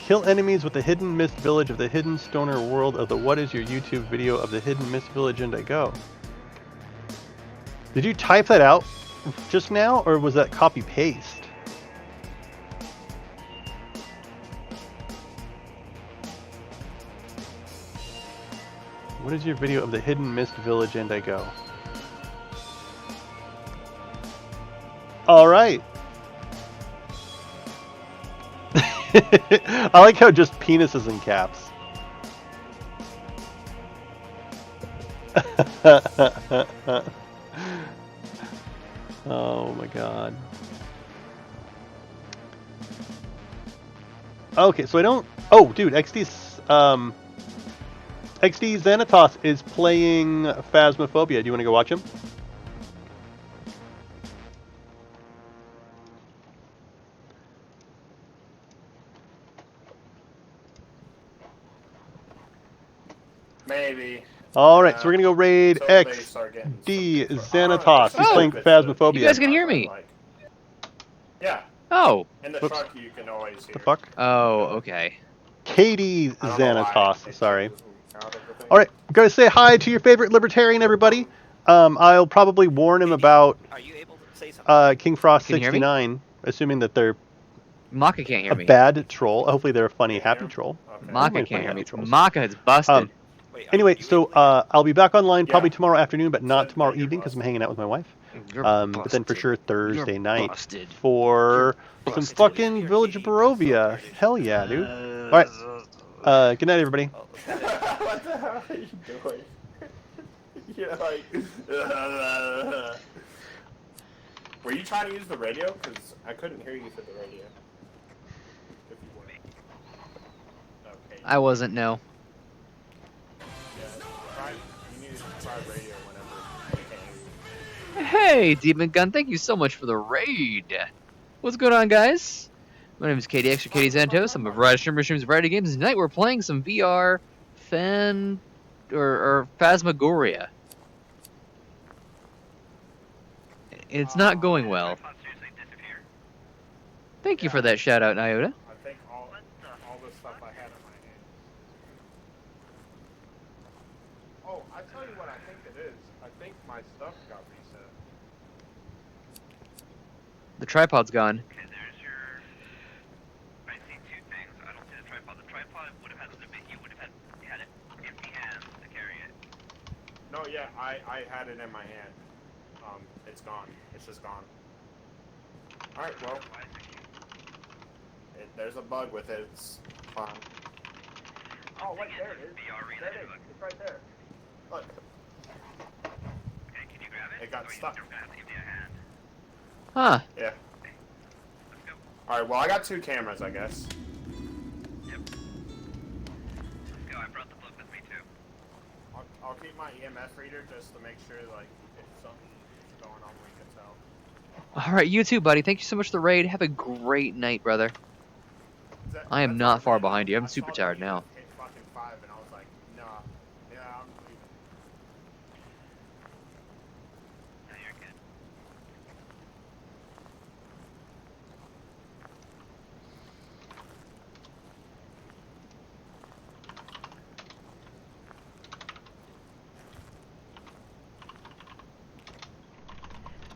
Kill enemies with the hidden mist village of the hidden stoner world of the what is your YouTube video of the hidden mist village and I go. Did you type that out just now, or was that copy paste? What is your video of the hidden mist village and I go? All right. I like how just penis is in caps. Oh my god. Okay, so I don't... Oh, dude, XD Xanatos is playing Phasmophobia. Do you want to go watch him? Maybe. Alright, so we're gonna go raid XD Xanatos. He's playing Phasmophobia. You guys can hear me. Yeah. Oh. In the truck you can always hear. The fuck? Oh, okay. Katie Xanatos, sorry. Alright, gotta say hi to your favorite libertarian, everybody. I'll probably warn him about KingFrost69, assuming that they're Maka can't hear me. a bad troll. Hopefully they're a funny, happy troll. Maka can't hear me. Maka is busted. Wait, Anyway, so I'll be back online probably Yeah. tomorrow afternoon, but not So tomorrow you're evening because I'm busted. hanging out with my wife. You're But then for busted. sure Thursday You're night busted. for You're some busted. fucking Village of Barovia. Hell yeah, dude. All right. Good night, everybody. Oh, let's What get it. the hell are you doing? You're like. Were you trying to use the radio? Because I couldn't hear you through the radio. If you were. Okay. I wasn't, no. Yeah, you need to try radio whenever you can't hear you. Hey, Demon Gun, thank you so much for the raid. What's going on, guys? My name is KDX or Katie Xantos. I'm a variety of streamers, streams variety games. And tonight we're playing some VR or Phasmagoria. It's not going well. Thank you for that shout out, Nyota. I think all the stuff I had in my hand. Oh, I tell you what I think it is. I think my stuff got reset. The tripod's gone. Okay, there's your. I see two things. I don't see the tripod. The tripod would have had you would have had it empty hands to carry it. No, yeah, I had it in my hand. It's gone. It's just gone. All right, well, there's a bug with it. It's fine. Oh, wait, there it is. There it is. It's right there. Look. Okay, can you grab it? It got Or stuck. You're gonna have to give me a hand. Huh. Yeah. Let's go. All right, well, I got 2 cameras, I guess. Yep. Let's go. I brought the book with me too. I'll keep my EMF reader just to make sure, like, if something's going on, we can tell. All right, you too, buddy. Thank you so much for the raid. Have a great night, brother. I am not far behind you. I'm super tired now. Hit fucking 5, and I was like, nah, yeah, I'm leaving. No, you're good.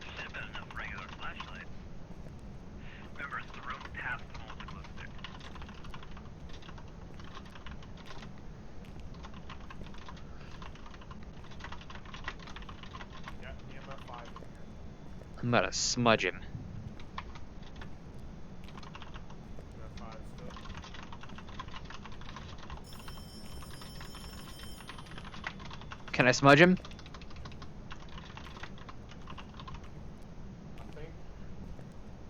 Should have been enough regular flashlights. Remember, it's the room past the one with the glow stick. Yeah, EMF 5 in here. I'm about to smudge him. EMF 5 still. Can I smudge him? I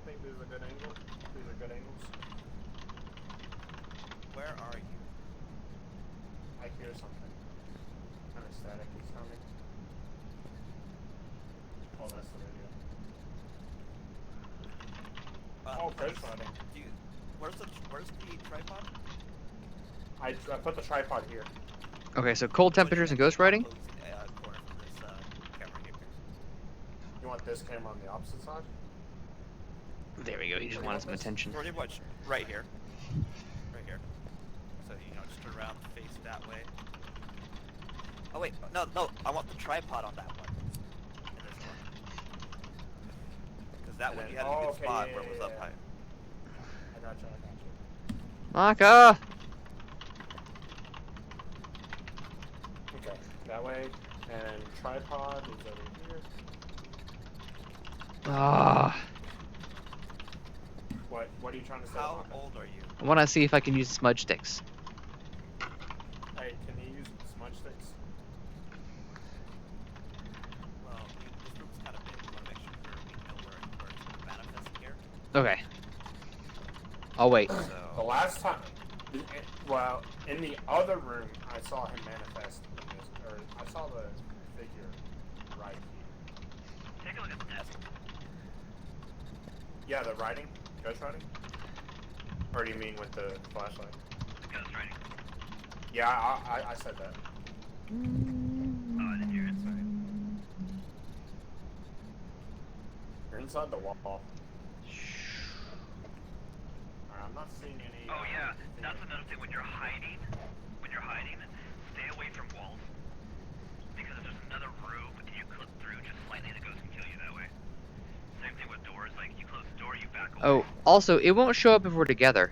think this is a good angle. These are good angles. Where are you? I hear something. Kind of static is coming. Oh, that's the radio. Oh, ghost running. Where's the tripod? I put the tripod here. Okay, so cold temperatures and ghost writing? Corner from this camera here. You want this camera on the opposite side? There we go. He just wanted some attention. Pretty much right here. Right here. So, just turn around, face that way. Oh wait, no, I want the tripod on that one. And this one. Because that one you had a good okay, spot yeah, where it was yeah, up yeah. high. I got you. Maka! Okay, that way. And tripod is over here. Ah, What are you trying to say? How Maka? old are you? I want to see if I can use smudge sticks. Hey, can you use smudge sticks? Well, this room's kind of big. We want to make sure we know where it's going to manifest here. Okay. I'll wait. The So, last time, well, in the other room, I saw him manifest in this, or I saw the figure right here. Take a look at the desk. Yeah, the writing, ghost writing. Or do you mean with the flashlight? Ghost writing. Yeah, I said that. Oh, I didn't hear it. Sorry. You're inside the wall. Alright, I'm not seeing any. Oh yeah, that's another thing. When you're hiding, stay away from walls. Because if there's another room and you clip through just slightly, the ghost can kill you that way. Same thing with doors. Like you close the door, you back away. Oh, also, it won't show up if we're together.